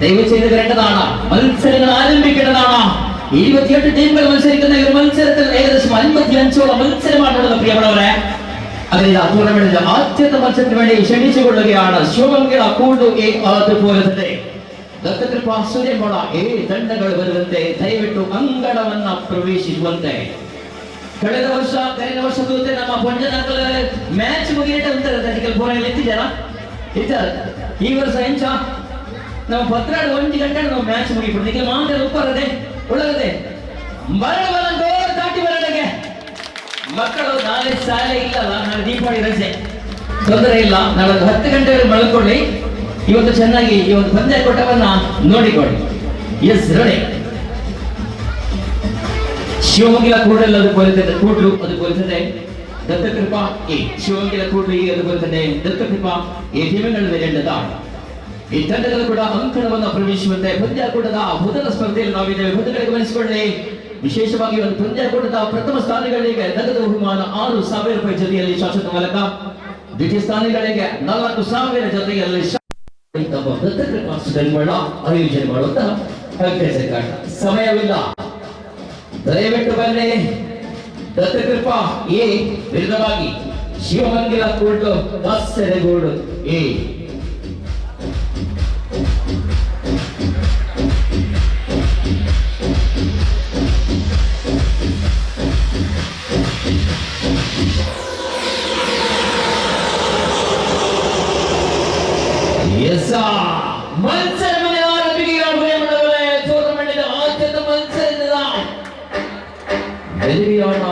ദൈവം ചെയ്ത് വരേണ്ടതാണ്. മത്സരങ്ങൾ ആരംഭിക്കേണ്ടതാണ്. 28 ടീമുകൾ മത്സരിക്കുന്ന ഒരു മത്സരത്തിൽ ഏകദേശം 55ഓളം മത്സരമാണുള്ളത് പ്രിയമുള്ളവരെ. അതിൽ ടൂർണമെന്റിന്റെ ആദ്യത്തെ മത്സരത്തിന് വേണ്ടി ക്ഷണിച്ചുകൊള്ളുകയാണ് ಶಿವಮೊಗ್ಗ ಕೂಡು ಎ അതുപോലെ തന്നെ ದತ್ತಕೃಪಾ ಸೂರ್ಯಮೊಳ ಎ ತಂಡಗಳು ಬರುವಂತೆ ದಯವಿಟ್ಟು ಅಂಗಣವನ್ನ ಪ್ರವೇಶಿಸುವಂತೆ. ಕಳೆದ ವರ್ಷದ ಜೊತೆ ನಮ್ಮ ಪಂಜನಾಕಲ್ ಮ್ಯಾಚ್ ಮುಗಿಯಿಟ್ಟು ಅಂತಾರೆ ಅದಕ್ಕೆ ಫೋನಲ್ಲಿ ಎತ್ತಿದ್ದಾರಾ ಇದ್ದಾರೆ. ಈ ವರ್ಷ ಎಂಚ ನಾವು 12 ಗಂಟೆಗೆ ನಾವು ಮ್ಯಾಚ್ ಮುಗಿಬಿಡ್ತೀವಿ. ಈಗ ಮಾತ್ರ ಉಪ್ಪರದೆ ಒಳಗದೆ ಬರಣ ದಾಟಿ ಬರಡೆಗೆ ಮಕ್ಕಳು ನಾಳೆ ಶಾಲೆ ಇಲ್ಲಲ್ಲ, ನಾಳೆ ದೀಪಾವಳಿ ರಜೆ, ತೊಂದರೆ ಇಲ್ಲ. ನಾಳೆ 10 ಗಂಟೆಗೆ ಮಲ್ಕೊಳ್ಳಿ. ಇವತ್ತು ಚೆನ್ನಾಗಿ ಈ ಒಂದು ಪಂದ್ಯಾಕೂಟವನ್ನ ನೋಡಿಕೊಳ್ಳಿ. Yes ready. ಶಿವಮೊಗ್ಗ ಕೂಡಲು അതുപോലെ തന്നെ ദത്തകൃപ എ ಶಿವಮೊಗ್ಗ ಕೂಡಲು അതുപോലെ തന്നെ ದತ್ತಕೃಪಾ ಎ ಟೀಮ್ಗಳು വരേണ്ടതാണ്. ಈ ತಂಡಗಳು ಕೂಡ ಅಂಕಣವನ್ನು ಪ್ರವೇಶಿಸುವಂತೆ ಪಂದ್ಯಾಕೂಟದ ಮೊದಲ ಸ್ಪರ್ಧೆಯಲ್ಲಿ ನಾವಿದ್ದೇವೆ. ಪಂದ್ಯಗಳಿಗೆ ಗಮನಿಸಿಕೊಳ್ಳಿ. ವಿಶೇಷವಾಗಿ ಒಂದು ಪಂದ್ಯಾಕೂಟದ ಪ್ರಥಮ ಸ್ಥಾನಿಗಳಿಗೆ ನಗದು ಬಹುಮಾನ 6,000 ರೂಪಾಯಿ ಜೊತೆಯಲ್ಲಿ ಶಾಶ್ವತ ಮೂಲಕ, ದ್ವಿತೀಯ ಸ್ಥಾನಿಗಳಿಗೆ 4,000 ಜೊತೆಯಲ್ಲಿ ದತ್ತಕೃಪಾಸುಗಳ ಆಯೋಜನೆ ಮಾಡುತ್ತಾ ಸಮಯವಿಲ್ಲ. ದಯವಿಟ್ಟು ಬನ್ನಿ. ದತ್ತಕೃಪಾ ಎ ವಿರುದ್ಧವಾಗಿ ಶಿವಮೊಗ್ಗ ಕೂಡಲು ಕಾಸರಗೋಡು ಎ. മത്സരം ആരംഭിക്കുകയാണ്. ടൂർണമെന്റിന്റെ ആദ്യത്തെ മത്സരം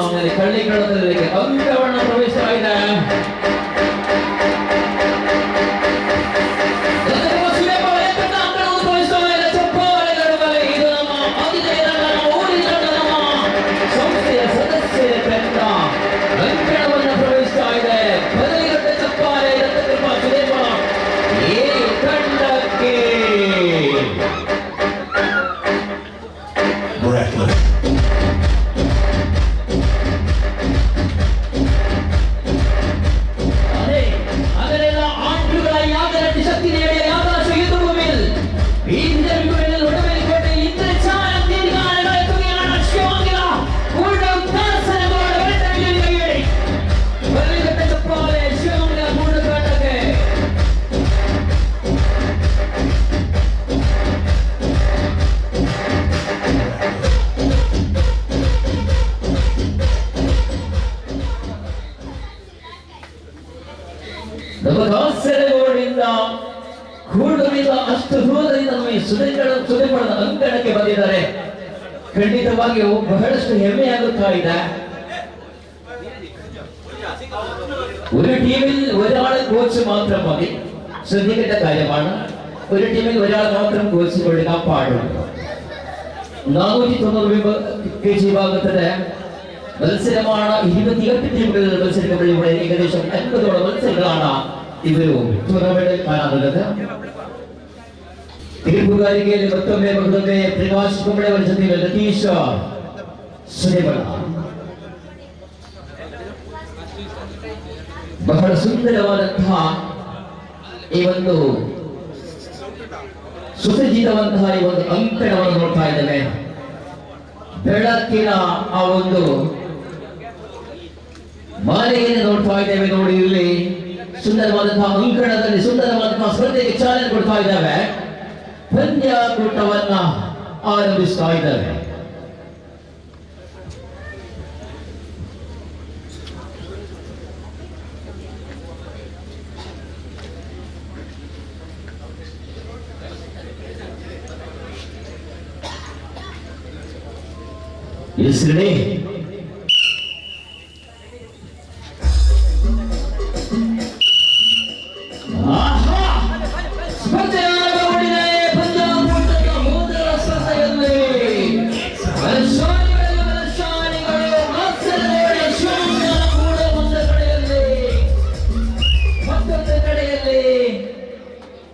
അങ്ങനെ കളിക്കളത്തിലേക്ക് അങ്കവണ്ണ പ്രവേശമായത്. ಅಷ್ಟು ದೂರದಿಂದ ನಮಗೆ ಸುದೆಪಡದ ಅಂಕಣಕ್ಕೆ ಬಂದಿದ್ದಾರೆ. ಖಂಡಿತವಾಗಿಯೂ ಬಹಳಷ್ಟು ಹೆಮ್ಮೆಯಾಗುತ್ತಾ ಇದೆ. ഒരു ടീമിൽ ഒരാൾ കോച്ച് മാത്രം മതി. ശ്രദ്ധിക്കേണ്ട കാര്യമാണ്. ഒരു ടീമിൽ ഒരാൾ മാത്രം കോച്ച് കൊടുക്കാൻ പാടുള്ളൂ. 490 kg വിഭാഗത്തിന്റെ മത്സരമാണ്. 28 ടീമുകളിൽ മത്സരിക്കുമ്പോൾ ഇവിടെ ഏകദേശം 50ഓളം മത്സരങ്ങളാണ് ഇവരും ടൂർണമെന്റിൽ കാണാറുള്ളത്. ತೀರ್ಪುಗಾರಿಕೆಯಲ್ಲಿ ಮತ್ತೊಮ್ಮೆ ಪ್ರಕಾಶ್ ಕುಂಬಳೆ ಅವರ ಜೊತೆಗೆ ಲತೀಶ್ ಸುರೇಮಳ ಬಹಳ ಸುಂದರವಾದಂತಹ ಈ ಒಂದು ಸುಸಜ್ಜಿತವಂತಹ ಈ ಒಂದು ಅಂಕಣವನ್ನು ನೋಡ್ತಾ ಇದ್ದೇವೆ. ಬೆಳಕಿನ ಆ ಒಂದು ಮಾಲೆಯನ್ನು ನೋಡ್ತಾ ಇದ್ದೇವೆ. ನೋಡಿ, ಇಲ್ಲಿ ಸುಂದರವಾದಂತಹ ಅಂಕಣದಲ್ಲಿ ಸುಂದರವಾದಂತಹ ಸ್ಪರ್ಧೆಗೆ ಚಾಲನೆ ಕೊಡ್ತಾ ಇದ್ದಾವೆ. ಪಂದ್ಯಾಕೂಟವನ್ನ ಆರಂಭಿಸ್ತಾ ಇದ್ದಾರೆ. ಇಸ್ರೇ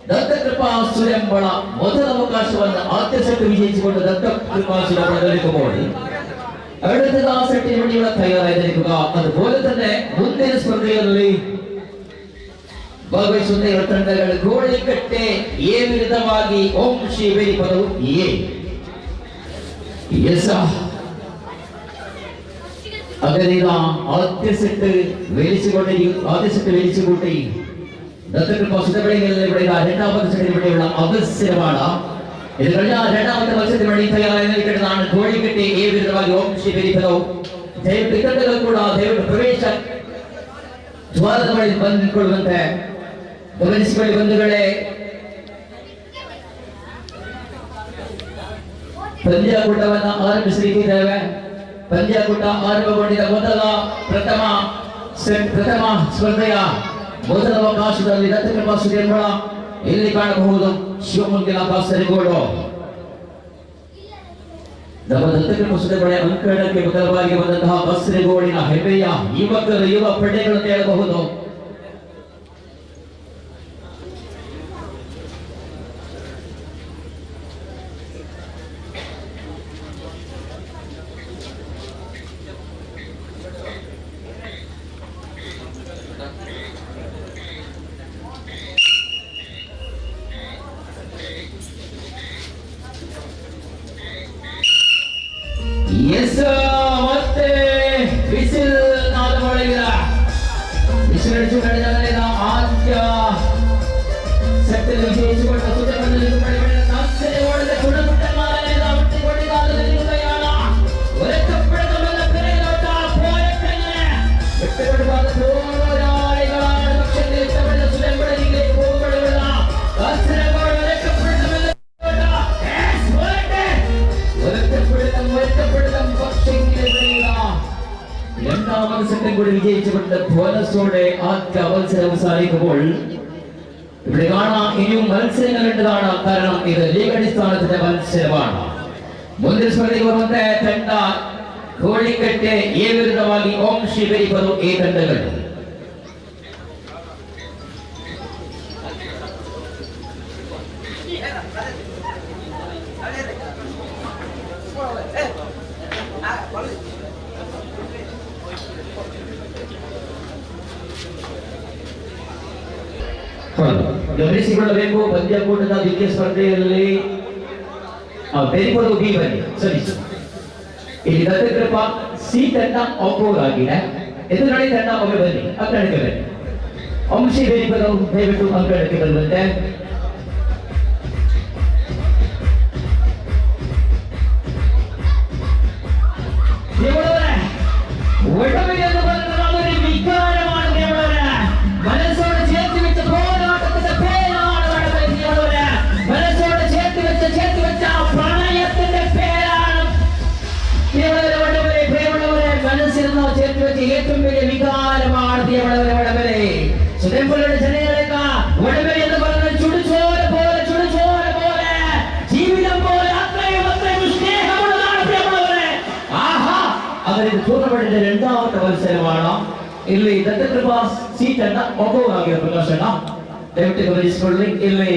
ದತ್ತಕೃಪಾಸುರೆಂಬಳ ಮೊದಲ ಅವಕಾಶವನ್ನು ಆದ್ಯ ಸೆಟ್ ವಿಜಯಿಸಿಕೊಂಡ ದತ್ತಕೃಪಾಸುರೆಂಬಳದಲ್ಲಿ അടുത്ത സെറ്റ് ഇവിടെ തയ്യാറായിരിക്കുക. അതുപോലെ തന്നെ മുൻനിര സ്പർദ്ധകളിൽ ಭಾಗವಹಿಸುವಂತ ಎರಡು ತಂಡಗಳು ಗೋಳಿಕಟ್ಟೆ ಎ ವಿರುದ್ಧವಾಗಿ ಓಂ ಶ್ರೀ ವೇರಿ ಪದವು ಎ. അകലിത ആദ്യ സെറ്റ് വേലിച്ചുകൂട്ടി ദത്തകൃപ സുതപടികളിൽ ഇവിടെ രണ്ടാമത്തെ സെറ്റിൽ ഇവിടെയുള്ള അവസരമാണ്. ഇത് കഴിഞ്ഞ രണ്ടാമത്തെ മത്സരത്തിന് വേണ്ടി തയ്യാറായി നിൽക്കുന്നതാണ് കോഴിക്കട്ടി എ വിരുദ്ധವಾಗಿ ഓം ಶ್ರೀ ವೇರಿ ಪದವು. ದಯವಿಟ್ಟು ಇತರರು ಕೂಡ ದಯವಿಟ್ಟು ಪ್ರವೇಶ ದ್ವಾರದ ಬಳಿ ಬಂದು ನಿಂತ್ಕೊಳ್ಳುವಂತೆ ಗಮನಿಸಿಕೊಳ್ಳಿ ಬಂಧುಗಳೇ. ಪಂದ್ಯಾಕೂಟವನ್ನು ಆರಂಭಿಸಲಿದ್ದೇವೆ. ಪಂದ್ಯಾಕೂಟ ಆರಂಭಗೊಂಡಿದ್ದ ಪ್ರಥಮ ಸ್ಪರ್ಧೆಯ ಮೊದಲ ಅವಕಾಶದಲ್ಲಿ ದತ್ತಕೃಪಾ ಸುರೇಂದ್ರ ಇಲ್ಲಿ ಕಾಣಬಹುದು ಶಿವಮೊಗ್ಗದ ಕಾಸರಗೋಡು. ನಮ್ಮ ದತ್ತಕೃಪಾ ಸುರೇಂದ್ರ ಅಂಕಣಕ್ಕೆ ಮೊದಲವಾಗಿ ಬಂದಂತಹ ಕಾಸರಗೋಡಿನ ಹೆಮ್ಮೆಯ ಯುವ ಪಡೆಗಳನ್ನು ಹೇಳಬಹುದು. ಮತ್ತೆ ಬಿಸಿಲ್ ನಾದ ಮಾಡಿದ ಬಿಸಿಲು ಅಡಿಸು ನಡೆದ ಆದ್ಯ ಸೆಟ್ಟಲ್ಲಿ ವಿಜಯಿಸಿಕೊಂಡ ಸುದ್ದಿಯಲ್ಲಿ ಓಡಿದ ಚುಡಪುಟ್ಟ ಮಾರನೆದ ಹುಟ್ಟಿಕೊಂಡಿದ್ದಾದಲ್ಲಿ ಪ್ರಯಾಣ ಒರೆಕಪ್ಪಡದ ಮೇಲೆ ಬೆರೆಯೋಟ ಪೋಯಟ್ಟನೆ ಬೆಟ್ಟಗಡವಾದ ಹೋರಾಡಿಗಳ ಪಕ್ಷದಲ್ಲಿ ಇಷ್ಟಪಡಿದ ಸುಲೆಂಬಡನಿಗೆ ಹೋಗಬಡವಿಲ್ಲ ಕಾಸರಗೋಡು ಒರೆಕಪ್ಪಡದ ಮೇಲೆ രണ്ടാമത് സെറ്റും കൂടി വിജയിച്ചുകൊണ്ട് ബോനസോടെ ആദ്യ അവസരം സാധിക്കുമ്പോൾ ഇവിടെ കാണാം ഇനിയും മത്സരങ്ങൾ ഉണ്ടതാണ്. കാരണം ഇത് ലീഗ് അടിസ്ഥാനത്തിന്റെ മത്സരമാണ്. ಮುಂದಿನ ಸ್ಪರ್ಧೆಗೆ ಬರುವಂತೆ ತಂಡ ಕೋಳಿಕಟ್ಟೆ ಎ ವಿರುದ್ಧವಾಗಿ ಓಂ ಶ್ರೀ ವೇರಿ ಪದವು ಎ ತಂಡಗಳು. ಗಮನಿಸಿಕೊಳ್ಳಬೇಕು, ಪಂದ್ಯಾಕೂಟದ ದ್ವಿತೀಯ ಸ್ಪರ್ಧೆಯಲ್ಲಿ ಬೇರಿಪದವು ಬಿ ಬನ್ನಿ ಸರಿ. ಇಲ್ಲಿ ದತ್ತಕೃಪಾ ಸಿ ತಂಡ ಆಪೋರ್ ಆಗಿದೆ. ಎದುರುಗಡೆ ತಂಡ ಒಮ್ಮೆ ಬನ್ನಿ ಅಂಕಣಕ್ಕೆ ಬನ್ನಿ. ಓಂ ಶ್ರೀ ವೇರಿ ಪದವು ದಯವಿಟ್ಟು ಅಂಕಣಕ್ಕೆ ಬರುವಂತೆ. ಒಡವೆಯನ್ನು ಬಂದು ನಮಗೆ ವಿಕಾರ ಮಾಡಿದವರ ಮನಸ್ಸೋடு சேர்த்து வச்ச போராட்டத்தை பேரான மனசோடு சேர்த்து வச்ச പ്രണയത്തിന്റെ പേരാണ് പ്രിയമുള്ളവരെ മനസ്സിരുന്നോ ചേർത്ത് വെച്ച് ഏറ്റവും വലിയ വികാരമാണ് പ്രിയമുള്ളവരെ. സുരേന്ദ്രയുടെ ജനങ്ങളേക്കാ ഒടവരെ എന്ന് പറയുന്നത് ചുടുചോര പോലെ ജീവിതം പോലെ അത്രയും സ്നേഹമുള്ളതാണ് പ്രിയമുള്ളവരെ. ആഹാ, അവരിത് ടൂർണമെന്റിന്റെ രണ്ടാമത്തെ മത്സരമാണ്. ಇಲ್ಲಿ ದತ್ತಕೃಪಾ ಸಿ ತಂಡ ಒಬ್ಬವಾಗಿರೋ ಪ್ರದರ್ಶನ ದಯವಿಟ್ಟು ಗಮನಿಸಿಕೊಳ್ಳಿ. ಇಲ್ಲಿ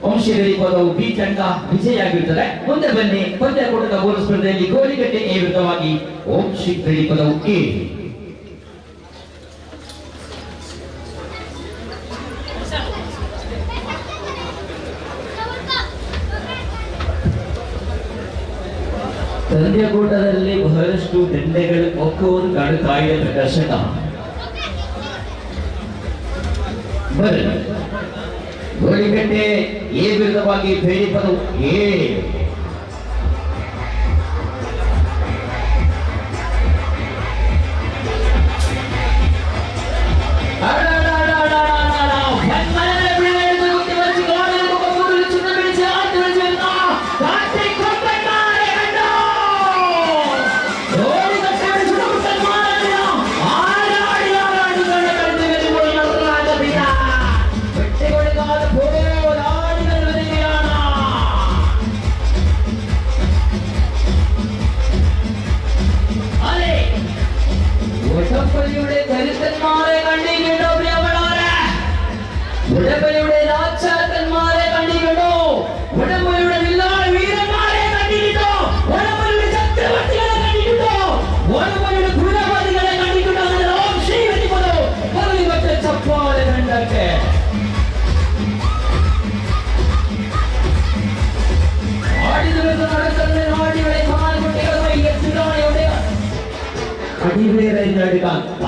ಓಂ ಶ್ರೀ ವೇರಿ ಪದವು ಬಿ ತಂಡ ವಿಜಯಿಯಾಗಿರುತ್ತದೆ. ಮುಂದೆ ಬನ್ನಿ, ಪಂದ್ಯಾಕೂಟದ ಮೂರು ಸ್ಪರ್ಧೆಯಲ್ಲಿ ಕೋಳಿಕಟ್ಟೆ ಎ ವಿರುದ್ಧವಾಗಿ ಓಂ ಶ್ರೀ ವೇರಿ ಪದವು ಎ. ಪಂದ್ಯಾಕೂಟದಲ್ಲಿ ಬಹಳಷ್ಟು ದಂಡೆಗಳು ಒಕ್ಕೂರು ಕಾಡುತ್ತಾ ಇದೆ ಪ್ರದರ್ಶನ. ಕೋಳಿಕಟ್ಟೆ ಎ ವಿರುದ್ಧವಾಗಿ ವೇರಿ ಪದವು ಎ.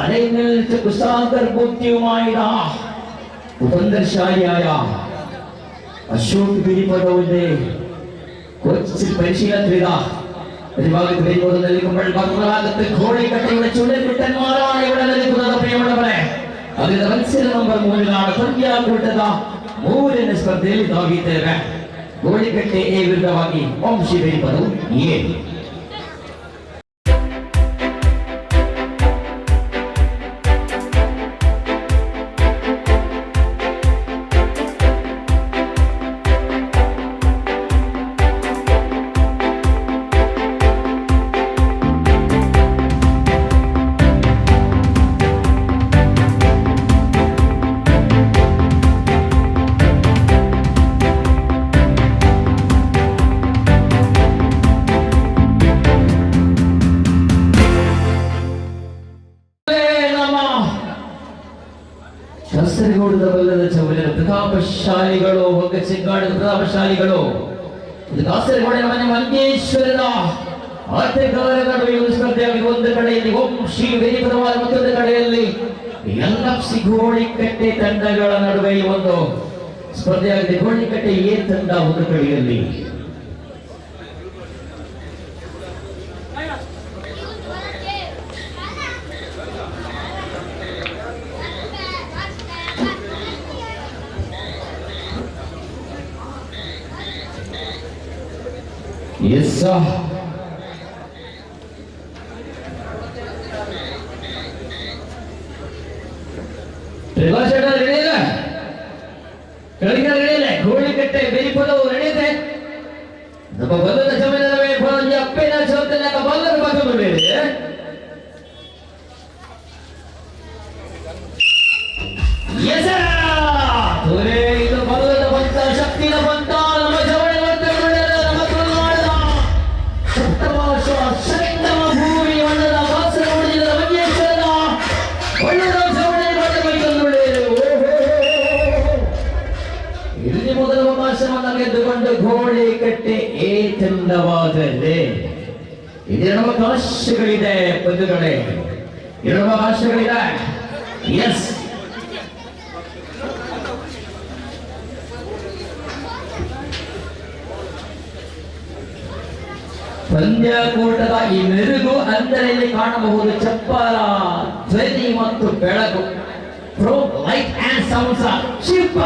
തലയിൽ കുശാന്തർബുദ്ധിയുമായിതാ ഉപന്തശാലിയായ അശോക് ഗിരിപദവിന്റെ കൊച്ചിൽ പരിശീലനത്തിലിതാ ഒരു ഭാഗത്ത് വരുമ്പോൾ നൽകുമ്പോൾ മറുഭാഗത്ത് ഘോളിക്കട്ടയുടെ ചുഴലിക്കുട്ടന്മാരാണ് ഇവിടെ നൽകുന്നത് പ്രിയമുള്ളവരെ. അതിന്റെ മത്സരം നമ്പർ 3 പന്ത്യാകൂട്ടത 3 ಸ್ಪರ್ಧೆಯಲ್ಲಿ ತಾಗಿದ್ದೇವೆ. ಗೋಳಿಕಟ್ಟೆ ಎ ವಿರುದ್ಧವಾಗಿ ವಂಶಿ ಗರಿಪದವು ಎ. ಕಾಸರಗೋಡು ಬಲ್ಲದ ಚೌಲರ ಪ್ರತಾಪಶಾಲಿಗಳು, ಹೊಂಗಚಿಂಗಾಡದ ಪ್ರತಾಪಶಾಲಿಗಳು. ಇದು ಕಾಸರಗೋಡಿನ ಮನೆ ಮಂಗೇಶ್ವರದ ಆಟಗಾರರ ನಡುವೆ ಒಂದು ಸ್ಪರ್ಧೆಯಾಗಿ ಒಂದು ಕಡೆಯಲ್ಲಿ ವಂಶಿ ವೇರಿಪದವಾದ ಮತ್ತೊಂದು ಕಡೆಯಲ್ಲಿ ಎಲ್ಎಫ್ಸಿ ಗೋಳಿಕಟ್ಟೆ ತಂಡಗಳ ನಡುವೆ ಒಂದು ಸ್ಪರ್ಧೆಯಾಗಿದೆ. ಗೋಳಿಕಟ್ಟೆ ಎ ತಂಡ ಒಂದು ಕಡೆಯಲ್ಲಿ Yes, sir. ರೆಡಿ ಇಲ್ಲ, ಕಳಿಕ ರೆಡಿ ಇಲ್ಲ, ಗೋಳಿಕಟ್ಟೆ ಬೇರಿಪದವು ರೆಡಿ ಇದೆ. ನಮ್ಮ ಬಲ್ಲದ ಜಮೀನದ ಮೇಲೆ ಅಪ್ಪೇನ ಚೌತನ ಬಲ್ಲದ ಬಾಕಲು ಬೇರೆ. Yes, sir. ಇದು ಬಲ್ಲದ ಬಂತ, ಶಕ್ತಿನ ಬಂತ, ನಮ್ಮ ಜವಳಿ ಗೆದ್ದುಕೊಂಡು ಗೋಳಿಕಟ್ಟೆ ಎ ತಂಡವಾದರೆ ಇದೆರಡು ಅವಕಾಶಗಳಿದೆ. ಬಂಧುಗಳೇ, 2 ಅವಕಾಶಗಳಿದೆ. ಎಸ್, ಪಂದ್ಯಕೂಟದ ಈ ಮೆರುಗು ಅಂದರೆ ಇಲ್ಲಿ ಕಾಣಬಹುದು ಚಪ್ಪಲ, ಧ್ವನಿ ಮತ್ತು ಬೆಳಕು. ಪ್ರೋ ಲೈಟ್ ಅಂಡ್ ಸೌಂಡ್ಸ್ ಶಿಲ್ಪ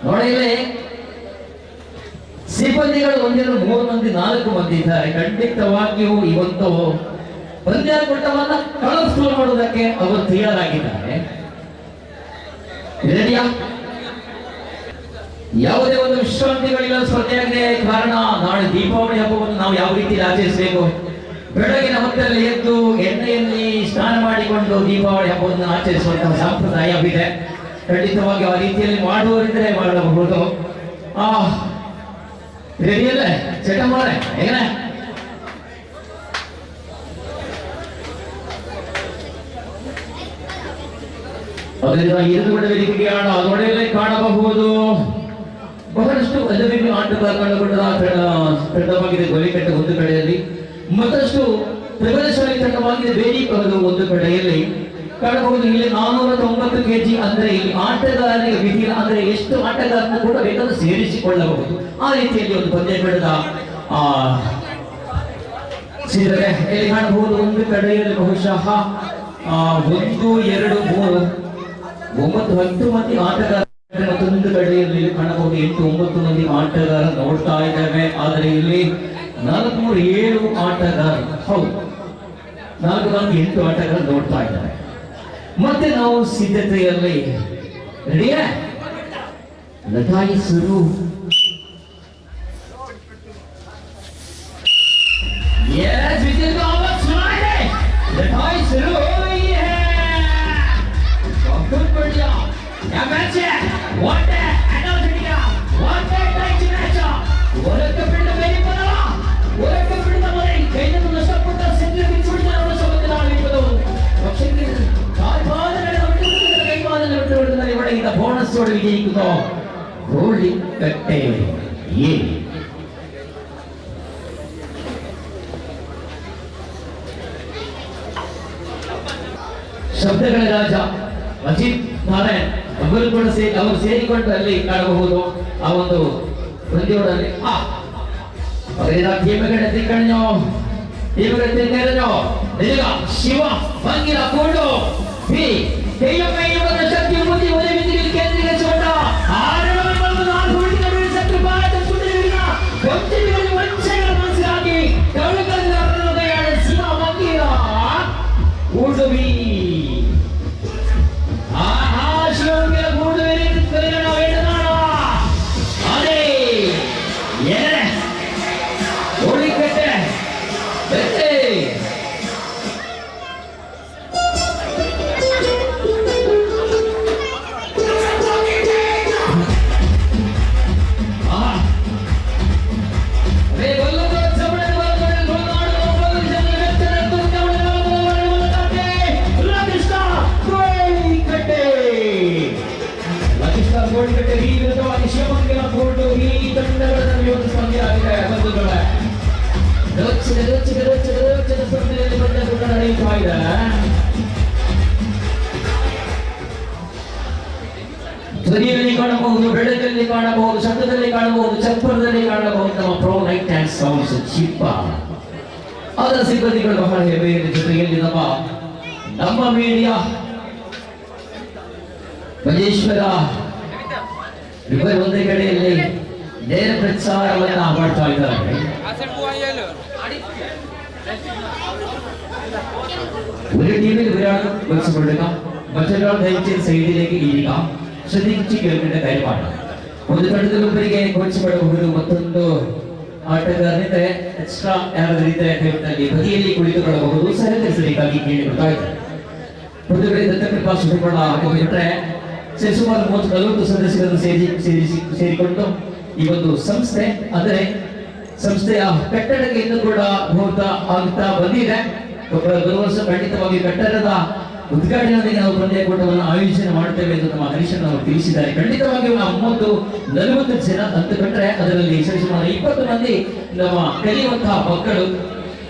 ನೋಡಿ, ಇಲ್ಲಿ ಸಿಬ್ಬಂದಿಗಳು 1 2 3 ಮಂದಿ 4 ಮಂದಿ ಇದ್ದಾರೆ. ಖಂಡಿತವಾಗಿಯೂ ಈ ಒಂದು ಪಂದ್ಯಾಕೂಟವನ್ನ ಕಳಸ್ಟೋಲ್ ಮಾಡೋದಕ್ಕೆ ಅವರು ತಯಾರಾಗಿದ್ದಾರೆ. ರೆಡಿಯಾ? ಯಾವುದೇ ಒಂದು ವಿಶ್ರಾಂತಿಗಳಿಲ್ಲ ಸ್ಪರ್ಧೆಯಾಗಿದೆ. ಕಾರಣ ನಾಳೆ ದೀಪಾವಳಿ ಹಬ್ಬವನ್ನು ನಾವು ಯಾವ ರೀತಿ ಆಚರಿಸಬೇಕು. ಬೆಳಗಿನ ಹೊತ್ತಲ್ಲಿ ಎದ್ದು ಎಣ್ಣೆಯಲ್ಲಿ ಸ್ನಾನ ಮಾಡಿಕೊಂಡು ದೀಪಾವಳಿ ಹಬ್ಬವನ್ನು ಆಚರಿಸುವಂತಹ ಸಂಪ್ರದಾಯವಿದೆ. ಖಂಡಿತವಾಗಿ ಆ ರೀತಿಯಲ್ಲಿ ಮಾಡುವವರಿದ್ರೆ ಮಾಡಬಹುದು. ರೆಡಿಯಲ್ಲ ಚಟ ಮಾಡೆ ಹೇಗ ಅದರಿಂದ ಎದುರುಗಡೆ ವೇದಿಕೆಗೆ ನೋಡಲೇ ಕಾಣಬಹುದು. ಬಹಳಷ್ಟು ಅಲ್ಲವೇ ತಂಡವಾಗಿದೆ ಗೋಳಿಕಟ್ಟೆ ಒಂದು ಕಡೆಯಲ್ಲಿ, ಮತ್ತಷ್ಟು ಪ್ರಬಲಶಾಲಿ ತಂಡವಾಗಿದೆ ಬೇರಿಪದವು ಒಂದು ಕಡೆಯಲ್ಲಿ ಕಾಣಬಹುದು. ಇಲ್ಲಿ 490 kg ಅಂದ್ರೆ ಇಲ್ಲಿ ಆಟಗಾರರಿಗೆ ವಿಧಿ ಅಂದ್ರೆ ಎಷ್ಟು ಆಟಗಾರನ್ನು ಕೂಡ ಬೇಕಾದ್ರೂ ಸೇರಿಸಿಕೊಳ್ಳಬಹುದು. ಆ ರೀತಿಯಲ್ಲಿ ಒಂದು ಪಂದ್ಯಕೂಟದ ಸೇರಿದರೆ ಇಲ್ಲಿ ಕಾಣಬಹುದು. ಒಂದು ಕಡೆಯಲ್ಲಿ ಬಹುಶಃ 1 2 3 9 10 ಮಂದಿ ಆಟಗಾರ, ಮತ್ತೊಂದು ಕಡೆಯಲ್ಲಿ ಕಾಣಬಹುದು 8 9 ಮಂದಿ ಆಟಗಾರ ನೋಡ್ತಾ ಇದ್ದೇವೆ. ಆದರೆ ಇಲ್ಲಿ 4 3 7 ಆಟಗಾರ, ಹೌದು 4 4 8 ಆಟಗಾರ ನೋಡ್ತಾ ಇದ್ದಾರೆ. ಮತ್ತೆ ನಾವು ಸಿದ್ಧತೆಯಲ್ಲಿ ರೆಡಿಯಾ? ಲಟಾಯಿಸರು ಲಟಾಯಿಸರು ಬೋನಸ್ ವಿಜಯಿക്കുന്നു ಗೋಳಿಕಟ್ಟೆ ಎ. ಪಂದ್ಯಗಳ ರಾಜ ಅಜಿತ್ ನಾರಾಯಣ್ ಅವರು ಕೂಡ ಅವರು ಸೇರಿಕೊಂಡು ಅಲ್ಲಿ ಕಾಣಬಹುದು ಆ ಒಂದು ಪಂದ್ಯಗಳಲ್ಲಿ ಶಿವ ಭಂಗಿರ ಕೂಡು ಶಕ್ತಿ ಬುದ್ಧಿ ಕೇಂದ್ರೀಕರಿಸಿಕೊಂಡ ಮನಸ್ಸಾಗಿ ಶಿವ ಭಂಗಿರ ಉಡುವಿ ಶಿವಂಗಿರ ಕೂಡುವೆ ಅದೇ ಓಡಿಕಟ್ಟೆ ಶಿವಮೊಗ್ಗ ಕೋರ್ಟು ಈ ತಂಡಗಳಲ್ಲಿ ಒಂದು ಸ್ಪರ್ಧೆ ಆಗಿದೆ ಬಂಧುಗಳೇ. ರೋಚಕ ಸ್ಪರ್ಧೆಯಲ್ಲಿ ಪಂದ್ಯ ಕೂಡ ನಡೆಯುತ್ತಾ ಇದೆ. ಧ್ವನಿಯಲ್ಲಿ ಕಾಣಬಹುದು, ಬೆಳಕಲ್ಲಿ ಕಾಣಬಹುದು, ಶಬ್ದದಲ್ಲಿ ಕಾಣಬಹುದು, ಚಪ್ಪರದಲ್ಲಿ ಕಾಣಬಹುದು. ನಮ್ಮ ಪ್ರೋ ಲೈಟ್ ಅಂಡ್ ಸೌಂಡ್ಸ್ ಚಿಪ್ಪ ಅದರ ಸಿಬ್ಬಂದಿಗಳು ಬಹಳ ಹೆಮ್ಮೆಯ ಜೊತೆಯಲ್ಲಿ ನಮ್ಮ ಮೀಡಿಯಾ ಮಜೇಶ್ವರ ಇವರು ಒಂದೇ ಕಡೆಯಲ್ಲಿ ನೇರ ಪ್ರಚಾರವನ್ನ ಮಾಡ್ತಾ ಇದ್ದಾರೆ. ഒരു ടീമിൽ ഒരാൾ വെച്ചുകൊടുക്കുക, മറ്റൊരാൾ ധരിച്ച സൈഡിലേക്ക് ഇരിക്കുക. ശ്രദ്ധിച്ച് കേൾക്കേണ്ട കാര്യമാണ്. ಒಂದು ತಂಡದೊಬ್ಬರಿಗೆ ಕೋಚ್ ಮಾಡಬಹುದು, ಮತ್ತೊಂದು ಆಟಗಾರನಿಗೆ ಎಕ್ಸ್ಟ್ರಾ ಯಾರಾದರೂ ಇದ್ದರೆ ಟೈಮ್ನಲ್ಲಿ ಬದಿಯಲ್ಲಿ ಕುಳಿತುಕೊಳ್ಳಬಹುದು. ಸಹಕರಿಸಬೇಕಾಗಿ ಕೇಳಿಕೊಳ್ತಾ ಇದ್ದಾರೆ. ಒಂದು ಕಡೆ ದತ್ತಕೃಪಾ ಸುಬ್ರಹ್ಮಣ್ಯ ಬಿಟ್ಟರೆ ಸುಮಾರು 30-40 ಸದಸ್ಯರನ್ನು ಸೇರಿಕೊಂಡು ಈ ಒಂದು ಸಂಸ್ಥೆ ಅಂದರೆ ಸಂಸ್ಥೆಯ ಕಟ್ಟಡಕ್ಕೆ ಇನ್ನೂ ಕೂಡ ಮುಹೂರ್ತ ಆಗುತ್ತಾ ಬಂದಿದೆ. ಬರುವ ವರ್ಷ ಖಂಡಿತವಾಗಿ ಕಟ್ಟಡದ ಉದ್ಘಾಟನೆಯೊಂದಿಗೆ ನಾವು ಪಂದ್ಯಕೂಟವನ್ನು ಆಯೋಜನೆ ಮಾಡುತ್ತೇವೆ ಎಂದು ನಮ್ಮ ಹರೀಶನ್ ಅವರು ತಿಳಿಸಿದ್ದಾರೆ. ಖಂಡಿತವಾಗಿಯೂ 30-40 ಜನ ಅಂದುಕೊಂಡ್ರೆ ಅದರಲ್ಲಿ ಸರಿಸುಮಾರು 20 ಮಂದಿ ನಮ್ಮ ಕಲಿಯುವಂತಹ ಮಕ್ಕಳು.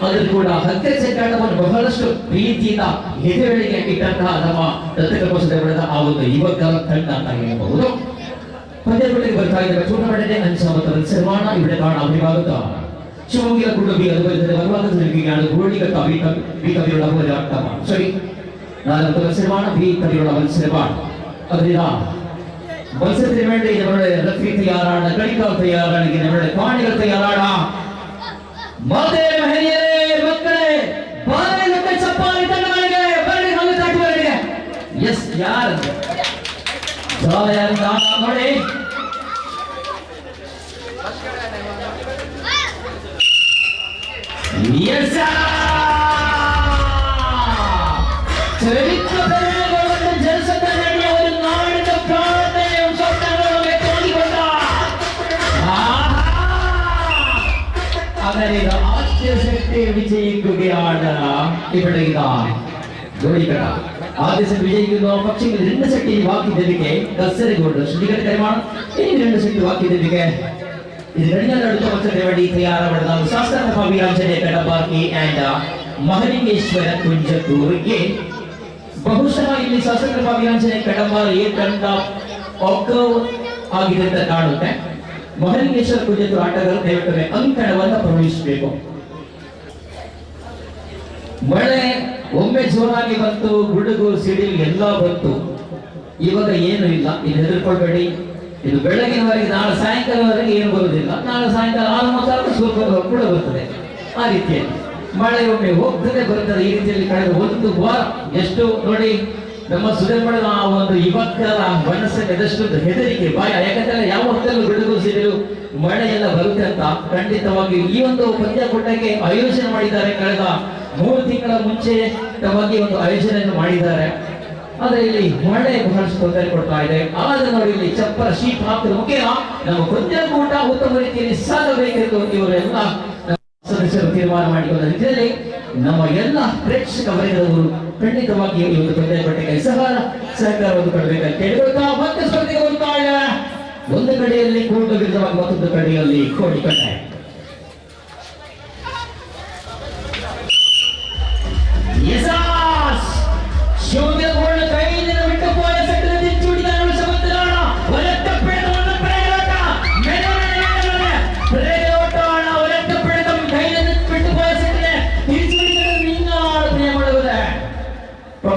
ಅದನ್ನು ಕೂಡ ಹತ್ತಿರ ಸೆಟ್ಟಾಟವನ್ನು ಬಹಳಷ್ಟು ಪ್ರೀತಿಯಿಂದ ಹೆದೆಗಳಿಗೆ ಇಟ್ಟಂತಹ ನಮ್ಮ ದತ್ತಕೃಪಾ ಆ ಒಂದು ಯುವಕರ ತಂಡ ಅಂತ ಹೇಳಬಹುದು. ಪಂದ್ಯಗಳಿಗೆ ಬರ್ತಾ ಇದ್ದಾರೆ. ಟೂರ್ನಮೆಂಟ್ ಅಂಚಾಮತ ನಿರ್ಮಾಣ ഇവിടെ കാണാം. അഭിഭാഗത്താണ് ಶಿವಮೊಗ್ಗ ಕುಡುಬಿ അതുപോലെ വരുവാൻ ശ്രമിക്കുകയാണ്. ഗോളികൾ കവിയുള്ള പോരാട്ടമാണ്. ശരി, നാലാമത്തെ മത്സരമാണ് ബി കവിയുള്ള മത്സരമാണ്. അതിനാ മത്സരത്തിന് വേണ്ടി നമ്മുടെ റഫി തയ്യാറാണ്, കളിക്കാർ തയ്യാറാണെങ്കിൽ നമ്മുടെ കാണികൾ തയ്യാറാണ്. മതേ മഹനീയരേ മക്കളെ ಬಾರಲಿಕ್ಕೆ ಚಪ್ಪಾಳೆ ತಟ್ಟಗಳಿಗೆ ಬರಲಿ, ಹಲ್ಲು ತಟ್ಟುವರಿಗೆ. ಎಸ್ ಯಾರು ನೋಡಿ ಎಸ್ ಚರಿತ್ರ ಜಲಸದ ನಡೆಯ ഒരു നാടിന്റെ പ്രാർത്ഥനയും സ്വപ്നങ്ങളും എത്തിക്കൊണ്ട അങ്ങനെ ആദ്യശക്തി വിജയിക്കുകയാണ്. ഇവിടെ ഇതാ ജോലിക്കട ആദ്യശക്തി വിജയിക്കുന്ന പക്ഷികൾ 2 ശക്തി ബാക്കി ലഭിക്കെ കസരകൊണ്ട് ശ്രീകണ്ഠ കൈമാണ്. ഇനി 2 ശക്തി ബാക്കി ലഭിക്കെ ഇത് കഴിഞ്ഞാൽ അടുത്ത മത്സരത്തിന് വേണ്ടി തയ്യാറാവുന്നത് ശാസ്ത്ര അഭിയാഞ്ചനെ കടബാക്കി ആൻഡ് ಮಹಲಿಂಗೇಶ್ವರ ಕುಂಜತೂರಿಗೆ. ಬಹುಶಃ ಇಲ್ಲಿ ಶಾಸಕರ ಅಭಿಯಾಂಚನೆ ಕಡಂಬ ತಂಡ ಒಕ್ಕವ್ ಆಗಿದೆ ಅಂತ ಕಾಣುತ್ತೆ. ಮಹಲಿಂಗೇಶ್ವರ ಕುಂಜತೂರು ಆಟಗಾರರು ದಯವಿಟ್ಟು ಅಂಕಣವನ್ನು ಪ್ರವೇಶಿಸಬೇಕು. ಮಳೆ ಒಮ್ಮೆ ಜೋರಾಗಿ ಬಂತು, ಗುಡುಗು ಸಿಡಿಲು ಎಲ್ಲ ಬಂತು. ಇವಾಗ ಏನು ಇಲ್ಲ, ಇದು ಹೆದರ್ಕೊಳ್ಬೇಡಿ. ಇದು ಬೆಳಗಿನವರೆಗೆ, ನಾಳೆ ಸಾಯಂಕಾಲವರೆಗೆ ಏನು ಬರುವುದಿಲ್ಲ. ನಾಳೆ ಸಾಯಂಕಾಲ 6 ಸ್ವಲ್ಪ ಕೂಡ ಬರ್ತದೆ. ಆ ರೀತಿಯಲ್ಲಿ ಮಳೆ ಒಮ್ಮೆ ಹೋಗ್ತದೆ ಬರುತ್ತದೆ. ಈ ರೀತಿಯಲ್ಲಿ ಕಳೆದ 1 ವಾರ ಎಷ್ಟು ನೋಡಿ ನಮ್ಮ ಸುಧರ್ಮಣದ ಆ ಒಂದು ಯುವಕರ ಮನಸ್ಸಿಗೆ ಎದಷ್ಟು ಹೆದರಿಕೆ ಭಯ. ಯಾಕಂದ್ರೆ ಯಾವ ಹೊತ್ತಲ್ಲೂ ಗುಡುಗು ಸಿಡಿಲು ಮಳೆ ಎಲ್ಲ ಬರುತ್ತೆ ಅಂತ ಖಂಡಿತವಾಗಿ ಈ ಒಂದು ಪಂದ್ಯಕೂಟಕ್ಕೆ ಆಯೋಜನೆ ಮಾಡಿದ್ದಾರೆ. ಕಳೆದ 3 ತಿಂಗಳ ಮುಂಚೆವಾಗಿ ಒಂದು ಆಯೋಜನೆಯನ್ನು ಮಾಡಿದ್ದಾರೆ. ಆದ್ರೆ ಇಲ್ಲಿ ಮಳೆ ಬಹಳಷ್ಟು ತೊಂದರೆ ಕೊಡ್ತಾ ಇದೆ. ಆದ್ರೆ ನೋಡಿ ಇಲ್ಲಿ ಚಪ್ಪರ ಶೀಟ್ ಹಾಕಿದ ಮುಖೇನ ನಮ್ಮ ಪಂದ್ಯಕೂಟ ಉತ್ತಮ ರೀತಿಯಲ್ಲಿ ಸಾಗಬೇಕೆಂದು ಇವರೆಲ್ಲ ಸದಸ್ಯರು ತೀರ್ಮಾನ ಮಾಡಿಕೊಂಡ ರೀತಿಯಲ್ಲಿ ನಮ್ಮ ಎಲ್ಲ ಪ್ರೇಕ್ಷಕ ವರ್ಗದವರು ಖಂಡಿತವಾಗಿ ಈ ಒಂದು ಪಂದ್ಯಕೂಟಕ್ಕೆ ಸಹಕಾರವನ್ನು ಕೊಡಬೇಕಂತ ಕೇಳಿಕೊಳ್ತಾ ಮತ್ತೆ ಸ್ಪರ್ಧೆಗೆ ಹೋಗ್ತಾ ಇದೆ. ಒಂದು ಕಡೆಯಲ್ಲಿ ಕೋರ್ಟ್ ವಿರುದ್ಧವಾಗಿ, ಮತ್ತೊಂದು ಕಡೆಯಲ್ಲಿ ಕೋಡಿಕಟ್ಟೆ. ಶಿವಮೊಗ್ಗ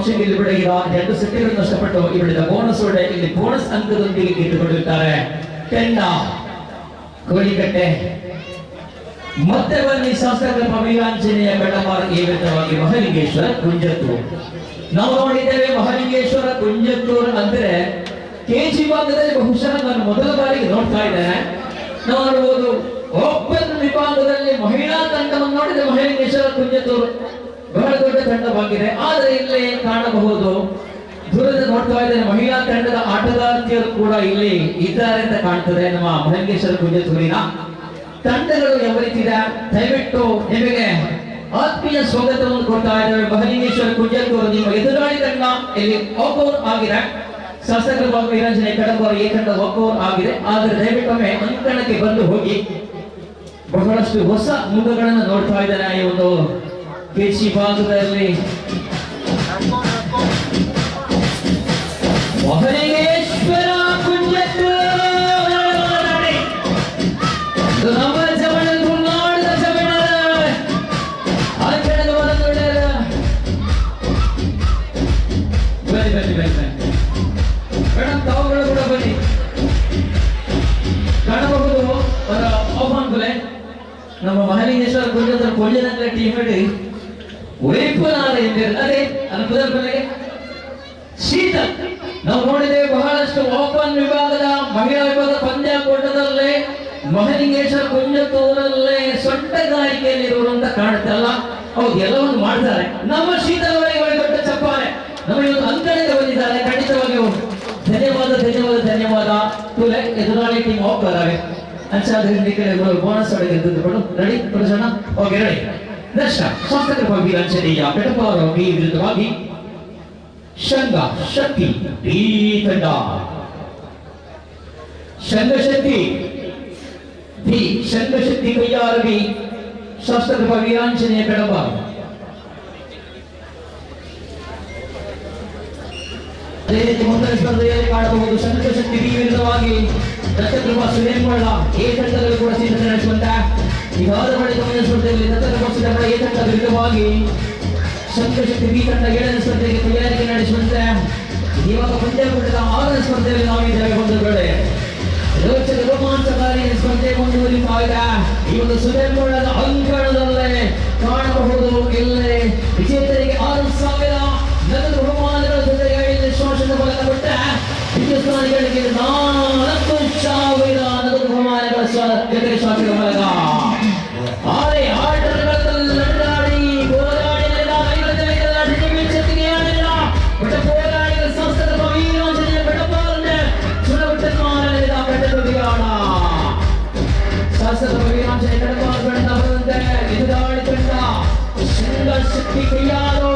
ಫಂಕ್ಷನ್ ಇಲ್ಲಿ ಬಿಡಗಿದ 2 ಸೆಟ್ಗಳನ್ನು ನಷ್ಟಪಟ್ಟು ಇವಳಿದ ಬೋನಸ್ ಒಡೆ ಇಲ್ಲಿ ಬೋನಸ್ ಅಂಕದೊಂದಿಗೆ ಗೆದ್ದುಕೊಂಡಿರ್ತಾರೆ. ಕೆಂಡ ಕೋಳಿಕಟ್ಟೆ ಮತ್ತೆ ಬನ್ನಿ ಶಾಸಕರ ಅಭಿಯಾಂಜನೇಯ ಬೆಳಮಾರ ಈ ವಿಧವಾಗಿ ಮಹಾಲಿಂಗೇಶ್ವರ ಕುಂಜತ್ತೂರು. ನಾವು ನೋಡಿದ್ದೇವೆ ಮಹಾಲಿಂಗೇಶ್ವರ ಕುಂಜತ್ತೂರು ಅಂದ್ರೆ ಕೆಜಿ ಭಾಗದಲ್ಲಿ ಬಹುಶಃ ನಾನು ಮೊದಲ ಬಾರಿಗೆ ನೋಡ್ತಾ ಇದ್ದೇನೆ. ನಾವು ನೋಡಬಹುದು ಓಪನ್ ವಿಭಾಗದಲ್ಲಿ ಮಹಿಳಾ ತಂಡವನ್ನು ನೋಡಿದ್ರೆ ಮಹಾಲಿಂಗೇಶ್ವರ ಕುಂಜತ್ತೂರು ಬಹಳ ದೊಡ್ಡ ತಂಡವಾಗಿದೆ. ಆದರೆ ಇಲ್ಲಿ ಕಾಣಬಹುದು ದೂರದ ನೋಡ್ತಾ ಇದ್ದೇನೆ ಮಹಿಳಾ ತಂಡದ ಆಟಗಾರ್ತಿಯರು ಕೂಡ ಇಲ್ಲಿ ಇದ್ದಾರೆ ಅಂತ ಕಾಣ್ತದೆ. ನಮ್ಮ ಮಹಾಲಿಂಗೇಶ್ವರ ಕುಂಜತ್ತೂರಿನ ತಂಡಗಳು ಯಾವ ರೀತಿ ಇದೆ ದಯವಿಟ್ಟು ನಿಮಗೆ ಆತ್ಮೀಯ ಸ್ವಾಗತವನ್ನು ಕೊಡ್ತಾ ಇದ್ದೇವೆ. ಮಹಾಲಿಂಗೇಶ್ವರ ಕುಂಜತ್ತೂರು ನಿಮ್ಮ ಎದುರಾಳಿ ತಂಡ ಇಲ್ಲಿ ವಾಕೌಟ್ ಆಗಿದೆ. ಶಾಸಕರ ವೀರಾಂಜನೇಯ ಕಡಂಬ ಈ ತಂಡ ವಾಕೌಟ್ ಆಗಿದೆ. ಆದರೆ ದಯವಿಟ್ಟೊಮ್ಮೆ ಅಂಕಣಕ್ಕೆ ಬಂದು ಹೋಗಿ. ಬಹಳಷ್ಟು ಹೊಸ ಮುಖಗಳನ್ನು ನೋಡ್ತಾ ಇದ್ದೇನೆ ಈ ಒಂದು ಕೆಸಿ ಭಾಗದಲ್ಲಿ. ಮಹಾಲಿಂಗೇಶ್ವರ ಕುಂಜತ್ತೂರು ನಮ್ಮ ಜವನ ತುಳುನಾಡಿನ ಜವನ ಅಂಕಣದ ಬರದೊಳ್ಳೆಯ ಬನ್ನಿ ಬನ್ನಿ ಬನ್ನಿ ಮೇಡಮ್ ತಾವುಗಳು ಕೂಡ ಬನ್ನಿ. ಕಾಣಬಹುದು ಅವರ ಆಹ್ವಾನಗಳೇ ನಮ್ಮ ಮಹಾಲಿಂಗೇಶ್ವರ ಕುಂಜತ್ತೂರು ಕೊಳ್ಳಿನ ಟೀಮ್ ಹೇಳಿ ವೈಪನಾರ ಎಂದಿರದೆ ಅನುಪದ ಬೆಲೆಗೆ ಶೀತ ನಾವು ನೋಡಿದ್ದೇವೆ. ಬಹಳಷ್ಟು ಓಪನ್ ವಿಭಾಗದ ಮಹಿಳಾ ವಿಭಾಗದ ಪಂದ್ಯಾಕೂಟದಲ್ಲೇ ಮಹಾಲಿಂಗೇಶ್ವರ ಕುಂಜತ್ತೂರಲ್ಲೇ ಸೊಂಟಗಾರಿಕೆಯಲ್ಲಿರುವಂತ ಕಾಣುತ್ತಲ್ಲ. ಹೌದು, ಎಲ್ಲವನ್ನು ಮಾಡ್ತಾರೆ. ನಮ್ಮ ಶೀತಲವರಿಗೆ ದೊಡ್ಡ ಚಪ್ಪಾಳೆ. ನಮ್ಮ ಇವತ್ತು ಅಂಕಣಕ್ಕೆ ಬಂದಿದ್ದಾರೆ. ಖಂಡಿತವಾಗಿಯೂ ಧನ್ಯವಾದ ಧನ್ಯವಾದ ಧನ್ಯವಾದ. ತುಲೆ ಎದುರಾಳಿ ಟೀಮ್ ಹೋಗ್ತಾರೆ ಅಂಚಾದ ಬೋನಸ್ ಒಳಗೆ ಗೆದ್ದುಕೊಂಡು ರೆಡಿ ಪ್ರದರ್ಶನ ಓಕೆ ರೆಡಿ. ದರ್ಶ ಶಾಸಕರ ವೀರಾಂಜನೇಯ ಬೆಳಮಾರ ಈ ವಿರುದ್ಧವಾಗಿ ಶಂಗ ಶಕ್ತಿ ಈ ತಂಡ ಶಂಗಶಕ್ತಿ ದಿ ಶಂಗಶಕ್ತಿ ಕೈಯಾರವಿ ಶಾಸಕರ ವೀರಾಂಜನೇಯ ಬೆಳಮಾರ. ಅದೇ ರೀತಿ ಮುಂದಿನ ಸ್ಪರ್ಧೆಯಲ್ಲಿ ಕಾಣಬಹುದು ಶಂಕರಶಕ್ತಿ ಬಿ ವಿರುದ್ಧವಾಗಿ ದತ್ತಕೃಪಾ ಸುರೇಂದ್ರ ಎ ತಂಡಗಳು ಕೂಡ ಸಿದ್ಧತೆ ನಡೆಸುವಂತ ಇದಾದ ಬಳಿಕ ಮುಂದಿನ ಸ್ಪರ್ಧೆಯಲ್ಲಿ ದತ್ತಕೃಪಾ ಎ ತಂಡ ವಿರುದ್ಧವಾಗಿ ಶಂಕರಶಕ್ತಿ ಬಿ ತಂಡ 7ನೇ ಸ್ಪರ್ಧೆಗೆ ತಯಾರಿಕೆ ನಡೆಸುವಂತೆ ಇವಾಗ ಪಂದ್ಯಾಕೂಟದ 6ನೇ ಸ್ಪರ್ಧೆಯಲ್ಲಿ ನಾವಿದ್ದೇವೆ. ಒಂದು ವೇಳೆ ರೋಚಕ ರೋಮಾಂಚಕಾರಿ ಸ್ಪರ್ಧೆ ಮುಂದುವರಿತಾ ಇದೆ. ಈ ಒಂದು ಸುರೇಂದ್ರದ ಅಂಕಣದಲ್ಲೇ ಕಾಣಬಹುದು ಇಲ್ಲೇ ವಿಜೇತರಿಗೆ 6,000 ನಗದು ಬಹುಮಾನಗಳ ಜೊತೆಗೆ ಶ್ವಾಸದ ಫಲಕ ಕೊಟ್ಟ ಹಿಂದೂಸ್ತಾನಿಗಳಿಗೆ 4,000 ನಗದು ಬಹುಮಾನಗಳ ಜೊತೆಗೆ ಶ್ವಾಸದ ಫಲಕ. ಆರೆ ಆಟಗಳಲ್ಲಿ ನಡೆದಾಡಿ ಹೋರಾಡಿ ವೀಕ್ಷತೆಗೆ ಬಟ್ಟ ಹೋರಾಡಿದ ಸಂಸ್ಥದ ವೀರಾಂಜನೇಯ ಬೆಟ್ಟಪಾಲನೆ ಚುನಾವಣೆ ಬೆಟ್ಟದೊಡಿಯಾಣ ಶಾಸಕ ವೀರಾಂಜನೇಯ ಬೆಟ್ಟಪಾಲ ಬೆಟ್ಟ ಬರುವಂತೆ ಎದುರಾಳಿ ತಂಡ ಶಂಗಶಕ್ತಿ ಕೈಯಾರು.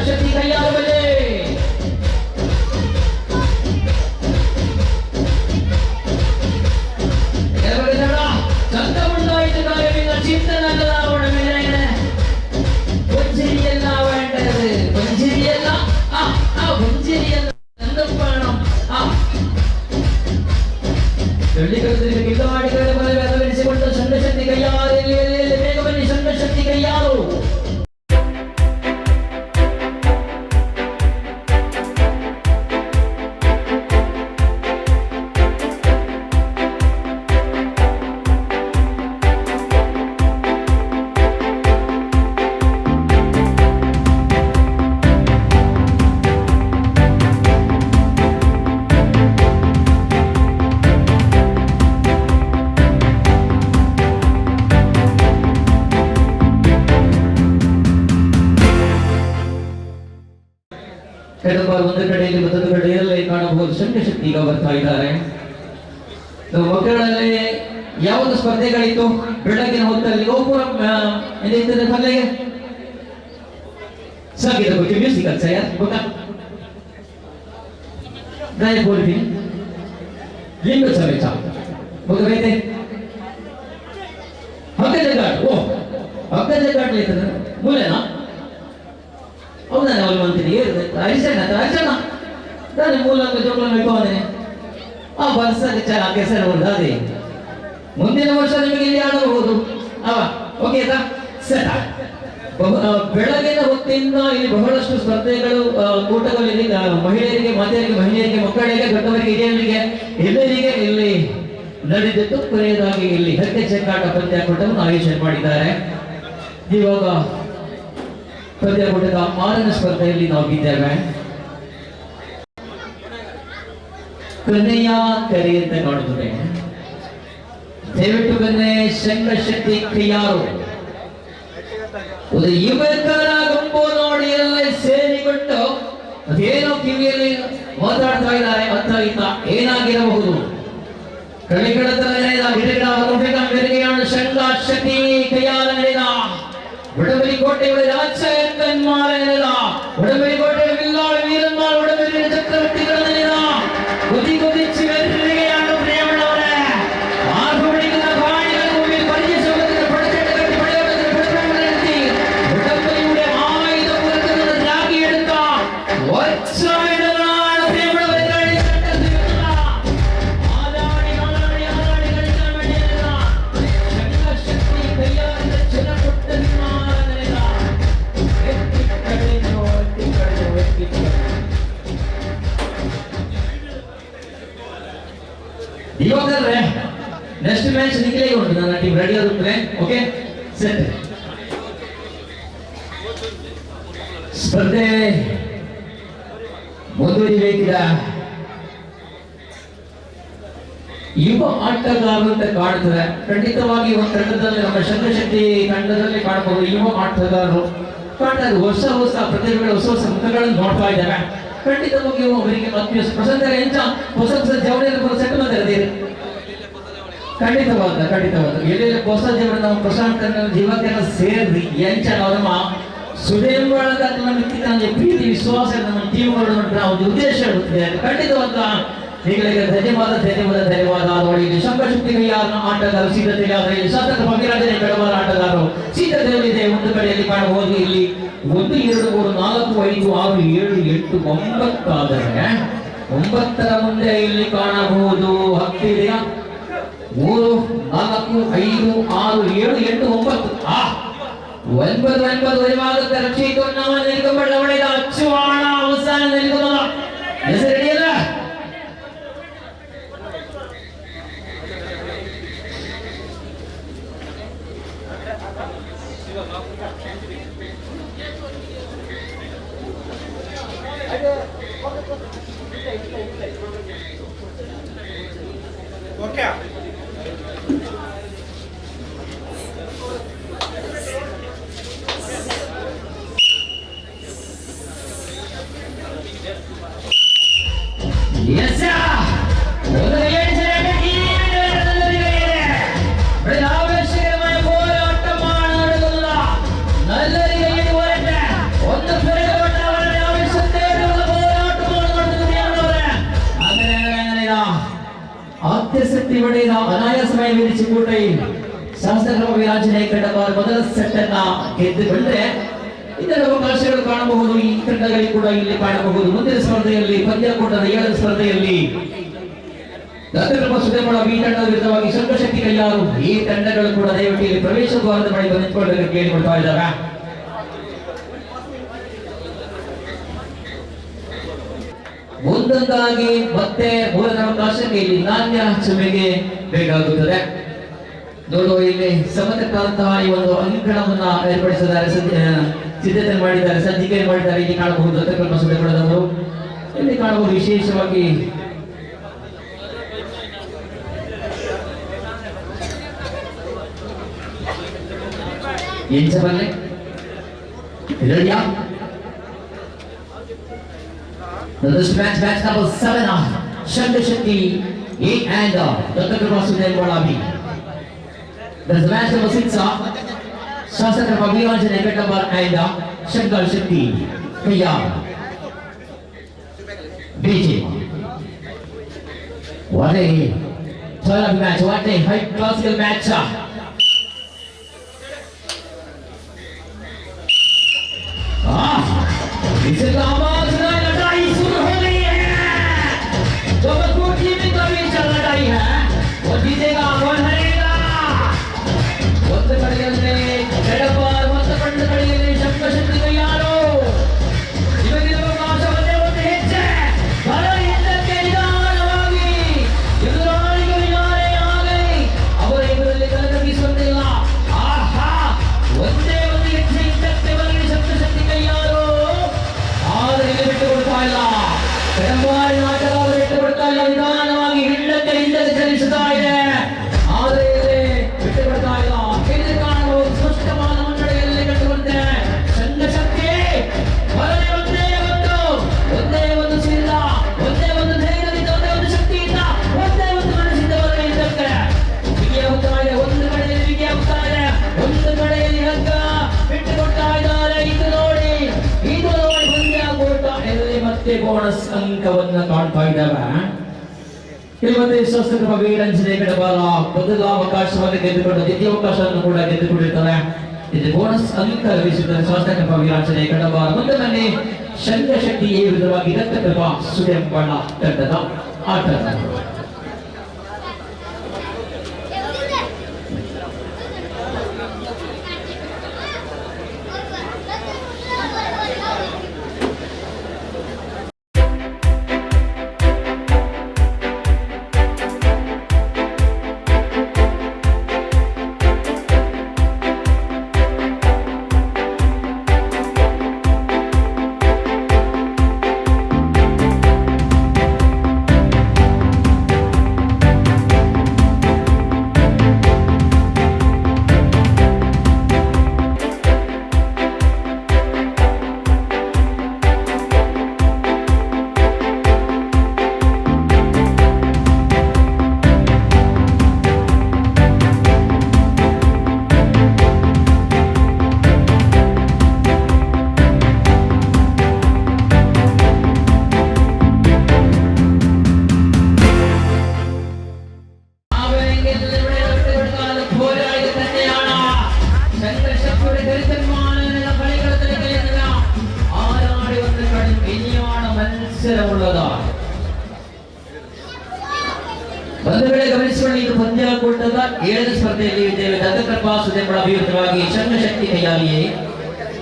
ಶಕ್ತಿ ಕೈಯಾರ ಬಲೆ ಚಂದ ಉಂಟಾಯಿತು ಕಾರ್ಯವಿಲ್ಲ ಚಿಂತನಲ್ಲ ಒಡಮೇಲೆ ಪುಂಜಿರಿಯಲ್ಲ ವೇಂಡದು ಪುಂಜಿರಿಯಲ್ಲ ಪುಂಜಿರಿಯಲ್ಲ ಚಂದಪ್ಪಣಂ ಬೆಳ್ಳಿಕರದಲ್ಲಿ ಗಿಲ್ಲಾಡಿಗಳ ಬಲೆ ಬೆಳೆಸಿಕೊಂಡು ಶಂಕರಶಕ್ತಿ ಕೈಯಾರು ಎಲ್ಲಿ ಬೇಗ ಬನ್ನಿ ಶಂಕರಶಕ್ತಿ ಕೈಯಾರು. ಒಂದು ಕಡೆಯಲ್ಲಿ ಮತ್ತೊಂದು ಕಡೆಯಲ್ಲಿ ಕಾಣಬಹುದು ಶಂಕರಶಕ್ತಿ ಈಗ ಬರ್ತಾ ಇದ್ದಾರೆ. ಮಕ್ಕಳಲ್ಲಿ ಯಾವುದು ಸ್ಪರ್ಧೆಗಳಿತ್ತು ಬೆಳಗಿನ ಹೊತ್ತಲ್ಲಿ ಗೋಪುರ ಏನಿರ್ತದೆ ಪಲ್ಲೆಗೆ ಸಂಗೀತ ಬಗ್ಗೆ ಮ್ಯೂಸಿಕಲ್ ಸರ್ ಗೊತ್ತಾ ಗಾಯ ಬೋಲ್ತೀನಿ ಲಿಂಗ ಸಮೇತ ಗೊತ್ತೈತೆ ಹಗ್ಗಜಗಾಟ. ಓ ಹಗ್ಗಜಗಾಟ ಐತದ ಮೂಲೆನಾ ಹೌದಾ ಅವಳು ಅಂತೀನಿ ಹರಿಸಣ್ಣ దాని మూలంగా జోకులను ఎక్కువనే ಆ ವರ್ಷಕ್ಕೆ ಕೆಸರು ಅದೇ ಮುಂದಿನ ವರ್ಷ ನಿಮಗೆ ಇಲ್ಲಿ ಆಗಬಹುದು ಅವ ಓಕೆ ಸೆಟ್. ಬೆಳಗಿನ ಹೊತ್ತಿಂದ ಇಲ್ಲಿ ಬಹಳಷ್ಟು ಸ್ಪರ್ಧೆಗಳು ಕೂಟಗಳು ಇಲ್ಲಿ ಮಹಿಳೆಯರಿಗೆ ಮಾತೆಯರಿಗೆ ಮಹಿಳೆಯರಿಗೆ ಮಕ್ಕಳಿಗೆ ದೊಡ್ಡವರಿಗೆ ಹಿರಿಯರಿಗೆ ಎಲ್ಲರಿಗೆ ಇಲ್ಲಿ ನಡೆದಿದ್ದು. ಕೊನೆಯದಾಗಿ ಇಲ್ಲಿ ಹಕ್ಕೆ ಚೆಕ್ಕಾಟ ಪಂದ್ಯಾಕೂಟವನ್ನು ಆಯೋಜನೆ ಮಾಡಿದ್ದಾರೆ. ಇವಾಗ ಪಂದ್ಯಾಕೂಟದ 6ನೇ ಸ್ಪರ್ಧೆಯಲ್ಲಿ ನಾವು ಇದ್ದೇವೆ. ಕನ್ನೆಯ ಕರೆ ಅಂತ ನೋಡಿದ್ರೆ ದಯವಿಟ್ಟು ಕನ್ನೆ ಶಂಕರಶೆಟ್ಟಿ ಕ್ರಿಯಾರು ಒಂದು ಯುವಕರ ಗುಂಪು ನೋಡಿ ಎಲ್ಲ ಸೇರಿಕೊಂಡು ಅದೇನೋ ಕಿವಿಯಲ್ಲಿ ಮಾತಾಡ್ತಾ ಇದ್ದಾರೆ ಅಂತ ಇತ್ತ ಏನಾಗಿರಬಹುದು. ಕಳಿಕಡತನ ಶಂಕರಶೆಟ್ಟಿ ಕೈಯಾಲ ನಡೆದ ಉಡಬಲಿ ಕೋಟೆ ರಾಜಕನ್ಮಾರ ನಡೆದ ಉಡಬಲಿ ಕೋಟೆ ವಿಲ್ಲಾಳ ವೀರನ್ಮಾರ ಉಡಬಲಿ ಚಕ್ರವರ್ತಿಗಳ ನಡೆದ ಗುದಿ ಗುದಿಚ್ಚಿ ವೆರ್ರಿಗೆಯಾಡು ಪ್ರೇಮಳವರೇ ಆರ್ಭಟಿಗಳ ಬಾಣಿಗಳು ಪರಿಚಯಿಸುವುದಕ್ಕೆ ಪಡಚಟ ಕಟ್ಟಿ ಪಡೆಯುವುದಕ್ಕೆ ಪಡಪ್ರೇಮಿ ಉಡಬಲಿಯುಡೆ ಆಯುಧ ಪುರಕದ ಜಾಗಿ ಎಡುತ್ತಾ ಒಚ್ಚಾಯಿಡಲಾಡ ಪ್ರೇಮಳವರೇ ಗಾಳಿ ಕಟ್ಟದಿಲ್ಲ ಆದಾಡಿ ಗಳಿಸ ಮಾಡಿದ ಶಂಕರಶೆಟ್ಟಿ ಕೈಯಾದ ಚೆನ್ನ ಕೊಟ್ಟ ನಿರ್ಮಾಣ ನಡೆದ ಎತ್ತಿ ಕಡೆಯೋ ಇವಾಗ ನೆಕ್ಸ್ಟ್ ಮ್ಯಾಚ್ ನಿಖಿಲೇ ಉಂಟು. ನನ್ನ ಟೀಮ್ ರೆಡಿ ಆಗುತ್ತೆ. Okay set. ಸ್ಪರ್ಧೆ ಮುಂದುವರಿಬೇಕಿದ ಯುವ ಆಟಗಾರರು ಅಂತ ಕಾಣ್ತದೆ. ಖಂಡಿತವಾಗಿ ಒಂದು ತಂಡದಲ್ಲಿ ನಮ್ಮ ಶಂಕರಶೆಟ್ಟಿ ತಂಡದಲ್ಲಿ ಕಾಣಬಹುದು ಯುವ ಆಟಗಾರರು ಕಾಣ್ತಾರೆ. ಹೊಸ ಪ್ರತಿಭೆಗಳು ಹೊಸ ಮುಖಗಳನ್ನು ನೋಡ್ತಾ ಇದ್ದಾರೆ. ಖಂಡಿತವಾಗಿಯೂ ಅವರಿಗೆ ಪ್ರಸಂಗ ಎಂಚ ಹೊಸ ಜವಳಿಯನ್ನು ಸೆಟ್ ಮಾತಾಡಿದ್ದೀರಿ. ಖಂಡಿತವಾದ ಎಲ್ಲೆಲ್ಲ ಹೊಸ ಜವಳ ನಾವು ಪ್ರಶಾಂತ ಜೀವಕ್ಕೆಲ್ಲ ಸೇರಿ ಎಂಚ ನಮ್ಮ ಸುಡೇಂಬಳದ ನಮ್ಮ ಪ್ರೀತಿ ವಿಶ್ವಾಸ ನಮ್ಮ ಟೀಮ್ಗಳು ಒಂದು ಉದ್ದೇಶ ಇರುತ್ತದೆ. ಖಂಡಿತವಾದ ಈಗಲೇ ಧನ್ಯವಾದ ಅವರಿಗೆ ಶಂಕರಶೆಟ್ಟಿ ಕೈಯಾರ ಆಟಗಾರರು ಸಿದ್ಧತೆಯಾದರೆ ಶಾಸಕ ಭಗೀರಾಜನೇ ಬೆಳವಾರ ಆಟಗಾರರು ಸಿದ್ಧತೆಯಲ್ಲಿದೆ. ಒಂದು ಕಡೆಯಲ್ಲಿ ಕಾಣಬಹುದು ಇಲ್ಲಿ 1 2 3 4 5 6 7 8 9 ಆದರೆ 9ರ ಮುಂದೆ ಇಲ್ಲಿ ಕಾಣಬಹುದು ಹತ್ತಿದೆಯಾ 3 4 5 6 7 8 9 ವರೆವಾಗುತ್ತೆ. ರಕ್ಷಿತು ನಾವು ನಿಲ್ಕೊಂಬಳ್ಳ ಹೊಡೆದ ಅಚ್ಚುವಾಣ ಅವಸಾನ ನಿಲ್ಕೊಂಡ ಹೆಸರು ಹಿಡಿಯಲ್ಲ. Okay Yes sir. ಆವೇಶಕರമായ ಹೋರಾಟമാണ് ನಡೆದಿಲ್ಲ. ನಲ್ಲರಿಗೆ ಇದುವರೆಗೆ ಒಂದು ಫೆರಗವನ್ನ ಅವರ ಆವೇಶತೆಯನ್ನು ಹೋರಾಟವನ್ನು ನಡೆದಿದ್ದಾರೆ. ಆದರೆ ಆದ್ಯಶಕ್ತಿ ಒಡೆಯ ಅನಾಯಾಸಮಯ ವಿರಿಸಿ ಕೂಟೈ ಶಾಸಕ ವಿರಾಜನೆ ಕಂಡವಾರ ಮೊದಲ ಸೆಟ್ ಅನ್ನ ಗೆದ್ದುಕೊಂಡ್ರೆ ಇದರ ಅವಕಾಶಗಳು ಕಾಣಬಹುದು. ಈ ತಂಡಗಳಿಗೆ ಕೂಡ ಇಲ್ಲಿ ಕಾಣಬಹುದು. ಮುಂದಿನ ಸ್ಪರ್ಧೆಯಲ್ಲಿ ಪಂದ್ಯಾಕೂಟದ 7ನೇ ಸ್ಪರ್ಧೆಯಲ್ಲಿ ಸುದೇಮಳ ಈ ತಂಡದ ವಿರುದ್ಧವಾಗಿ ಶಂಕರಶೆಟ್ಟಿ ಕೈಯಾರು ಈ ತಂಡಗಳು ಕೂಡ ದಯವಿಟ್ಟು ಇಲ್ಲಿ ಪ್ರವೇಶ ದ್ವಾರದ ಬಳಿ ನಿಂತ್ಕೊಳ್ಳಲು ಕೇಳಿಕೊಳ್ತಾ ಇದ್ದಾರೆ. ಒಂದೊಂದಾಗಿ ಮತ್ತೆ ಮೂರನೇ ಅವಕಾಶಕ್ಕೆ ಇಲ್ಲಿ ನಾಣ್ಯ ಚುಮೆಗೆ ಬೇಕಾಗುತ್ತದೆ. ನೋಡುವ ಇಲ್ಲಿ ಸಮತಕ್ಕಾದಂತಹ ಈ ಒಂದು ಅಂಕಣವನ್ನ ಏರ್ಪಡಿಸಿದ್ದಾರೆ, ಸಿದ್ಧತೆ ಮಾಡಿದ್ದಾರೆ, ಸಜ್ಜಿಕೆ ಮಾಡಿದ್ದಾರೆ. ಇಲ್ಲಿ ಕಾಣಬಹುದು ದತ್ತಕಲ್ಪ ಸುದೇಮಳದವರು. ಇಲ್ಲಿ ಕಾಣಬಹುದು ವಿಶೇಷವಾಗಿ ಎಂಚಬಲ್ಲೆ ರೆಡಿಯಾ. This match number 7, Shankarsheti A and Dr. Vasudev Balabi. This match number 6, Shasaka Bhavirajane Vetambar and Shankarsheti Kaya BJ. What a Turn up match. What a high classical match. इसे आवाज ना लड़ाई शुरू हो गई है। जो मजबूत टीम का भी चल लड़ाई है। वो जीतेगा कौन हारेगा? ಒಂದು ಕಡೆಯಲ್ಲಿ ಎಡಪಾರ್ ಮತ್ತು ಪಂಡ ಕಡೆಯಲ್ಲಿ ಶಂಕಶಕ್ತಿ ಕೈಯಾರು ಇವರಿರುವ ಅವಕಾಶವನ್ನೇ ಒಂದು ಹೆಜ್ಜೆ ಬಲ ಹಿಂದಕ್ಕೆ ನಿಧಾನವಾಗಿ ಎದುರಾಳಿಗಳು ಯಾರೇ ಆಗಲಿ ಅವರ ಎದುರಲ್ಲಿ ಕಲಕಗಿಸುವಂತಿಲ್ಲ. ಆಹಾ ಒಂದೇ ಒಂದು ಹೆಜ್ಜೆ ಹಿಂದಕ್ಕೆ ಬರಲಿ ಶಂಕಶಕ್ತಿ ಕೈಯಾರು. ಆದರೆ ಇಲ್ಲಿ ಬಿಟ್ಟು ಕೊಡ್ತಾ ಇಲ್ಲ. ಎಡಪಾರಿನ ಆಟಗಾರರು ಬಿಟ್ಟು ಕೊಡ್ತಾ ಇಲ್ಲ. ನಿಧಾನವಾಗಿ ಹಿಂದಕ್ಕೆ ಚಲಿಸುತ್ತಾ ಇದೆ. ಆದರೆ ಬಿಟ್ಟು ಕೊಡ್ತಾ ಇಲ್ಲ. ಸ್ಪಷ್ಟವಾದ ಮುನ್ನಡೆಯಲ್ಲಿ ಕಟ್ಟುವಂತೆ ಶಂಕಶಕ್ತಿ ಒಂದೇ ಒಂದು ಸಿದ್ಧ, ಒಂದೇ ಒಂದು ಧೈರ್ಯದಿಂದ, ಒಂದೇ ಒಂದು ಶಕ್ತಿಯಿಂದ, ಒಂದೇ ಒಂದು ಮನಸ್ಸಿಂದ ಬರಲಿ ಇದ್ದಕ್ಕೆ ಬಿಗಿ ಹೋಗ್ತಾ ಇದೆ. ಒಂದು ಕಡೆಯಲ್ಲಿ ಬಿಗಿ ಹೋಗ್ತಾ ಇದೆ, ಒಂದು ಕಡೆಯಲ್ಲಿ ಹಗ್ಗ ಬಿಟ್ಟು ಕೊಡ್ತಾ ಇದ್ದಾರೆ. ಇದು ನೋಡಿ ಪಂದ್ಯ ಕೋಟೆಯಲ್ಲಿ ಮತ್ತೆ ಬೋನಸ್ ಅಂಕವನ್ನ ಕಾಣ್ತಾ ಇದ್ದಾವೆ. ಇಲ್ಲಿ ಮತ್ತೆ ಶಾಸಕರ ವೀರಂಜನೆ ಕಡಬಾಲ ಮೊದಲ ಅವಕಾಶವನ್ನು ಗೆದ್ದುಕೊಂಡು ದ್ವಿತೀಯ ಅವಕಾಶವನ್ನು ಕೂಡ ಗೆದ್ದುಕೊಂಡಿರ್ತಾರೆ. ಇದು ಬೋನಸ್ ಅಂಕ ಲಭಿಸುತ್ತದೆ ಶಾಸಕರ ವೀರಾಂಜನೆ ಕಡಬಾಲ. ಮುಂದೆ ಶಂಕಶಕ್ತಿ ವಿರುದ್ಧವಾಗಿ ರಕ್ತಪ್ರಭಾ ಸುಡೆಂಬಳ ತಂಡದ ಆಟದ ಒಂದು ವೇಳೆ ಗಮನಿಸಿಕೊಳ್ಳಿ. ಇದು ಪಂದ್ಯಾಕೂಟದ 7ನೇ ಸ್ಪರ್ಧೆಯಲ್ಲಿ ಇದ್ದೇವೆ. ದತ್ತಕೃಪಾ ಸುಡೆಂಬಳ ವಿರುದ್ಧವಾಗಿ ಶಂಕಶಕ್ತಿ ಕೈಯಾಲಿಯೇ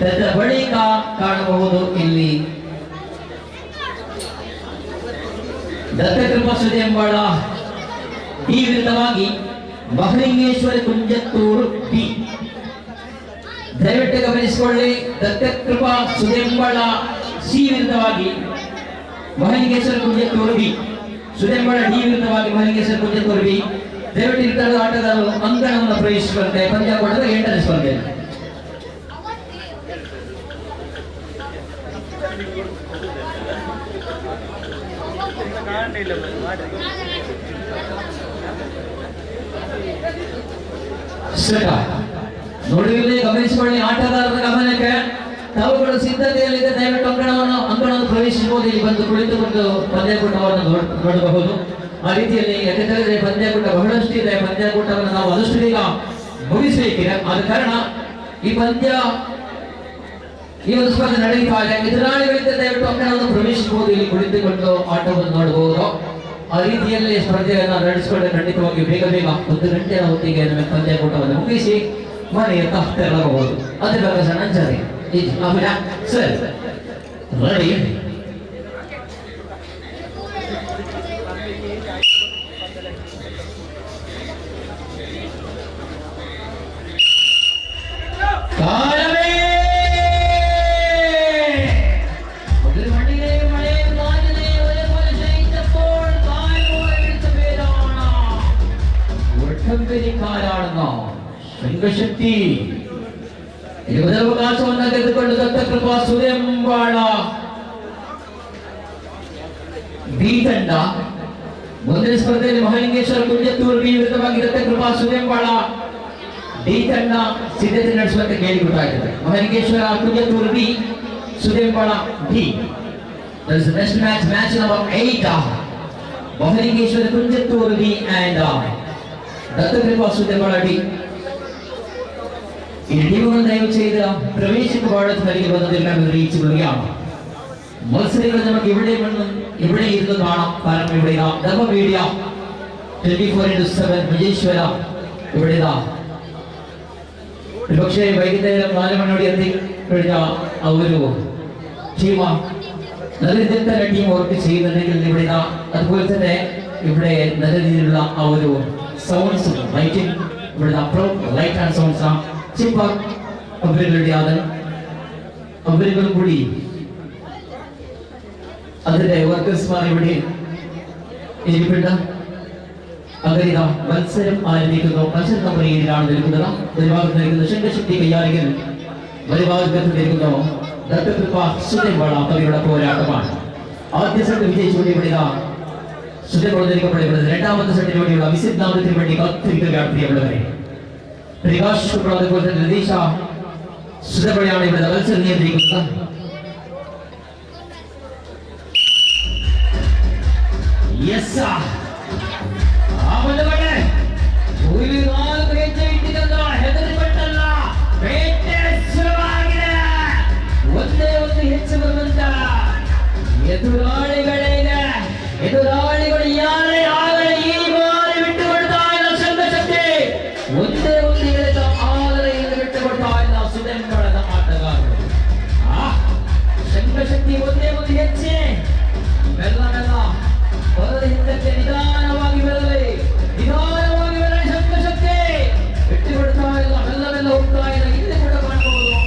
ತದ ಬಳಿಕ ಕಾಣಬಹುದು. ಇಲ್ಲಿ ದತ್ತಕೃಪಾ ಸುಡೆಂಬಳ ಡಿ ವಿರುದ್ಧವಾಗಿ ಮಹಲಿಂಗೇಶ್ವರ ಕುಂಜತ್ತೂರು ಡಿ. ದಯವಿಟ್ಟು ಗಮನಿಸಿಕೊಳ್ಳಿ. ದತ್ತಕೃಪಾ ಸುಡೆಂಬಳ ಸಿ ವಿರುದ್ಧವಾಗಿ ಮಹಲಿಂಗೇಶ್ವರ ಕುಂಜತ್ತೂರು ಬಿ. ಸುಡೆಂಬಳ ಡಿ ವಿರುದ್ಧವಾಗಿ ಮಹಲಿಂಗೇಶ್ವರ ಕುಂಜತ್ತೂರು ಬಿ. ದಯವಿಟ್ಟು ಇತರ ಆಟಗಾರರು ಅಂಕಣವನ್ನು ಪ್ರವೇಶಿಸುವಂತೆ ಪಂದ್ಯಾಕೂಟದ 8ನೇ ಸ್ಪರ್ಧೆ. ನೋಡಿ ಗಮನಿಸಿಕೊಳ್ಳಿ. ಆಟಗಾರರ ಗಮನಕ್ಕೆ ತಾವುಗಳು ಸಿದ್ಧತೆಯಲ್ಲಿದೆ. ದಯವಿಟ್ಟು ಅಂಕಣವನ್ನು ಪ್ರವೇಶಿಸಬಹುದು. ಇಲ್ಲಿ ಬಂದು ಕುಳಿತುಕೊಂಡು ಪಂದ್ಯಾಕೂಟವನ್ನು ನೋಡಬಹುದು. ಆ ರೀತಿಯಲ್ಲಿ ಯಾಕೆಂದರೆ ಪಂದ್ಯಾಕೂಟ ಬಹಳಷ್ಟು ಇದೆ. ಪಂದ್ಯಾಕೂಟವನ್ನು ನಾವು ಆದಷ್ಟು ಬೇಗ ಮುಗಿಸಬೇಕಿದೆ. ಆದ ಕಾರಣ ಈ ಒಂದು ಸ್ಪರ್ಧೆ ನಡೆಯುತ್ತಾ ಇದೆ. ಎದುರಾಳಿಗಳಿಂದ ದಯವಿಟ್ಟು ಅಂಕಣವನ್ನು ಪ್ರವೇಶಿಸಬಹುದು. ಇಲ್ಲಿ ಕುಳಿತುಕೊಂಡು ಆಟವನ್ನು ನೋಡಬಹುದು. ಆ ರೀತಿಯಲ್ಲಿ ಸ್ಪರ್ಧೆಯನ್ನು ನಡೆಸಿಕೊಂಡ್ರೆ ಖಂಡಿತವಾಗಿ ಬೇಗ 1 ಗಂಟೆಯ ಹೊತ್ತಿಗೆ ನಮಗೆ ಪಂದ್ಯಾಕೂಟವನ್ನು ಮುಗಿಸಿ ಮನೆಯತ್ತ ತೆರಳಬಹುದು. ಅದೇ ಪ್ರಕಾಶ ನಂಜರಿ ಸರ್ ರೆಡಿ. ಶಂಕಶಕ್ತಿ ಅವಕಾಶವನ್ನು ತೆಗೆದುಕೊಂಡು ದತ್ತಕೃಪಾ ಸುಡೆಂಬಳ ಬಿ ತಂಡ. ಮುಂದಿನ ಸ್ಪರ್ಧೆಯಲ್ಲಿ ಮಹಲಿಂಗೇಶ್ವರ ಕುಂಜತ್ತೂರು ಬಿ ವಿರುದ್ಧವಾಗಿ ದತ್ತಕೃಪಾ ಸುಡೆಂಬಳ ಡಿ ತಂಡ ಸಿದ್ಧತೆ ನಡೆಸುವಂತೆ ಕೇಳಿಕೊಟ್ಟಾಗಿದೆ. Mahalingeshwara Kunjathur B, Sudembala D. That is the next match, match number 8. Mahalingeshwara Kunjathur D and Dattakrupa ಸುದ್ದಿಗಳಡಿ ഈ ടീമുകൾ ദയവ് ചെയ്ത് പ്രവേശിക്ക് പാടത്ത് നൽകി വന്നതെല്ലാം അറിയിച്ചുകൊള്ളുകയാണ്. മത്സരങ്ങൾ നമുക്ക് ഇവിടെ ഇരുന്ന് കാണാം. കാരണം ഇവിടെ മീഡിയ 24/7 വിജയേശ്വര ഇവിടെ പക്ഷേ വൈകുന്നേരം 4 മണിയോടെ എത്തി കഴിഞ്ഞ ആ ഒരു ടീം നല്ല രീതിയിൽ തന്നെ ടീം വർക്ക് ചെയ്യുന്നുണ്ടെങ്കിൽ ഇവിടെ അതുപോലെ തന്നെ ഇവിടെ നല്ല രീതിയിലുള്ള ആ ഒരു സൗണ്ട്സും ലൈറ്റിംഗ് ഇവിടെ ലൈറ്റ് ആൻഡ് സൗണ്ട്സ് അവരുകൾ കൂടി അതിന്റെ വർക്കേഴ്സ്മാർ ഇവിടെ ഇരിപ്പുണ്ട്. അങ്ങനെ മത്സരം ആരംഭിക്കുന്നു. മത്സരം നമ്പർ 7 നിൽക്കുന്നത്. ഒരു ഭാഗത്ത് നിൽക്കുന്ന ശങ്കശക്തി കയ്യാളികൾ, മറുഭാഗത്ത് നിൽക്കുന്നു ദത്തകൃപ സുദേവാള. അവരുടെ പോരാട്ടമാണ്. ആദ്യ സെറ്റ് വിജയിച്ചുകൊണ്ട് ഇവിടെ സുദേവപ്പെടുന്നത്. രണ്ടാമത്തെ സെറ്റിന് വേണ്ടിയുള്ള വിസിദ്ധാന്തത്തിന് വേണ്ടി കാത്തിരിക്കുകയാണ് പ്രിയമുള്ളവരെ. പ്രകാശ് ശുക്ല അതുപോലെ തന്നെ രതീഷ സുദേവയാണ് ഇവിടെ മത്സരം നിയന്ത്രിക്കുന്നത്. ಎದುರಾಳಿಗಳು ಯಾರೇ ಆಗಲಿ ಈ ಬಾರಿ ಬಿಟ್ಟು ಕೊಡ್ತಾ ಇಲ್ಲ ಶಂಕಶಕ್ತಿ. ಒಂದೇ ಒಂದು ಹೇಳಿದ ಆದರೆ ಇಲ್ಲಿ ಬಿಟ್ಟು ಕೊಡ್ತಾ ಇಲ್ಲ ಸುದೇಂಬಳದ ಆಟಗಾರರು. ಶಂಕಶಕ್ತಿ ಒಂದೇ ಒಂದು ಹೆಚ್ಚೆ ಮೆಲ್ಲ ಬರದ ಹಿಂದಕ್ಕೆ ನಿಧಾನವಾಗಿ ಬರಲಿ ಶಂಕಶಕ್ತಿ ಬಿಟ್ಟು ಕೊಡ್ತಾ ಇಲ್ಲ. ಮೆಲ್ಲ ಹೋಗ್ತಾ ಇಲ್ಲ. ಇಲ್ಲಿ ಕೂಡ ಕಾಣಬಹುದು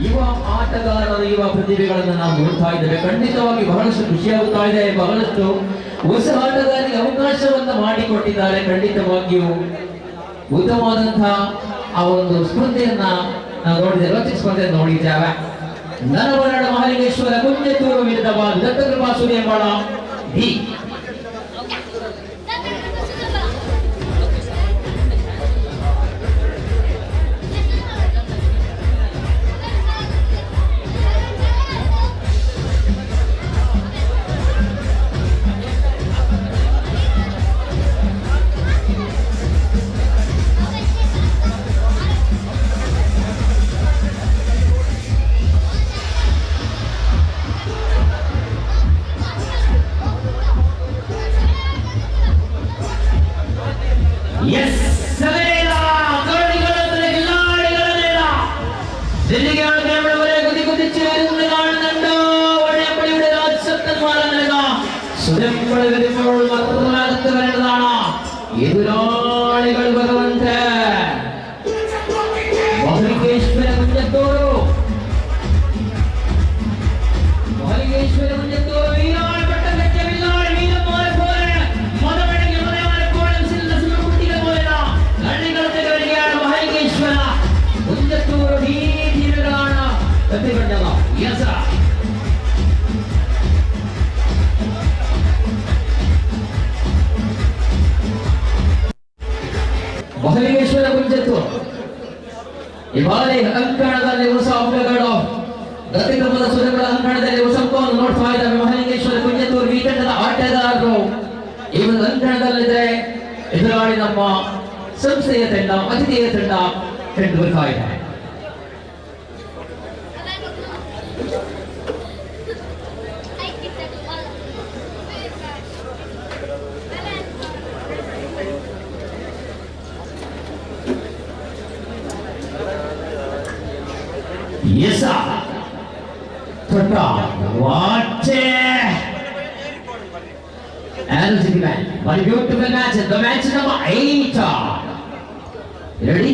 ಯುವ ಆಟಗಾರರು, ಯುವ ಪ್ರತಿಭೆಗಳನ್ನು ನಾವು ನೋಡ್ತಾ ಇದ್ದೇವೆ. ಖಂಡಿತವಾಗಿ ಬಹಳಷ್ಟು ಖುಷಿಯಾಗುತ್ತಾ ಇದೆ. ಬಹಳಷ್ಟು ಹೊಸ ಆಟಗಾರರಿಗೆ ಅವಕಾಶವನ್ನು ಮಾಡಿಕೊಟ್ಟಿದ್ದಾರೆ. ಖಂಡಿತವಾಗಿಯೂ ಉತ್ತಮವಾದಂತಹ ಆ ಒಂದು ಸ್ಪರ್ಧೆಯನ್ನ ನಾವು ನೋಡಿದ್ದೇವೆ. ರೋಚಕ ಸ್ಪರ್ಧೆಯನ್ನು ನೋಡಿದ್ದೇವೆ. ನರವರಣ ಮಹಲಿಂಗೇಶ್ವರ ಕುಂಜತ್ತೂರು ವಿರುದ್ಧವಾಗಿ ದತ್ತಕೃಪಾ ಸುದೇವಾಳ ಡಿ. എതിരാളികൾ ഭഗവന്ത് മഹലിംഗേശ്വര കുഞ്ചത്തൂരു ಮಹಲಿಂಗೇಶ್ವರ ಕುಂಜತ್ತೂರು ಈ ಬಾರಿ ಅಂಕಣದಲ್ಲಿ ಹೊಸ ಅಂಕಗಳು ದತ್ತಕೃಪದ ಸುರೇಗಳ ಅಂಕಣದಲ್ಲಿ ಹೊಸ ಅಂಕವನ್ನು ನೋಡ್ತಾ ಇದ್ದಾವೆ. ಮಹಲಿಂಗೇಶ್ವರ ಕುಂಜತ್ತೂರು ಈ ತಂಡದ ಆಟಗಾರರು ಈ ಒಂದು ಅಂಕಣದಲ್ಲಿದ್ರೆ ಎದುರಾಳಿ ನಮ್ಮ ಸಂಸ್ಥೆಯ ತಂಡ, ಅತಿಥಿಯ ತಂಡ ಕಂಡು ಬರ್ತಾ ಇದೆ. Yes, sir. What energetic man. What a beautiful match. The match number 8. Ready?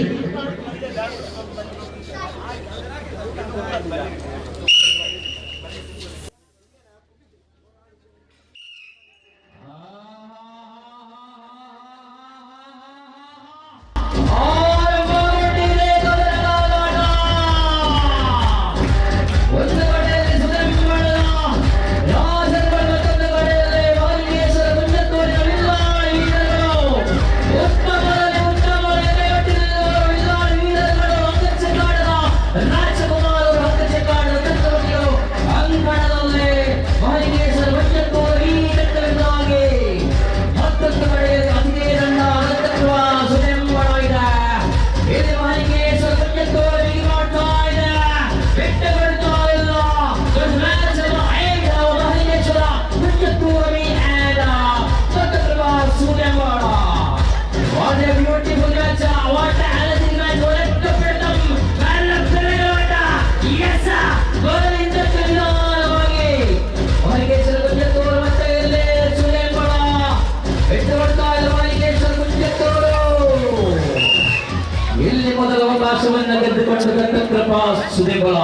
ಸುದೇಬಲ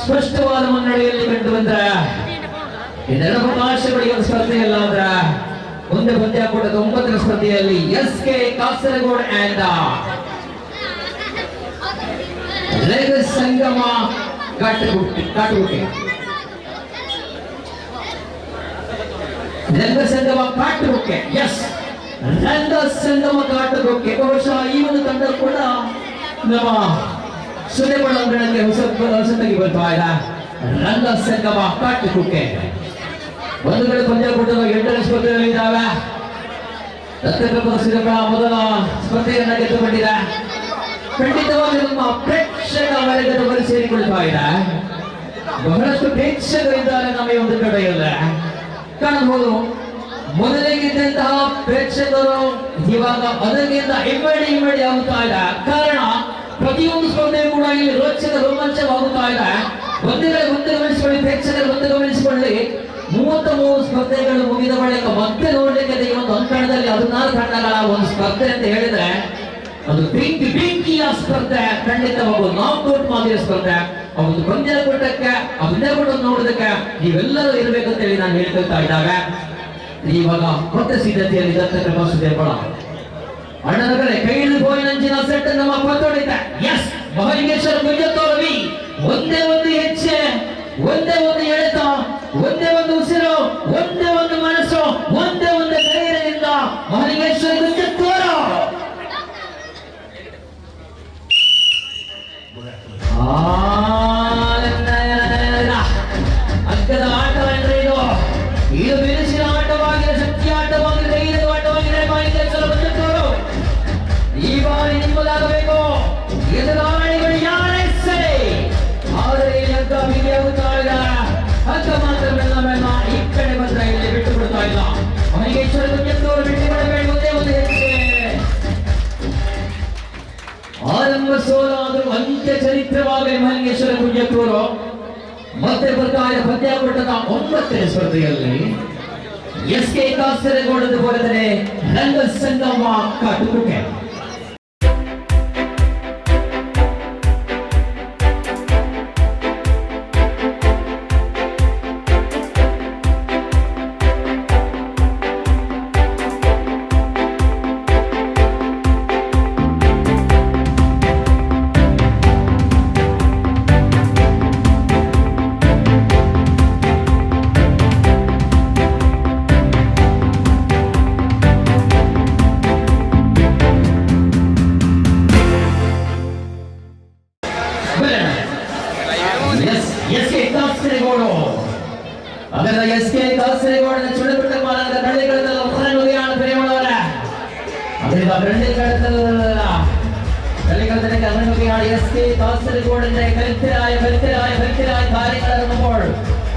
ಸ್ಪಷ್ಟವಾದ ಮುನ್ನಡೆಯಲ್ಲಿ ಕಂಡು ಬಂದ್ರ ಇದೆರಡು ಅವಕಾಶಗಳಿಗೆ ಒಂದು ಸ್ಪರ್ಧೆಯಲ್ಲ ಅಂದ್ರ ಮುಂದೆ ಪಂದ್ಯಾಕೂಟದ 9ನೇ ಸ್ಪರ್ಧೆಯಲ್ಲಿ SK Kasaragod and Ranga Sangama Kattukukke Ranga Sangama Kattukukke S Ranga Sangama Kattukukke ಬಹುಶಃ ಈ ಒಂದು ತಂಡ ಕೂಡ ನಮ್ಮ ಸುದೇಬಳ ಅಂಗಣಕ್ಕೆ ಹೊಸತಾಗಿ ಬರ್ತಾ ಇದೆ ರಂಗ ಸಂಗಮ ಕಾಟುಗುಕ್ಕೆ ಒಂದು ಕಡೆ ಪಂದ್ಯಾಕೂಟದ 8ನೇ ಸ್ಪರ್ಧೆಯಲ್ಲಿ ಇದ್ದಾವೆ ಸುದೇಬಳ ಮೊದಲ ಸ್ಪರ್ಧೆಯನ್ನ ಗೆದ್ದುಕೊಂಡಿದೆ ಖಂಡಿತವಾಗಿ ನಮ್ಮ ಪ್ರೇಕ್ಷಕ ವರ್ಗದವರು ಸೇರಿಕೊಳ್ತಾ ಇದೆ ಬಹಳಷ್ಟು ಪ್ರೇಕ್ಷಕರಿದ್ದಾರೆ ನಮ್ಮ ಈ ಒಂದು ಕಡೆಯಲ್ಲ ಕಾಣಬಹುದು ಮೊದಲಿಗಿದ್ದಂತಹ ಪ್ರೇಕ್ಷಕರು ಇವಾಗ ಅದಕ್ಕಿಂತ ಇಮ್ಮಡಿ ಆಗುತ್ತಾ ಇದೆ ಕಾರಣ ಪ್ರತಿಯೊಂದು ಸ್ಪರ್ಧೆ ಕೂಡ ಇಲ್ಲಿ ರೋಚಕ ರೋಮಾಂಚವಾಗುತ್ತಾ ಇದೆ ಒಂದೇ ಗಮನಿಸಿಕೊಳ್ಳಿ ಪ್ರೇಕ್ಷಕರು ಒಂದು ಗಮನಿಸಿಕೊಳ್ಳಿ 33 ಸ್ಪರ್ಧೆಗಳು ಮುಗಿದ ಬಳಿಕ ಮತ್ತೆ ನೋಡ್ಲಿಕ್ಕೆ ಈ ಒಂದು ಅಂಕಣದಲ್ಲಿ 14 ತಂಡಗಳ ಒಂದು ಸ್ಪರ್ಧೆ ಅಂತ ಹೇಳಿದ್ರೆ ಅದು ಬೆಂಕಿಯ ಸ್ಪರ್ಧೆ ಖಂಡಿತವಾಗೂ ನಾಕ್ಔಟ್ ಮಾದರಿಯ ಸ್ಪರ್ಧೆ ಆ ಒಂದು ಪಂದ್ಯಾಕೂಟಕ್ಕೆ ಆ ಪಂದ್ಯಾಕೂಟ ನೋಡೋದಕ್ಕೆ ನೀವೆಲ್ಲರೂ ಇರಬೇಕಂತ ಹೇಳಿ ನಾನು ಹೇಳ್ಕೊಳ್ತಾ ಇದ್ದಾಗ ಇವಾಗ ಕೊಟ್ಟ ಸಿದ್ಧತೆಯಲ್ಲಿ ಸುದೇಬಳ ಅಣ್ಣನಗರೆ ಕೈ ಹಿಡಿದು ನಂಚಿನ ಸೆಟ್ ನಮ್ಮ ಪತ್ತೊಡಿದೆ ಎಸ್ ಮಹಲಿಂಗೇಶ್ವರ ಗುಂಜತ್ತೋರವಿ ಒಂದೇ ಒಂದು ಹೆಜ್ಜೆ ಒಂದೇ ಒಂದು ಎಳೆತ ಒಂದೇ ಒಂದು ಉಸಿರು ಒಂದೇ ಒಂದು ಮನಸ್ಸು ಒಂದೇ ಒಂದು ಧೈರ್ಯದಿಂದ ಮಹಲಿಂಗೇಶ್ವರ ಗುಂಜತ್ತೋರ ಅಗ್ಗದ ಆಟವೇನ್ರಿ ಇದು ಬಿರುಸಿನ ಆಟವಾಗಿದೆ ಶಕ್ತಿ ಆಟವಾಗಿದೆ ಧೈರ್ಯದ ಆಟವಾಗಿದೆ ಮಹಲಿಂಗೇಶ್ವರ ಗುಂಜತ್ತೋರು ಈ ಬಾರಿ ನಿಮ್ಮದಾಗಬೇಕು ಎದುರಾಳಿಗಳು ಯಾರೇ ಸರಿ ಆದರೆ ಅಗ್ಗ ಬಿಗಿಯಾಗುತ್ತಾ ಇದೆ ಅಗ್ಗ ಮಾತ್ರ ಮೆಲ್ಲ ಈ ಕಡೆ ಬಂದ್ರೆ ಇಲ್ಲಿ ಬಿಟ್ಟು ಬಿಡ್ತಾ ಇಲ್ಲ ಮಹಲಿಂಗೇಶ್ವರ ಗುಂಜತ್ತೋರು ಬಿಟ್ಟು ಬಿಡಬೇಡಿ ಒಂದೇ ಒಂದು ಹೆಜ್ಜೆ ಆರಂಭ ಸೋಲಾದರೂ ಅಂತ್ಯ ಚರಿತ್ರವಾಗಲಿ ಮಹಲಿಂಗೇಶ್ವರ ಗುಂಜತ್ತೋರು ಮತ್ತೆ ಬರ್ತಾ ಇದೆ ಪಂದ್ಯಾಕೂಟದ 9ನೇ ಸ್ಪರ್ಧೆಯಲ್ಲಿ SK ಕಾಸರಗೋಡು ಹೋದರೆ ರಂಗ ಸಂಗಮ ಕಾಟುಗುಕ್ಕೆ ಅದರ SK ಕಾಸರಗೋಡಿನ ಚುಡಪುಟ್ಟ ಮಾನದ ಕಳ್ಳಿಗಳನ್ನೆಲ್ಲ ಹೊರನುಡಿಯಾಣ ಪ್ರೇಮಳವರ ಅದರಿಂದ ಕಳ್ಳಿಗಳನ್ನ ಕರ್ನುಡಿಯಾಣ SK ಕಾಸರಗೋಡಿನ ಕಲಿತರಾಯ ಕಾರ್ಯಗಳನ್ನು ನೋಡು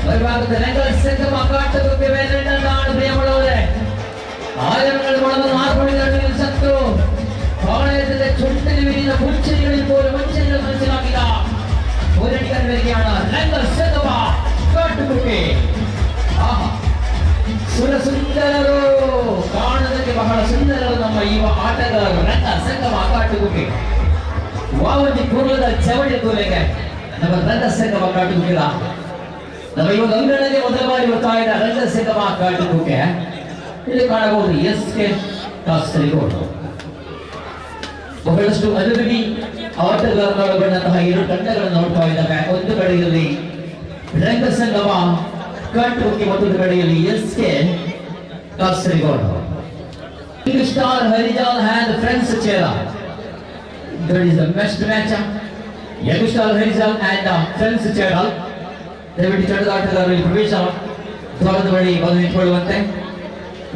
ಬರುವಾಗ ರಂಗ ಸಂಗಮ ಕಾಟುಗುಕ್ಕೆ ವೇರಣ್ಣನಾಡು ಪ್ರೇಮಳವರೇ ಆಯರಗಳು ಒಳಗೆ ಹಾಕೊಂಡಿದ್ದಾರೆ ಸತ್ತು ಕಾಳೆಯದ ಚುಂಟಲಿ ವಿರಿದ ಮುಂಚೆಗಳಿಗೂ പോലെ ಮುಂಚೆಗಳ മനസ്സിലാക്കിದ ಹೋರಾಟಗಾರ ವರಿಗೆയാണ് ರಂಗ ಸಂಗಮ ಕಾಟುಗುಕ್ಕೆ ಸುಂದರರು ಕಾಣೋದಕ್ಕೆ ಬಹಳ ಸುಂದರರು ನಮ್ಮ ಈ ಆಟಗಾರರು ರಂಗ ಸಂಗಮ ಕಾಟುಗುಕ್ಕೆ ವಾವತಿ ಪೂರ್ವದ ಚವಳಿ ತೋಲೆಗೆ ನಮ್ಮ ರಂಗ ಸಂಗಮ ಕಾಟುಗುಕ್ಕಿಲ್ಲ ನಮ್ಮ ಈ ಒಂದು ಅಂಗಣದಲ್ಲಿ ಮೊದಲ ಬಾರಿ ಬರ್ತಾ ಇದ್ದ ರಂಗ ಸಂಗಮ ಕಾಟುಗುಕ್ಕೆ ಇಲ್ಲಿ ಕಾಣಬಹುದು SK ಕಾಸರಗೋಡು ಬಹಳಷ್ಟು ಅನುಭವಿ ಆಟಗಾರರೊಳಗೊಂಡಂತಹ 2 ತಂಡಗಳನ್ನು ನೋಡ್ತಾ ಇದ್ದಾವೆ ಒಂದು ಕಡೆಯಲ್ಲಿ ರಂಗ ಸಂಗಮ ಕಾಟುಗುಕ್ಕೆ ಮತ್ತೊಂದು ಕಡೆಯಲ್ಲಿ SK Kasaragod Young Star Harijal and Friends Chera. That is the best match. Young Star Harijal and Friends Chera. ದಯವಿಟ್ಟು ಚಡದ ಆಟಗಾರರಲ್ಲಿ ಪ್ರವೇಶ ದ್ವಾರದ ಬಳಿ ಬಂದು ನಿಂತುಕೊಳ್ಳುವಂತೆ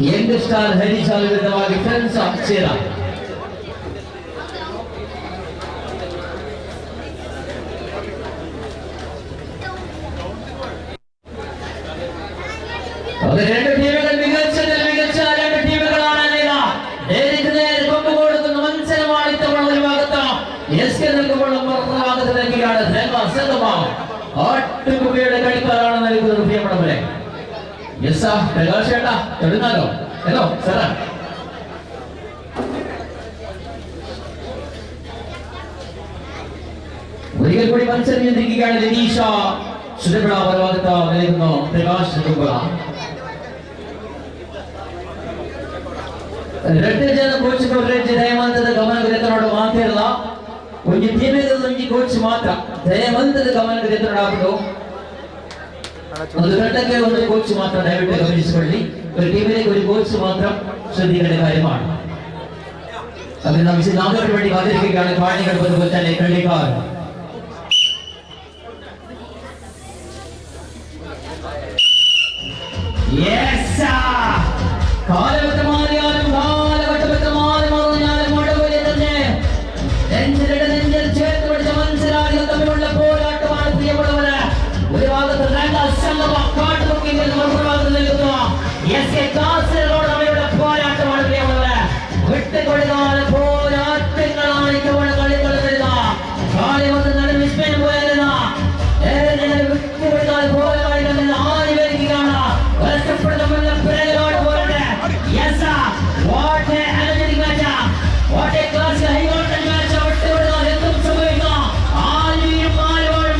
ಯಂಗ್ ಸ್ಟಾರ್ ಹರಿಜಾಲ್ ವಿರುದ್ಧವಾಗಿ ಫ್ರೆಂಡ್ಸ್ ಚೇರ ಎರಡು ಟೀಮ್ಗಳು ಮಿಗಚ್ಚ ಎರಡು ಟೀಮ್ಗಳು ಆಡಲಿಲ್ಲ ಏನಿದ್ರೆ ಕೊಂಬುಗೋಡನ್ನು ವಂಚನೆ ಮಾಡಿ ತಗೊಳ್ಳಲಿರುವಾಗುತ್ತಾ ಎಸ್ಕೆ ನಲ್ಕೊಳ್ಳುವಾಗುತ್ತದೆ ಸಂಗಮ ಆಟಕ್ಕೂ ಬೇಡ ಕಡಿಕಾರಣದಲ್ಲಿ ರೂಪಾಯಿ ಮಾಡಬಲೆ ಎಸ್ ಪ್ರಕಾಶ್ ತಡುನಾರು ಹಲೋ ಸರ ഒരിക്കൽ കൂടി മത്സരം നിയന്ത്രിക്കുകയാണ് രതീഷ സുരഭിള പരവാദത്ത നിലനിൽക്കുന്നു പ്രകാശ് കുമ്പള. രണ്ട് ಜನ ಕೋಚ್ಗಳು ದಯವಂತದ ಗಮನವಿರತನೋಡು ಮಾತಿರಲ್ಲ ಒಂದು ಟೀಮಿಗೆ ಒಂದು ಕೋಚ್ ಮಾತ್ರ ದಯವಂತದ ಗಮನವಿರತನೋಡು ಒಂದು ತಂಡಕ್ಕೆ ಒಂದು ಕೋಚ್ ಮಾತ್ರ ದಯವಿಟ್ಟು ಗಮನಿಸಿಕೊಳ್ಳಿ. ಒಂದು ಟೀಮಿಗೆ ಒಂದು ಕೋಚ್ ಮಾತ್ರ ಶ್ರದ್ಧೆಗಳ ಕಾರ್ಯ ಮಾಡಿ ಅದರಿಂದ ವಿಷಯ ನಾಗರಬಡಿ ಮಾದರಿಕೆಗಳ ಕಾರಣಗಳು ಬಂದು ಗೊತ್ತಾನೆ ಖಂಡಿತ Yes! കാലഘട്ടമാറിയാലും കാലഘട്ടമാറി മാറിയാലും മടവരുന്നേ നെഞ്ചിലിട നെഞ്ചിൽ ചേർത്ത് പിടിച്ച മത്സരാളികൾ തമ്മിലുള്ള പോരാട്ടമാണ് പ്രിയപ്പെട്ടവര്. ഒരു ഭാഗത്ത് രണ്ടാം സംഘം കാട്ടുപൊക്കിയിൽ മറുഭാഗത്ത് നിൽക്കുന്ന എസ്.കെ. കാസർഗോഡ് അവരുടെ പോരാട്ടമാണ് പ്രിയപ്പെട്ടവര്. വിട്ടുകൊടുക്കാതെ പോരാട്ടങ്ങളാണ് ഇത്തവണ കളികൾ വരുന്ന കളി വന്ന് നടൻ വിസ്മയം പോയാലുന്ന വിട്ടുകൊടുക്കാതെ പോരാളികൾ നിന്ന് ആര് വരികയാണ് ഒരറ്റപ്പെടുന്ന പ്രേരകോട് പോരാട്ടെ. Yes sir, what a energetic match, what a class high voltage match. വിട്ടുകൊടുക്കാതെ എന്തും സംഭവിക്കാം. ആരും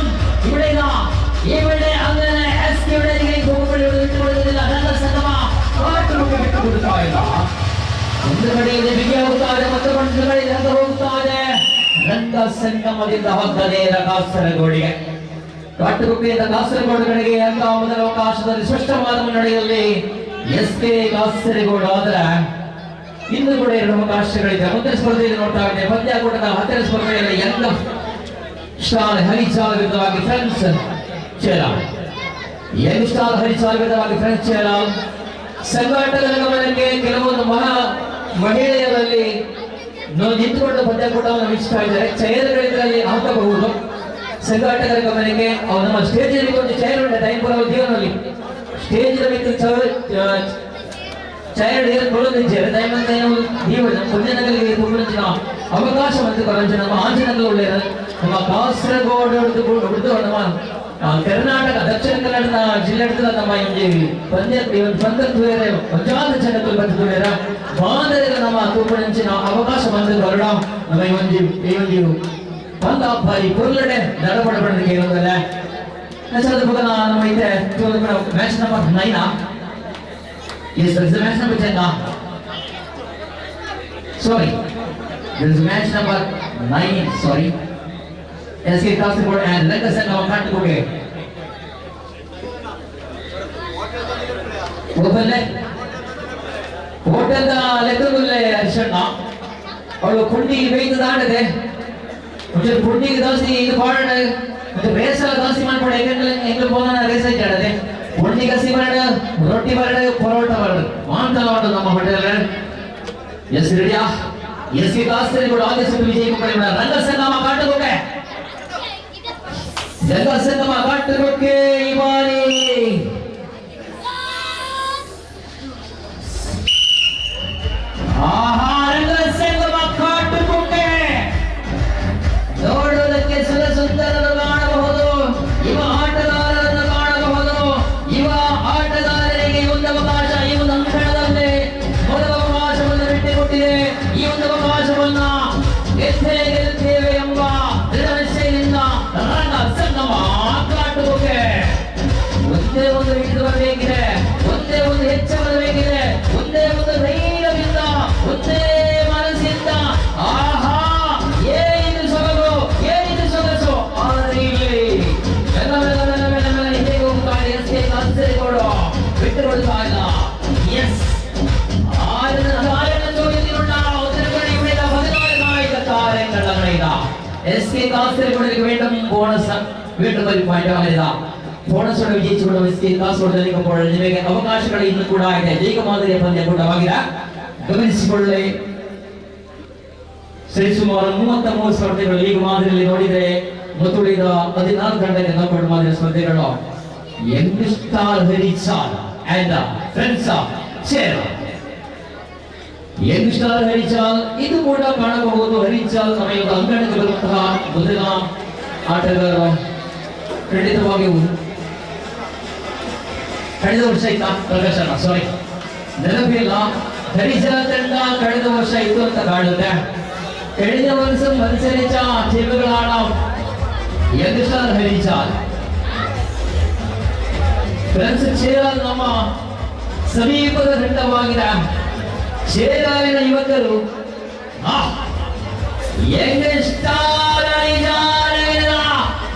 ഇവിടെ അങ്ങനെ എസ്.കെയുടെ വിട്ടുകൊടുക്കുന്നില്ല. നല്ല സംഘമാ കാട്ടുപൊക്കി വിട്ടുകൊടുക്കാറില്ല. ಒಂದು ಕಡೆಯಲ್ಲಿ ಬಿಗಿ ಹೋಗುತ್ತಾರೆ ಮತ್ತು ಒಂದು ಕಡೆ ರಂಗ ಹೋಗುತ್ತಾರೆ. ರಂಗ ಸಂಗಮದಿಂದ ಹೋಗ್ತದೆ ಕಾಸರಗೋಡಿಗೆ. ಕಾಟುಗುಪ್ಪೆಯಿಂದ ಕಾಸರಗೋಡು ಕಡೆಗೆ ರಂಗ ಮೊದಲ ಅವಕಾಶದಲ್ಲಿ ಸ್ಪಷ್ಟವಾದ ಮುನ್ನಡೆಯಲ್ಲಿ ಎಸ್.ಕೆ. ಕಾಸರಗೋಡು ಆದ್ರೆ ಇನ್ನು ಕೂಡ ಎರಡು ಅವಕಾಶಗಳಿದೆ. ಮುಂದಿನ ಸ್ಪರ್ಧೆಯಲ್ಲಿ ನೋಡ್ತಾ ಇದ್ದೇವೆ ಪಂದ್ಯಾಕೂಟದ 10ನೇ ಸ್ಪರ್ಧೆಯಲ್ಲಿ ಯಂಗ್ ಸ್ಟಾರ್ ಹರಿಚಾಲ್ ವಿರುದ್ಧವಾಗಿ ಫ್ರೆಂಡ್ಸ್ ಚೇಲಾಲ್. ಯಂಗ್ ಸ್ಟಾರ್ ಹರಿಚಾಲ್ ವಿರುದ್ಧವಾಗಿ ಫ್ರೆಂಡ್ಸ್ ಚೇಲಾಲ್. ಸಂಘಟಕರ ಗಮನಕ್ಕೆ ಕೆಲವೊಂದು ಮಹಿಳೆಯರಲ್ಲಿ ನಿಂತುಕೊಂಡು ಪಂದ್ಯಾಕೂಟವನ್ನು ವೀಕ್ಷಿಸ್ತಾ ಇದ್ದಾರೆ. ಚೈರ್ಗಳಿದ್ರಲ್ಲಿ ಹಾಕಬಹುದು. ಸಂಘಟಕರ ಗಮನಕ್ಕೆ ನಮ್ಮ ಸ್ಟೇಜ್ ಒಂದು ಚೈರ್ ಉಂಟು ಟೈಂಪುರ ಜೀವನದಲ್ಲಿ ಸ್ಟೇಜ್ ಚೈರ್ ಕೊಡೋದಿದ್ದಾರೆ ದಯವಂತ ಪುಣ್ಯನಗರಿಗೆ ತುಂಬುವಂಚಿನ ಅವಕಾಶ ಬಂದು ಕೊರಂಚು ನಮ್ಮ ಆಂಜನಗಳು ಒಳ್ಳೆಯ ನಮ್ಮ ಕಾಸರಗೋಡು ಹಿಡಿದು ನಮ್ಮ ಕರ್ನಾಟಕ ದಕ್ಷಿಣ ಕನ್ನಡ ಜಿಲ್ಲೆ ನಮ್ಮ ಪಂದ್ಯ ಪಂಚಾದ ಜನಗಳು ಬಂದಿದ್ದಾರೆ ಮಾದರಿಗಳ ನಮ್ಮ ತೂಪುನಂಚಿನ ಅವಕಾಶ ಬಂದು ಹೊರಡ ನಮ್ಮ ಈ ಒಂದು ಪಂದ ಬಾರಿ ಕೊಲ್ಲಡೆ ನಡಪಡಬಡಲಿಕ್ಕೆ ಇರೋದಲ್ಲ ಹೆಸರದ ಬಗ್ಗೆ ನಮ್ಮ ಇದೆ match number 9 Yes, there is a match number 10 now. Sorry, there is a match number 9. Sorry, S.K. Kasaragod and Ranga Sangam Kaatuguppe. ಹೋಗಲ್ಲೇ ಹೋಟೆಲ್ದ ಲೆಕ್ಕದಲ್ಲೇ ಹರ್ಷಣ್ಣ ಅವಳು ಕುಂಡಿಗೆ ಬೇಯ್ದು ದಾಟದೆ ಒಂಚೂರು ಕುಂಡಿಗೆ ದೋಸ್ತಿ ಇದು ಪಾಡ ರೇಸ್ ಎಲ್ಲ ದೋಸ್ತಿ ಮಾಡ್ಕೊಂಡು ಹೆಂಗೆ ಹೋಗೋಣ ರೇಸ್ ಆಯ್ತು ಆಡದೆ ಕುಂಡಿ ಕಸಿ ಬರಡ ರೊಟ್ಟಿ ಬರಡ ಪರೋಟ ಬರಡ ಮಾಡ್ತಾ ಉಂಟು ನಮ್ಮ ಹೋಟೆಲ್. S ರೆಡಿಯಾ SK. ಕಾಸರಗೋಡು ಆದೇಶ ವಿಜಯ ಪಡೆಯೋಣ. ರಂಗ ಸಂಗಮ ಕಾಟುಗುಪ್ಪೆ ರಂಗ ಸಂಗಮ ಕಾಟುಗುಪ್ಪೆ ಈ ಬಾರಿ ರಂಗ ಸಂಗಮ ಕಾಟುಗುಪ್ಪೆ ನೋಡುವುದಕ್ಕೆ ಸುಂದರರನ್ನು ಕಾಣಬಹುದು. ಇವ ಆಟಗಾರರನ್ನು ಕಾಣಬಹುದು. ಇವ ಆಟಗಾರರಿಗೆ ಒಂದು ಅವಕಾಶ ಈ ಒಂದು ಅಂಕಣದಲ್ಲಿ ಮೊದಲ ಅವಕಾಶವನ್ನು ಬಿಟ್ಟುಕೊಟ್ಟಿದೆ. ಈ ಒಂದು ಅವಕಾಶವನ್ನ ಗೆಲ್ತೇವೆ ಎಂಬ ದೃಢ ನಿಶ್ಚಯದಿಂದ ರಂಗ ಸಂಗಮ ಕಾಟುಗುಪ್ಪೆ ಒಂದೇ ಒಂದು ಹಿಡಿದು ಬರಬೇಕಿದೆ. ಒಂದೇ ಒಂದು ಹೆಚ್ಚು ಬರಬೇಕಿದೆ. ಒಂದೇ ಒಂದು ಧೈರ್ಯದಿಂದ ಒಂದೇ ಮನಸ್ಸಿಂದ ಆಹಾ ಏನಿದು ಸೊಗಸು ಏನಿದು ಸೊಗಸು ಆದರೆ ಇಲ್ಲಿ ಹೇಗೆ ಹೋಗ್ತಾರೆ ಎಸ್.ಕೆ. ಕಾಸರಗೋಡು ಬಿಟ್ಟುಕೊಡ್ತಾ ಇಲ್ಲ. ಎಸ್ എസ്.കെ. കാസർഗോഡിലേക്ക് വീണ്ടും ബോണസ് വീണ്ടും ഒരു പോയിന്റ് ബോണസോടെ വിജയിച്ചുകൊണ്ട് എസ്.കെ. കാസർഗോഡ് നിൽക്കുമ്പോൾ ನಿಮಗೆ ಅವಕಾಶಗಳು ಇನ್ನೂ ಕೂಡ ಇದೆ. ಜೈಕ ಮಾದರಿಯ ಪಂದ್ಯಕೂಟವಾಗಿದೆ. ಗಮನಿಸಿಕೊಳ್ಳಿ ಸರಿಸುಮಾರು 33 ಸ್ಪರ್ಧೆಗಳು ಲೀಗ್ ಮಾದರಿಯಲ್ಲಿ ನೋಡಿದರೆ ಮೊದಲಿದ 14 ಗಂಟೆಗೆ ನಾಕೌಟ್ ಮಾದರಿಯ ಸ್ಪರ್ಧೆಗಳು young star Harichal and friends Chelal. Young star Harichal ಇದು ಕೂಡ ಕಾಣಬಹುದು. ಹರಿಚಾಲ್ ಸಮಯದ ಅಂಗಣಕ್ಕೆ ಬರುವಂತಹ ಮೊದಲ ಆಟಗಾರ ಖಂಡಿತವಾಗಿಯೂ ಕಳೆದ ವರ್ಷ ಇತ್ತ ಪ್ರದರ್ಶನ ಸಾರಿ ನೆನಪಿಲ್ಲ. ಹರಿಚಾಲ್ ತಂಡ ಕಳೆದ ವರ್ಷ ಇತ್ತು ಅಂತ ಕಾಣುತ್ತೆ. കഴിഞ്ഞ വർഷം മത്സരിച്ച ടീമുകളാണ് ಯಂಗ್ಸ್ಟರ್ ಹರಿಜಾಲ್ ಫ್ರೆಂಡ್ಸ್ ಚೇರಾಲ್ ನಮ್ಮ ಸಮೀಪದ ತಂಡವಾಗಿದೆ. ಚೇರಾಲಿನ ಯುವಕರು ಯಂಗ್ಸ್ಟರ್ ಹರಿಜಾಲ್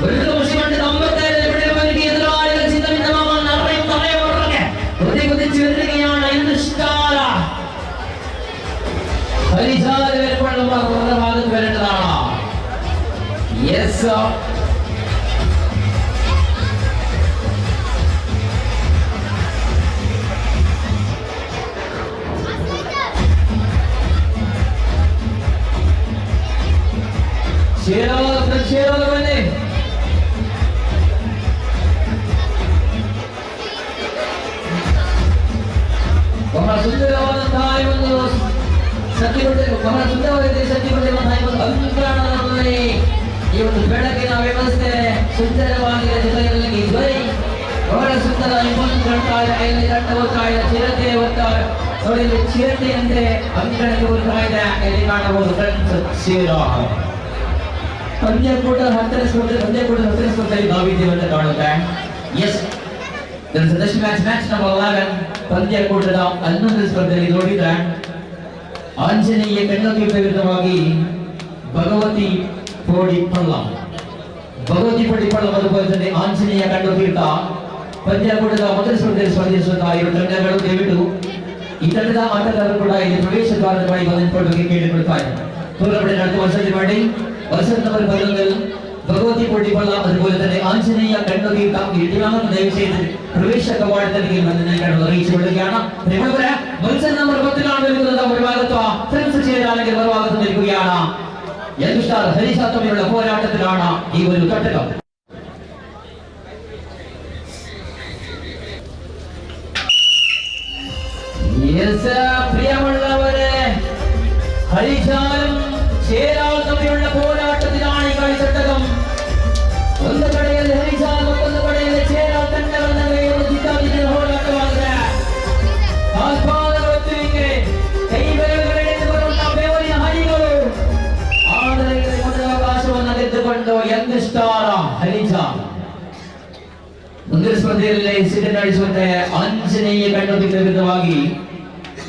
ಒಂದು ಮುಷಿಮಂಟದ 95 ಬಿಡುಗಡೆಗೆ ಎದುರಾಳಿಗಳ ಸಿದ್ಧವಿದ್ದ കുതിച്ചു വരികയാണ് യങ്സ്റ്റർ ഹരിജാൽ വേർപ്പെടുന്ന ഭാഗത്ത് വരേണ്ടതാണ്. യെസ് ഷേരോളെ ಬಹಳ ಸುಂದರವಾದಂತಹ ಒಂದು ಬಹಳ ಸುಂದರವಾದ ಸಜ್ಜಿಕೊಂಡಿರುವಂತಹ ಒಂದು ಈ ಒಂದು ಬೆಳಕಿನ ವ್ಯವಸ್ಥೆ ಸುಂದರವಾಗಿದೆ. ಜೊತೆಯಲ್ಲಿ ಧ್ವನಿ ಬಹಳ ಸುಂದರ ಇನ್ನೊಂದು ಕಾಣ್ತಾ ಇದೆ. ಇಲ್ಲಿ ದಂಡ ಹೋಗ್ತಾ ಇದೆ, ಚಿರತೆ ಹೋಗ್ತಾ ನೋಡಿ, ಚಿರತೆಯಂತೆ ಅಂಕಣಕ್ಕೆ ಹೋಗ್ತಾ ಇದೆ. ಇಲ್ಲಿ ಕಾಣಬಹುದು ಪಂದ್ಯಕೂಟ ಹತ್ತಿರ ಸ್ಪರ್ಧೆಯಲ್ಲಿ ನಾವಿದ್ದೇವೆ ಅಂತ ಕಾಣುತ್ತೆ. ಎಸ್ ಮ್ಯಾಚ್ ನಂಬರ್ 11 ಪಂದ್ಯಕೂಟದ 11 ಸ್ಪರ್ಧೆಯಲ್ಲಿ ನೋಡಿದ್ರೆ ಆಂಜನೇಯ ಕಣ್ಣೋಕಿತ ವಿರುದ್ಧವಾಗಿ ಭಗವತಿ ಪೋಡಿಪಳ್ಳ ಮಧುಪುರದಲ್ಲಿ ಆಂಜನೇಯ ಕಣ್ಣೋಕಿತ ಪಂದ್ಯಕೂಟದ ಮೊದಲ ಸ್ಪರ್ಧೆಯಲ್ಲಿ ಸ್ಪರ್ಧಿಸುತ್ತಾ ಇರುವ ತಂಡಗಳು ದಯವಿಟ್ಟು ಈ ತಂಡದ ಆಟಗಾರರು ಕೂಡ ಇಲ್ಲಿ ಪ್ರವೇಶ ದ್ವಾರದ ಬಳಿ ಬಂದು ಕೇಳಿಕೊಳ್ತಾರೆ. ಟೂರ್ನಮೆಂಟ್ ನಡೆದು ವರ್ಷದ ನಂಬರ್ 11 ಭಗವತಿ ಪೋಡಿಪಳ್ಳ അതുപോലെ തന്നെ ആഞ്ജനേയ കണ്ണുതീർത്ത ഇരുപതാമത് ദയവ് ചെയ്ത് പ്രവേശ കവാടത്തിലേക്ക് വന്നതിനാണ് അറിയിച്ചുകൊള്ളുകയാണ്. പ്രിയമുള്ളവരെ, മത്സരം നമ്പർ 10 നിൽക്കുന്നത് ഒരു ഭാഗത്ത് ഫ്രണ്ട്സ് ചേരാണെങ്കിൽ മറുഭാഗത്ത് നിൽക്കുകയാണ്. യങ്സ്റ്റാർ ഹരിജാൽ തമ്മിലുള്ള പോരാട്ടത്തിലാണ് ഈ ഒരു ഘട്ടം. പ്രിയമുള്ളവരെ, ഹരിജാലും ചേരാൽ തമ്മിലുള്ള പോരാട്ടത്തിലാണ് ഈ കളിച്ചട്ടകം. ಒಂದು ಕಡೆಯಲ್ಲಿ ಹರಿಜಾಲ್, ಮತ್ತೊಂದು ಕಡೆಯಲ್ಲಿ ಚೇರಾಲ್ ತಂಡಗಳ ಜಿದ್ದಾಜಿದ್ದಿನ ಹೋರಾಟವಾಗಿದೆ. ಕಾಲ್ಪಾದದ ಒತ್ತುವಿಕೆ, ಕೈ ಬೆರಳುಗಳಿಂದ ಬರುವಂತಹ ಬೆವರಿನ ಹನಿಗಳು. ಆದರೆ ಮೊದಲ ಅವಕಾಶವನ್ನು ಗೆದ್ದುಕೊಂಡು ಯಂಗ್ಸ್ಟಾರ್ ಹರಿಜಾಲ್ ಮುಂದಿನ ಸ್ಪರ್ಧೆಯಲ್ಲಿ ಸಿದ್ಧ ನಡೆಸುವಂತೆ ಆಂಜನೇಯ ಕಣ್ಣುತಿಕ್ಕ ವಿರುದ್ಧವಾಗಿ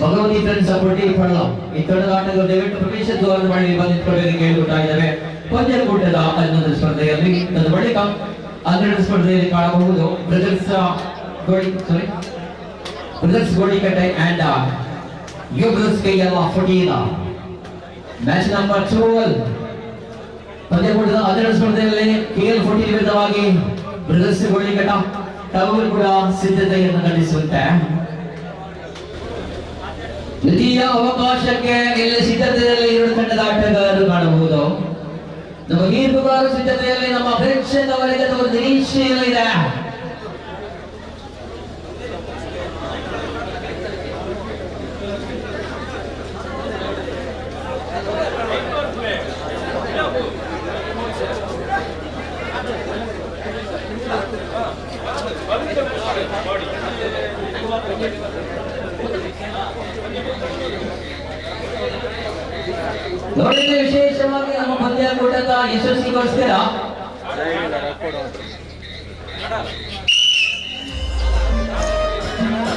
ಭಗವತಿ ಫ್ರೆಂಡ್ಸ್ ಪೋಡಿಪಳ್ಳ ಈ ತಂಡದ ಆಟಗಾರರು ದಯವಿಟ್ಟು ಪ್ರವೇಶ ದ್ವಾರದ ಬಳಿ ಬಂದಿಟ್ಕೊಳ್ಳಬೇಕು ಕೇಳಿಕೊಳ್ತಾ ಇದ್ದೇವೆ. ಪಂದ್ಯಕೂಟದ 11 ಸ್ಪರ್ಧೆಯಲ್ಲಿ ತದ ಬಳಿಕ 12 ಸ್ಪರ್ಧೆಯಲ್ಲಿ ಕಾಣಬಹುದು ಬ್ರದರ್ಸ್ ಗೋಡಿಕಟ್ಟೆ ಅಂಡ್ ಯುಬ್ರಸ್ ಕೈಯಲ್ಲ 14 ಮ್ಯಾಚ್ ನಂಬರ್ 12 ಪಂದ್ಯಕೂಟದ 12 ಸ್ಪರ್ಧೆಯಲ್ಲಿ KL 14 ವಿರುದ್ಧವಾಗಿ ಬ್ರದರ್ಸ್ ಗೋಡಿಕಟ್ಟ ತಾವು ಕೂಡ ಸಿದ್ಧತೆಯನ್ನು ನಡೆಸುತ್ತೆ. ದ್ವಿತೀಯ ಅವಕಾಶಕ್ಕೆ ಇಲ್ಲಿ ಸಿದ್ಧತೆಯಲ್ಲಿ ಎರಡು ತಂಡದ ಆಟಗಾರರು ಕಾಣಬಹುದು. ನಮ್ಮ ಗೀರ್ಬುಗಾರ ಸಿದ್ಧತೆಯಲ್ಲಿ ನಮ್ಮ ಪ್ರೇಕ್ಷಕ ವರ್ಗದ ಒಂದು ನಿರೀಕ್ಷೆಯಲ್ಲಿದೆ. ನೋಡಿದ್ರೆ ವಿಶೇಷವಾಗಿ ನಮ್ಮ ಪಂದ್ಯಕೂಟದ ಯಶಸ್ಸಿಗೋಸ್ಕರ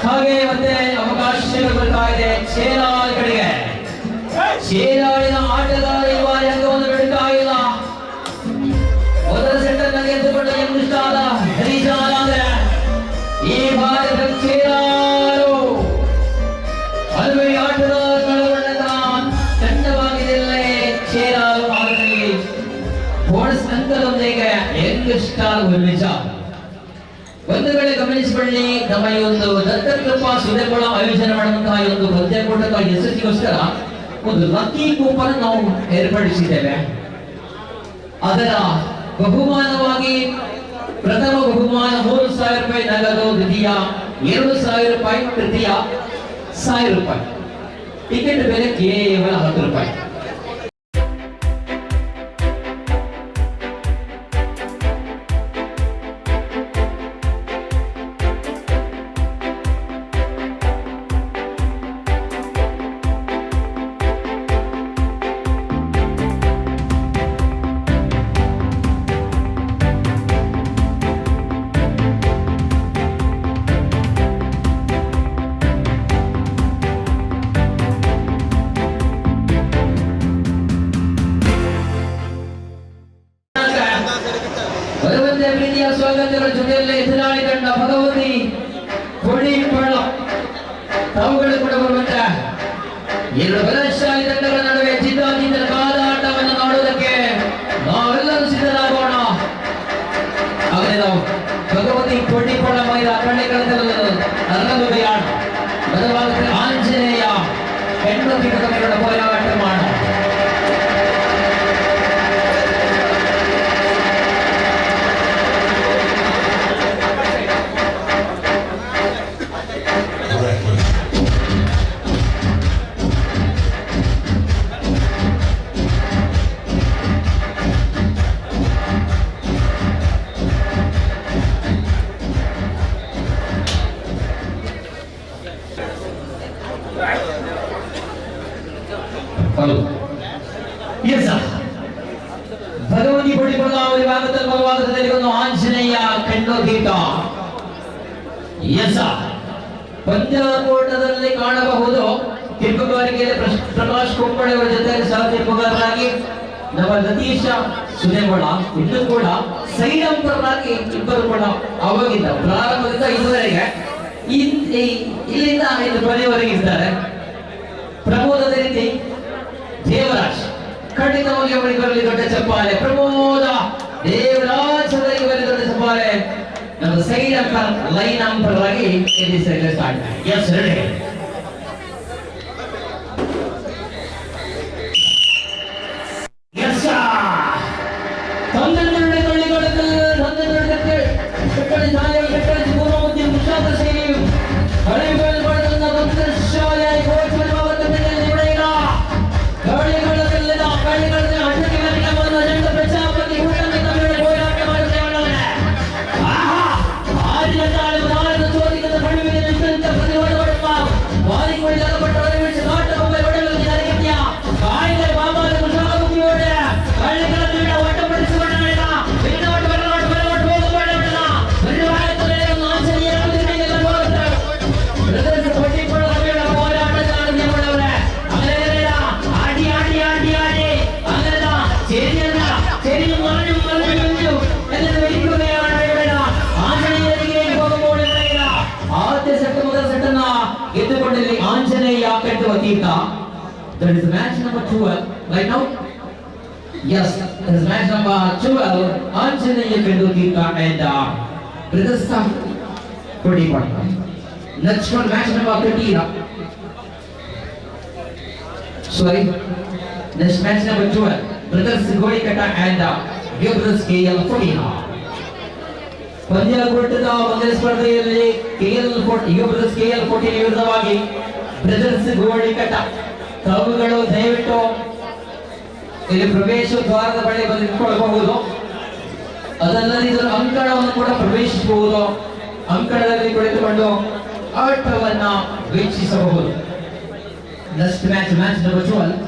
ಹಾಗೆ ಮತ್ತೆ ಅವಕಾಶಗಳು ಬರ್ತಾ ಇದೆ ಚೇರಾಲ್ ಕಡೆಗೆ. ಚೇರಾಳಿನ ಆಟಗಾರ ಈ ಬಾರಿ ಅಂಗವನ್ನು ಬಿಡ್ತಾ ಇಲ್ಲ. ಮೊದಲ ಸೆಟ್ ಅನ್ನು ಗೆದ್ದುಕೊಂಡ ಯಂಗ್ಸ್ಟಾರ್ ಹರಿಜಾಲ್ ಆದರೆ ಈ ಬಾರಿ ಚೇರಾಲು ಹಲವೇ ಆಟಗಾರರೊಳಗೊಂಡಂತಹ ತಂಡವಾಗಿದೆ. ಚೇರಾಲು ಆಗಲಿ ಬೋನಸ್ ಅಂಕದೊಂದಿಗೆ ಯಂಗ್ಸ್ಟಾರ್ ಹರಿಜಾಲ್. ಒಂದು ವೇಳೆ ಗಮನಿಸಿಕೊಳ್ಳಿ, ನಮ್ಮ ಈ ಒಂದು ದತ್ತಕೃಪಾ ಸುಧೆಗಳ ಆಯೋಜನೆ ಮಾಡುವಂತಹ ಈ ಒಂದು ಪಂದ್ಯಕೂಟದ ಯಶಸ್ಸಿಗೋಸ್ಕರ ಒಂದು ಲಕ್ಕಿ ಕೂಪನ್ ನಾವು ಏರ್ಪಡಿಸಿದ್ದೇವೆ. ಅದರ ಬಹುಮಾನವಾಗಿ ಪ್ರಥಮ ಬಹುಮಾನ 3,000 ರೂಪಾಯಿ ನಗದು, ದ್ವಿತೀಯ 2,000 ರೂಪಾಯಿ, ತೃತೀಯ 1,000 ರೂಪಾಯಿ. ಟಿಕೆಟ್ ಬೆಲೆ ಕೇವಲ 10 ರೂಪಾಯಿ. ಭಗವತಿ ಕೊಡಿಪಳ್ಳ ತಾವುಗಳು ಕೂಡ ಬರುವಂತ ಎರಡು ಬಲಶಾಲಿ ತಂಡಗಳ ನಡುವೆ ಜಿದ್ದಾಜಿದ್ದರ ಕಾದಾಟವನ್ನು ನೋಡುವುದಕ್ಕೆ ನಾವೆಲ್ಲರೂ ಸಿದ್ಧರಾಗೋಣ. ಆದರೆ ನಾವು ಭಗವತಿ ಕೊಡಿಪಳ್ಳ ಮೈದ ಕಳ್ಳಿಗಳ ಬದಲಾಗುತ್ತದೆ ಆಂಜನೇಯ ಹೆಣ್ಣು ಪೀಠದ ಮೇಲಿನ ಹೋರಾಟ ಮಾಡ. ಭಗವತಿ ಕೊಡಿಕೊಳ್ಳ ವಿಭಾಗದಲ್ಲಿ ಬರುವಾಗದಲ್ಲಿ ಒಂದು ಆಂಜನೇಯ ಖಂಡೋದೀತ. ಪಂದ್ಯಾಕೂಟದಲ್ಲಿ ಕಾಣಬಹುದು ತೀರ್ಪುಗಾರಿಕೆಯಲ್ಲಿ ಪ್ರಕಾಶ್ ಕೊಂಬಳೆ ಅವರ ಜೊತೆ ಸಹ ತೀರ್ಪುಗಾರರಾಗಿ ನಮ್ಮ ಲತೀಶ ಸುನೇಗೌಡ, ಇನ್ನು ಕೂಡ ಸೈಡ್ ಅಂಪರ್ರಾಗಿ ಇಬ್ಬರು ಕೂಡ ಅವಾಗಿಂದ ಪ್ರಾರಂಭದಿಂದ ಇದುವರೆಗೆ ಇಲ್ಲಿಂದ ಕೊನೆಯವರೆಗೆ ಇದ್ದಾರೆ. ಪ್ರಮೋದದ ರೀತಿ ದೇವರಾಜ್ ಖಂಡಿತವಾಗಿ ಅವರಿಗೆ ಬರಲಿ ದೊಡ್ಡ ಚಪ್ಪಾಳೆ. ಪ್ರಮೋದ ದೇವರಾಜ್ ಅವರಿಗೆ ಬರಲಿ ದೊಡ್ಡ ಚಪ್ಪಾಳೆ. ನಮ್ಮ ಸೈಡ್ ಅಂಪರ್ ಲೈನ್ ಅಂಪರ್ ಆಗಿ ಸ್ಟಾರ್ಟ್. Yes ready. ಎಸ್ ತಂದೆನಡೆ ತಳ್ಳಿಕೊಳ್ಳಲು ತಂದೆನಡೆ ಕಟ್ಟಡಿ ನಾಯ ಕಟ್ಟಡಿ ಪೂರ್ವಮುದ್ದಿ ಮುಷಾದ ಸೇರಿ ಹಳೆಗಳು ಮಾಡಿದ ಬಂದಶಾಲೆ ಕೋಚ್ ಮಾಡುವಂತ ನಿಬಡೇಗ ಗಾಳಿಗಳಲ್ಲೆಲ್ಲ ಗಾಳಿಗಳನ್ನ ಹಟ್ಟಕ್ಕೆ ಮನೆಗೆ ಬಂದ ಜನರ ಪ್ರಚಾರಕ್ಕೆ ಹುಟ್ಟನ್ನು ತಮಿಳು ಹೋರಾಟ ಮಾಡುತ್ತೇವೆ. ಆಹಾ ಆದಿನ ತಾಳು ನಾಳದ ಚೋದಿಗದ ಕಣಿವೆಯ ನಿಂತ ಪ್ರತಿರೋಧ ಮಾಡುವ ವಾರಿಕೊಳ್ಳಲು ಪಟ್ಟವರ ವಿಷಯ ನಾಟ ಒಮ್ಮೆ ಹೊಡೆಯಲು ಜನರಿಗೆ ಕಾಯಿಲೆ ಬಾಬಾದ ಮುಷಾದ ಮುಗಿಯೋಡೆ ಕಳ್ಳಿಗಳ ಬೀಡ ಒಟ್ಟಪಡಿಸಿಕೊಂಡ ಬೇಡ ಬೇಡ ಒಟ್ಟು ಬರಲ ಒಟ್ಟು ಬರಲ ಒಟ್ಟು ಹೋಗಬೇಡ ಬೇಡ ಬರಿವಾಯತಲೆ ಆಂಜನೇಯ ಕುದುರೆಗೆಲ್ಲ ಹೋಗುತ್ತೆ ಬ್ರದರ್ಸ್ ಕೊಟ್ಟಿಕೊಳ್ಳ ಬೇಡ ಹೋರಾಟಗಾರರಿಗೆ ಮಾಡವರೆ ಅಗಲೇರ ಆಡಿ ಆಡಿ ಆಡಿ ಆಡಿ ಅಗಲ ಸೇರಿಯಲ್ಲ ಸೇರಿ ಮರಳು ಮರಳು ಬಂದು ಎಲ್ಲರೂ ಇಕ್ಕುವೆ ಮಾಡಬೇಡ ಆಂಜನೇಯರಿಗೆ ಹೋಗಬಹುದು ಬೇಡ. ಆದ್ಯ ಸೆಟ್ ಮೊದಲ ಸೆಟ್ ಅನ್ನ ಗೆದ್ದುಕೊಂಡಲ್ಲಿ ಆಂಜನೇಯ ಕಟ್ಟುವ ತೀರ್ಥ. That is match number 12 right now. Yes, that is match number 12. Anjaneya Kendukika and Bridgestone Kodipalla. Next one, match number 13. Sorry. Next match number 12. Brothers Godikata and New Brothers KL 14. ಪಂದ್ಯಾಕೂಟದ ಮೊದಲ ಸ್ಪರ್ಧೆಯಲ್ಲಿ ಯುವ brothers KL 14 ವಿರುದ್ಧವಾಗಿ brothers ಗೋಡಿಕಟ. ತಾವುಗಳು ದಯವಿಟ್ಟು ಇಲ್ಲಿ ಪ್ರವೇಶ ದ್ವಾರದ ಬಳಿ ಬಂದು ನಿಂತ್ಕೊಳ್ಳಬಹುದು. ಅದಲ್ಲದೆ ಇದರ ಅಂಕಣವನ್ನು ಕೂಡ ಪ್ರವೇಶಿಸಬಹುದು. ಅಂಕಣದಲ್ಲಿ ಕುಳಿತುಕೊಂಡು ಆಟವನ್ನ ವೀಕ್ಷಿಸಬಹುದು. Next match number 12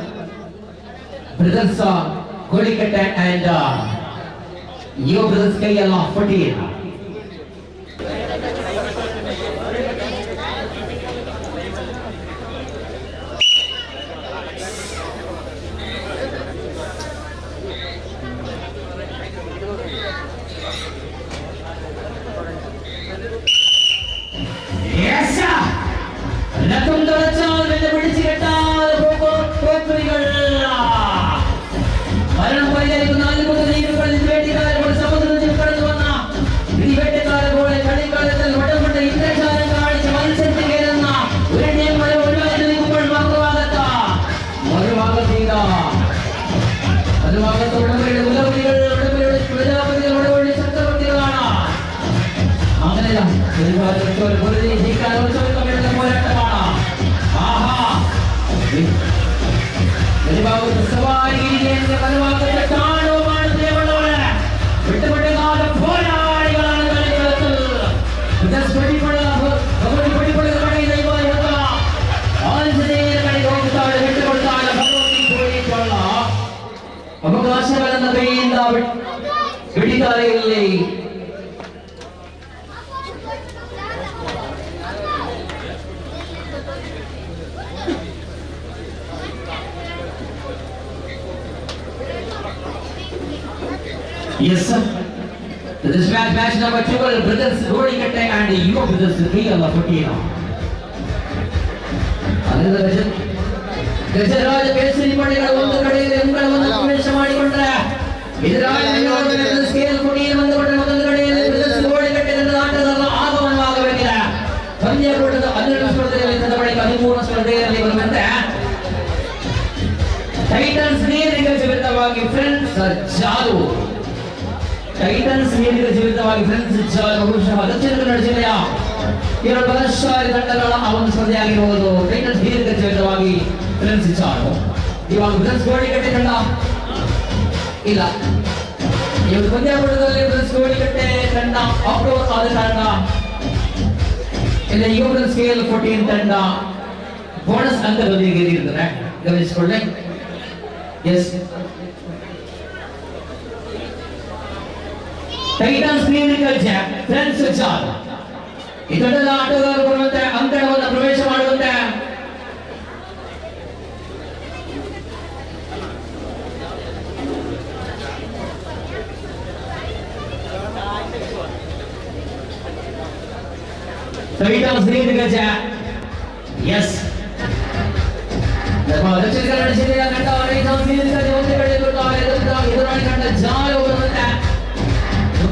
brothers Golikatte and Yuva brothers KL 14. ಅವಕಾಶಗಳನ್ನು ಕೈಯಿಂದ ಹಿಡಿತಾರೆ ಇಲ್ಲಿ. Yes, sir. The This match number 12, brothers Rodikatte and your brothers KL 14. ಗಜರಾಜ ಕೇಸರಿ ಪಡೆಗಳು ಒಂದು ಕಡೆಯಲ್ಲಿ ಅಂಗಳವನ್ನು ಪ್ರವೇಶ ಮಾಡಿಕೊಂಡ್ರೆ ಸ್ಕೇಲ್ ಕೊಡಿಯಲ್ಲಿ ಬಂದುಕೊಂಡ್ರೆ ಮತ್ತೊಂದು ಕಡೆಯಲ್ಲಿ ಗೋಡೆಗಟ್ಟೆ ಆಟಗಾರರ ಆಗಮನವಾಗಬೇಕಿದೆ. ಪಂದ್ಯಾಕೂಟದ 12 ಸ್ಪರ್ಧೆಯಲ್ಲಿ ತಂದ ಬಳಿಕ 13 ಸ್ಪರ್ಧೆಯಲ್ಲಿ ಬರುವಂತೆ ಟೈಟನ್ಸ್ ನೀರಿನ ವಿರುದ್ಧವಾಗಿ ಫ್ರೆಂಡ್ಸ್ ಜಾಲು ಬಹುಶಃ ದಕ್ಷಿಣ ಕನ್ನಡ ಜಿಲ್ಲೆಯ ಎರಡು ಬಲಶಾಲಿ ತಂಡಗಳ ಆ ಒಂದು ಸ್ಪರ್ಧೆಯಾಗಿರುವುದು. ಟೈಟನ್ಸ್ ದೀರ್ಘ ವಿರುದ್ಧವಾಗಿ ಫ್ರೆಂಡ್ಸ್ ಜಾಲು. ಇವಾಗ ಫ್ರೆಂಡ್ಸ್ ಗೋಡಿಕಟ್ಟೆ ತಂಡ ಇಲ್ಲ, ಇವತ್ತು ಪಂದ್ಯಾಕೂಟದಲ್ಲಿ ಫ್ರೆಂಡ್ಸ್ ಗೋಡಿಕಟ್ಟೆ ತಂಡ ಅಕ್ಟೋಬರ್ ಆದ ಕಾರಣ ಇಲ್ಲ ಯುವ ಸ್ಕೇಲ್ 14 ತಂಡ ಬೋನಸ್ ಅಂಕದೊಂದಿಗೆ ಗೆದ್ದಿರ್ತಾರೆ, ಗಮನಿಸಿಕೊಳ್ಳಿ. ಎಸ್, ಟೈಟನ್ಸ್ ಕ್ಲಿನಿಕಲ್ ಜಾಮ್ ಫ್ರೆಂಡ್ಸ್ ಜಾಲ್ ಈ ತಂಡದ ಆಟಗಾರರು ಬರುವಂತೆ ಅಂಕಣವನ್ನು ಪ್ರವೇಶ ಮಾಡುವಂತೆ ಟೈಟನ್ಸ್ ಕ್ಲಿನಿಕಲ್ ಜಾಮ್. ಎಸ್, ದಕ್ಷಿಣ ಕನ್ನಡ ಜಿಲ್ಲೆಯ ತಂಡ ಟೈಟನ್ಸ್ ಕ್ಲಿನಿಕಲ್ ಒಂದು ಕಡೆ ಎದುರಾಳಿ ತಂಡ ಜಾಲ್ ಬರುವಂತೆ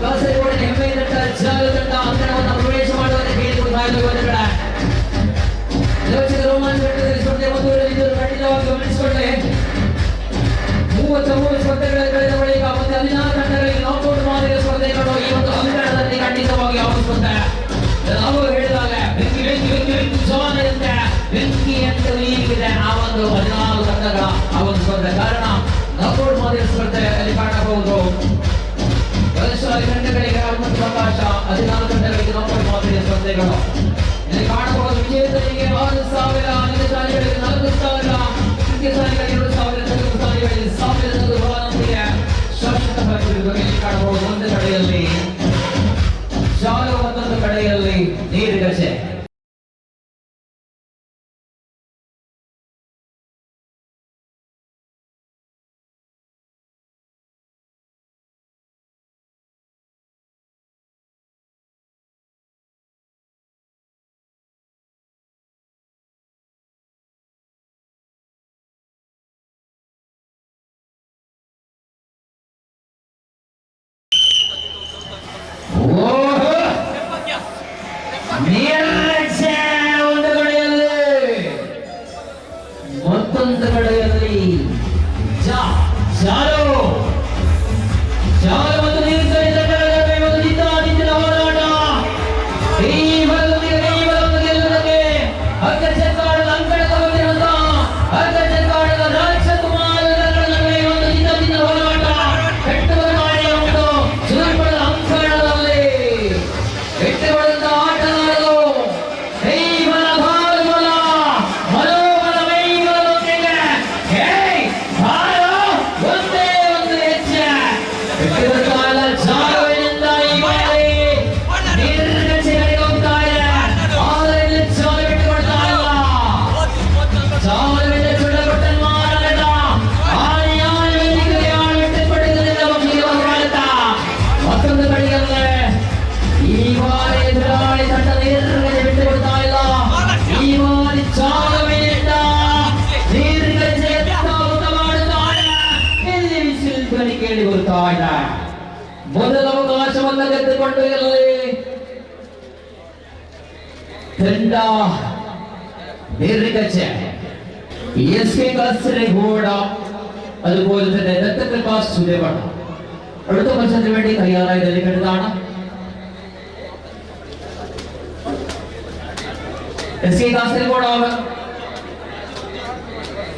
ಕಾಸರಗೋಡಿನ ಹೆಮ್ಮೆಯ ತಂಡ ಜಾಲು ತಂಡ ಅಂಕಣವನ್ನು ಪ್ರವೇಶ ಮಾಡುವಂತೆ ಕೇಳಿಕೊಳ್ತಾ ಇರುವ ಕಡೆ ರೋಮಾಂಚ ಘಟ್ಟದಲ್ಲಿ ಸ್ಪರ್ಧೆ ಮುಂದುವರೆದಿದ್ದರೂ ಕಠಿಣವಾಗಿ ಗಮನಿಸಿಕೊಂಡ್ರೆ 33 ಸ್ಪರ್ಧೆಗಳ ಕಳೆದ ಬಳಿಕ ಮತ್ತೆ 16 ತಂಡಗಳಿಗೆ ನಾಕೌಟ್ ಮಾದರಿಯ ಸ್ಪರ್ಧೆಗಳು ಈ ಒಂದು ಅಂಕಣದಲ್ಲಿ ಖಂಡಿತವಾಗಿ ಆವರಿಸುತ್ತೆ. ನಾವು ಹೇಳಿದಾಗ ಬೆಂಕಿ ಬೆಂಕಿ ಬೆಂಕಿ ಬೆಂಕಿ ಜ್ವಾಲೆಯಂತೆ ಬೆಂಕಿ ಅಂತ ನೀರಿಗಿದೆ ಆ ಒಂದು 14 ತಂಡಗಳ ಆ ಒಂದು ಸ್ಪರ್ಧೆ. ಕಾರಣ ನಾಕೌಟ್ ಮಾದರಿಯ ಸ್ಪರ್ಧೆಯಲ್ಲಿ ಕಾಣಬಹುದು. ಬಲಶಾಲಿ ತಂಡಗಳಿಗೆ ಆಗುವಂತ ಅವಕಾಶ 14 ತಂಡಗಳಿಗೆ ನಾಕೌಟ್ ಮಾದರಿಯ ಸ್ಪರ್ಧೆಗಳು ಇಲ್ಲಿ ಕಾಣಬಹುದು. ವಿಜೇತರಿಗೆ 6,000, ನಿಜಶಾಲಿಗಳಿಗೆ 4,000, ಮುಖ್ಯಶಾಲಿಗಳಿಗೆ 2,000, ಚತುರ್ಶಾಲಿಗಳಿಗೆ 1,000 ರೂಪಾಯಿಯೊಂದಿಗೆ ಶಾಶ್ವತ ಪ್ರತಿನಿಧಿಗಳು ಇಲ್ಲಿ ಕಾಣಬಹುದು. ಒಂದು ಕಡೆಯಲ್ಲಿ ಶಾಲು, ಮತ್ತೊಂದು ಕಡೆಯಲ್ಲಿ ನೀರುಗಸೆ. ಒಂದು ಕಡೆಯಲ್ಲಿ ಮತ್ತೊಂದು ಕಡೆಯಲ್ಲಿ ಜಾಲು ಮತ್ತು ನಿಂತಿನ ಹೋರಾಟ. ಈ ಗೆಲ್ಲುವುದಕ್ಕೆ ಅಗ್ಗಜೆಕ್ಕಾಡದ ಅಂಕಣದ ಬಂದಿರುವಂತ ಅಗ್ಗಜೆಕ್ಕಾಡದ ರಾಜಕುಮಾರರ ನಡುವೆ ಒಂದು ನಿಂತಿನ ಹೋರಾಟ. ಕಟ್ಟುವ ಮಾಡಿಯ ಒಂದು ಸುರಿಪಡದ ಅಂಕಣದಲ್ಲಿ ಎಟ್ಟುಬಡದ ಆಟಗಾರರು ಕೈಬಲ ಭಾರಬಲ ಮನೋಬಲ ಮೈಬಲದೊಂದಿಗೆ ಭಾರ ಒಂದೇ ಒಂದು ಹೆಜ್ಜೆ ಕಾಲ ಜಾಲುವಿನಿಂದ ಈ ಬಾರಿ ನಿರ್ಗತಿಗೆ ಹೋಗ್ತಾ ಇದೆ. ಆದರೆ ಇಲ್ಲಿ ಜಾಲು ಬಿಟ್ಟುಕೊಡ್ತಾ ಇಲ್ಲ. ಜಾಲು ಬಿಟ್ಟು ಸುಳ್ಳಕೊಟ್ಟ ಮಾರಾಟ ಆನೆ ಬಿಟ್ಟುಕೊಟ್ಟಿದ್ದರಿಂದ ಮಕ್ಕಳಿಗೆ ಬಂದ ಮತ್ತೊಂದು ಕಡೆಯಲ್ಲೇ ಈ ಬಾರಿ ಎದುರಾಳಿ ತಂಡ ನಿರ್ಗತಿ ಬಿಟ್ಟುಕೊಡ್ತಾ ಇಲ್ಲ. ಈ ಬಾರಿ ಜಾಲುವಿನಿಂದ ನಿರ್ಗತಿಗೆ ಯತ್ನ ಮಾಡುತ್ತಾರೆ. ಇಲ್ಲಿ ವಿಸಿಲ್ ಧ್ವನಿ ಕೇಳಿ ಬರ್ತಾ ಇದೆ. ಮೊದಲ ಅವಕಾಶವನ್ನು ಗೆದ್ದುಕೊಂಡು ಇಲ್ಲಿ ತಂಡ ನಿರ್ಗಚೆ ಎಸ್ಕೆ ಕಾಸರಗೋಡ അതുപോലെ തന്നെ ദത്തകൃപാ സുദേവൻ അടുത്ത മത്സരത്തിന് വേണ്ടി തയ്യാറായി നൽകേണ്ടതാണ്. എസ്കെ കാസർഗോഡ്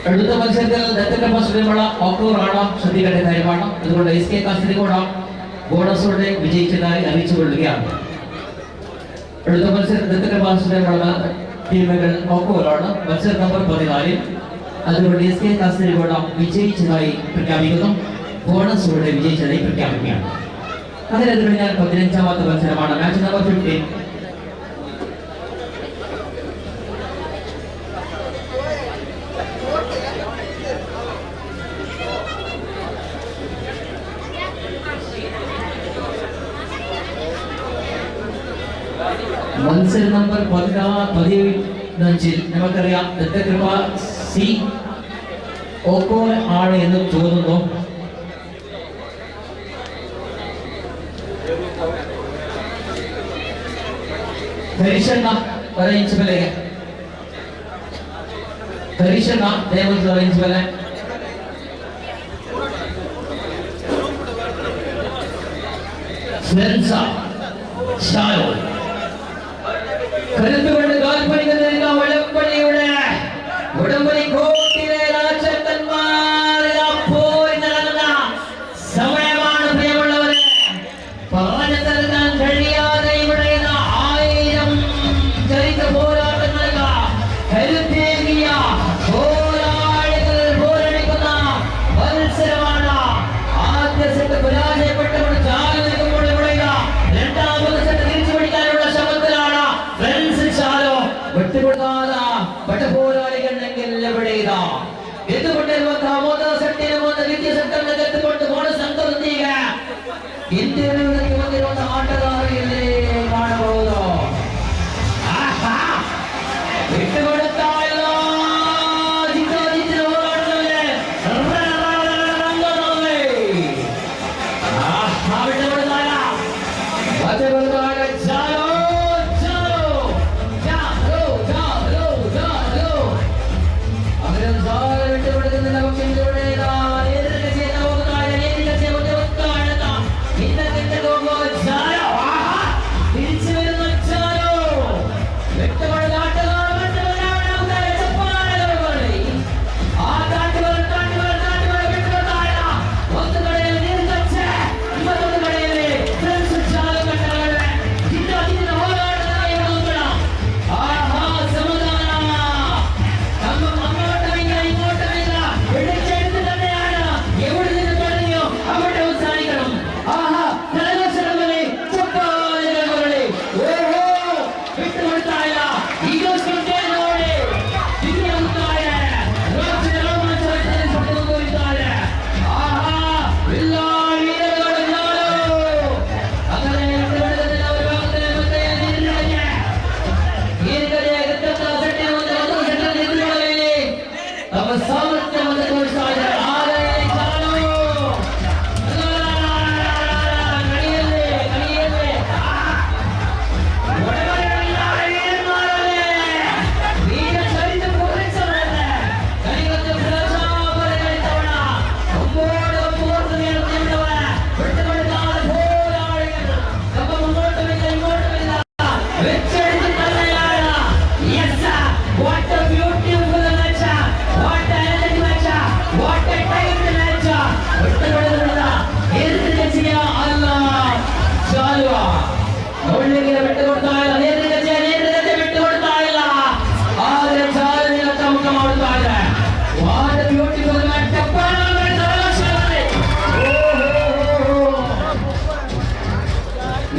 അടുത്ത മത്സരത്തിൽ ദത്തകൃപാ സുദേവൻ ഓക്കോറാണ് ശ്രദ്ധിക്കേണ്ട കാര്യമാണ്. അതുകൊണ്ട് എസ്കെ കാസർഗോഡ് ബോണസോടെ വിജയിച്ചതായി അറിയിച്ചുകൊള്ളുകയാണ്. അടുത്ത മത്സരം ദത്തകൃപാ സുദേവൻ ടീമുകൾ ഓക്കോറാണ് മത്സരം നമ്പർ 14. അതുകൊണ്ട് എസ്കെ കാസർഗോഡ് വിജയിച്ചതായി പ്രഖ്യാപിക്കുന്നു. ബോണസോടെ വിജയിച്ചതായി പ്രഖ്യാപിക്കുകയാണ്. അതിനു കഴിഞ്ഞാൽ 15ാമത്തെ മത്സരമാണ് മാച്ച് നമ്പർ 15. മത്സര നമ്പർ 15 നമുക്കറിയാം ദത്തകൃപ സി ഓക്കോ ആണ് എന്ന് തോന്നുന്നു. ഹരീഷണ്ണ അറേഞ്ച് ബലേക്ക് ഹരീഷണ്ണ ദേവസ് അറേഞ്ച് ബലെ ഫ്രൻസ ഷാലോ കരുത്തുകൊണ്ട് കാൽപ്പണിക്കുന്ന വടംവലിയുടെ ഉടമ്പടി കോട്ടിലെ രാജാക്കന്മാരെ പോയി നടന്ന സമയമാണ് പ്രിയമുള്ളവരെ. പറഞ്ഞു തരാൻ കഴിയാതെ ഇവിടെ 1000 ചരിത്ര പോരാട്ടങ്ങൾക്ക് കരുത്തേകിയ പോരാളികൾ പോരടിക്കുന്ന മത്സരമാണ്. ആദ്യ സെറ്റ് പരാജയപ്പെട്ടവർ ചാല് നിൽക്കുമ്പോൾ ഇവിടെ രണ്ടാമത്തെ സെറ്റ് തിരിച്ചു പിടിക്കാനുള്ള ശ്രമത്തിലാണ് ഫ്രണ്ട്സ് ചാലോ. വിട്ടുകൊടുക്കാതെ പട്ടപോരാളികളുണ്ടെങ്കിൽ ഇവിടെ എത്തുകൊണ്ടിരുന്ന മൂന്നാം സെറ്റിന് 3 ദ്വിതീയ സെറ്റുകളിൽ എത്തിക്കൊണ്ട് ബോണസ് അംഗം ചെയ്യുക. ഇന്ത്യയിൽ വന്നിരുന്ന ആട്ടക്കാരില്ലേ കാണുമ്പോഴോ വിട്ടുകൊടുത്തായല്ലോ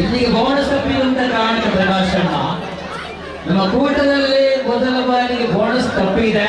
ಇಲ್ಲಿಗೆ ಬೋನಸ್ ತಪ್ಪಿದಂತ ಕಾರಣ ಪ್ರಕಾಶಣ್ಣ ನಮ್ಮ ಕೂಟದಲ್ಲಿ ಮೊದಲ ಬಾರಿಗೆ ಬೋನಸ್ ತಪ್ಪಿದೆ.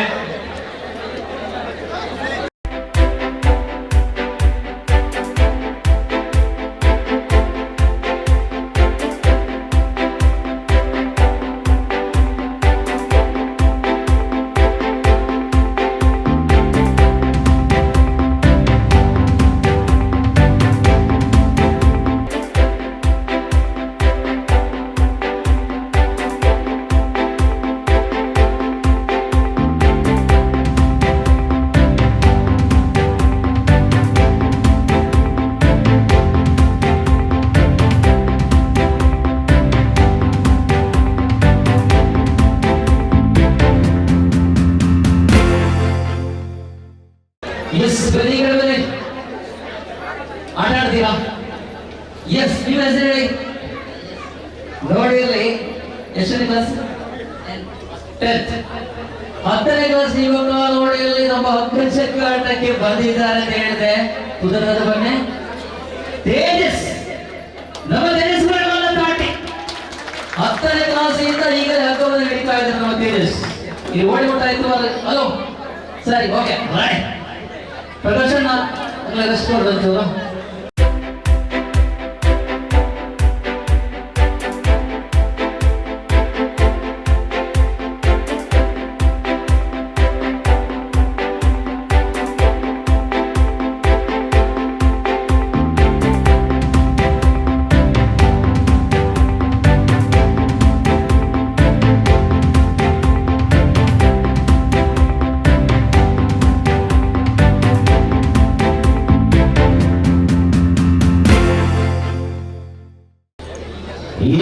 ಆಟ ಆಡ್ತೀರಾ? ಎಸ್, ನೀವು ಹೆಸರು ಹೇಳಿ. ನೋಡಿ ಇಲ್ಲಿ ಎಷ್ಟನೇ ಕ್ಲಾಸ್? 10th. 10ನೇ ಕ್ಲಾಸ್. ಇವಾಗ ನೋಡಿ ಇಲ್ಲಿ ನಮ್ಮ ಅಗ್ರಚಕ್ರ ಆಟಕ್ಕೆ ಬಂದಿದ್ದಾರೆ ಅಂತ ಹೇಳಿದೆ. ಕುದುರದ ಬನ್ನಿ ತೇಜಸ್, ನಮ್ಮ ತೇಜಸ್ ಮೇಡಮ್ ತಾಟಿ 10ನೇ ಕ್ಲಾಸ್ ಇಂದ ಈಗಲೇ ಹಗ್ಗವನ್ನು ಹಿಡಿತಾ ಇದ್ದಾರೆ ನಮ್ಮ ತೇಜಸ್. ಇದು ಓಡಿ ಬಿಟ್ಟಾಯ್ತು. ಹಲೋ ಸರಿ, ಓಕೆ ರೈಟ್. ಪ್ರದರ್ಶನ ರೆಸ್ಟ್ ಕೊಡ್ದಂತವ್ರು.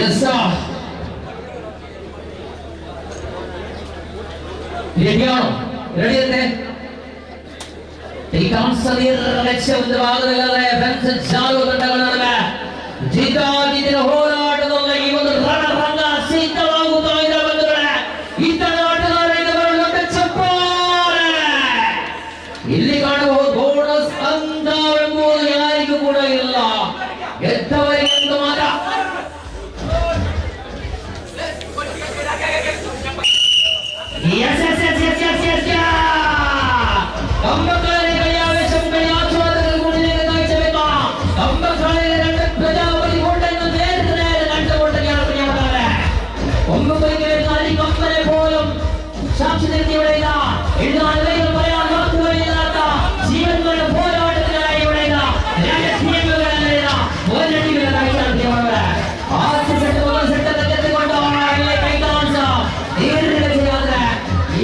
Yes, sir. Ready-ആണോ? Ready അല്ലേ? ഈ കാൺസലിയർ ലക്ഷ്യത്തിന്റെ ഭാഗങ്ങളിലെ ഫെൻസ് ചാലുകൊണ്ടാണ് ജിതാജിന്റെ പോരാട്ടമുള്ള ഈ ಒಂದು ರಣರಂಗ ಸಿದ್ಧವಾಗುತ್ತಾ ಇದೆ ಬಂಧುಗಳೇ. ಇತನಾಟಗಾರರಿಗೆ ಬರಲು ಚಪ್ಪಾಳೆ. ಇಲ್ಲಿ ಕಾಣುವ ಬೋನಸ್ ಅಂತ ಎಂಬುದು ಯಾರಿಗೂ ಕೂಡ ಇಲ್ಲ, ಗೆದ್ದವರಿಗೆ ಎಂದು ಮಾತ್ರ. Yes, yes, yes, yes, yes, yes, yes. ಕಂಬಕಾರಿಗಳ ಆವೇಶಗಳ ಆಚರಣೆಗಳು ಗುಣಿಗೆ ಕಾಯಿಸಬೇಕಾ? ಕಂಬಕಾರಿಗಳ ಪ್ರಜಾಪತಿ ಕೋಟೆಯನ್ನು നേരത്തെ കണ്ടുകൊണ്ടെങ്കിൽ അറിയാവുന്നവരെ ഒമ്പതുപേരെ നാലി കമ്പനെ പോലും സാക്ഷി നിർത്തിയവിടെയില്ല. എഴുതാനുകൾ പറയാൻ വാക്കുകളില്ലാത്ത ജീവന്മാരുടെ പോരാട്ടത്തിനായി ഇവിടെയില്ല. രാജധീയങ്ങളില്ല പോരടികളായി നടത്തിയവരെ ആദ്യ സെറ്റ് എത്തിക്കൊണ്ട് കൈ കാണിച്ച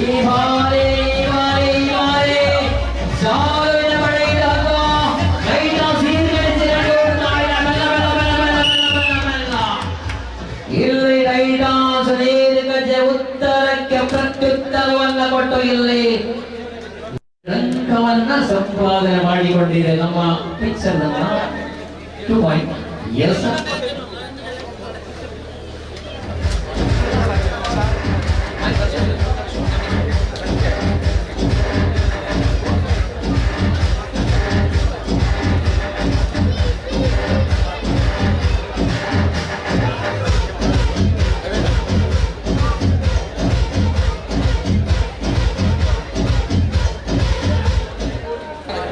ഈ ഭാരേ സാവിനെ പടയിലാക്കുക. ಇಲ್ಲಿ ರೈದಾಸ ನೀರಿಗಜೆ ಉತ್ತರಕ್ಕೆ ಪ್ರತ್ಯುತ್ತರವನ್ನ ಕೊಟ್ಟು ಇಲ್ಲಿ ರಂಗವನ್ನ ಸಂಪಾದನೆ ಮಾಡಿಕೊಂಡಿದೆ ನಮ್ಮ ಪಿಕ್ಚರ್ ನನ್ನ 2 ಪಾಯಿಂಟ್. ಎಸ್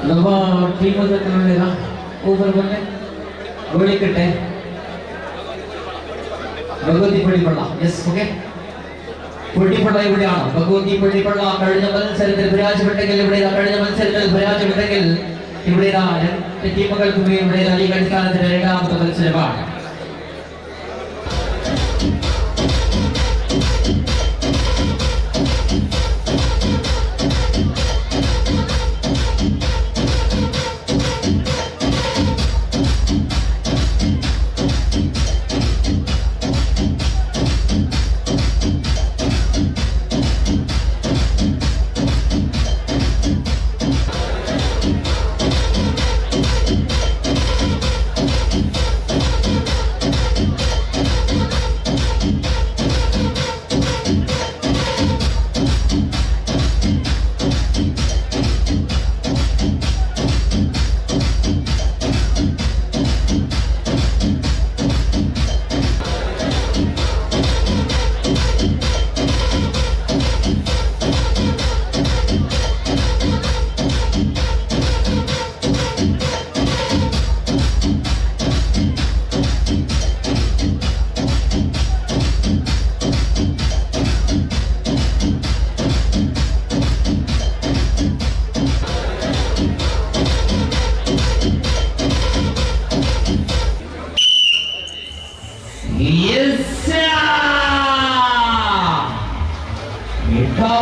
ನಮ್ಮ ಟೀಮ್ ನೋಡಿದ ऊपर ಬಂದೆ ಗೋಳಿಕಟ್ಟೆ ഭഗവതി പള്ളിപ്പള്ള. Yes, okay. പള്ളിപ്പള്ള ഇവിടെയാണ്. ഭഗവതി പള്ളിപ്പള്ള കഴിഞ്ഞ മത്സരത്തിൽ പരാജയപ്പെട്ടെങ്കിൽ ഇവിടെ കഴിഞ്ഞ മത്സരത്തിൽ പരാജയപ്പെട്ടെങ്കിൽ ഇവിടെ രണ്ട് ടീമുകൾക്കും ഇവിടെ ലീഗ് അടിസ്ഥാനത്തിന്റെ രണ്ടാമത്തെ മത്സരമാണ്.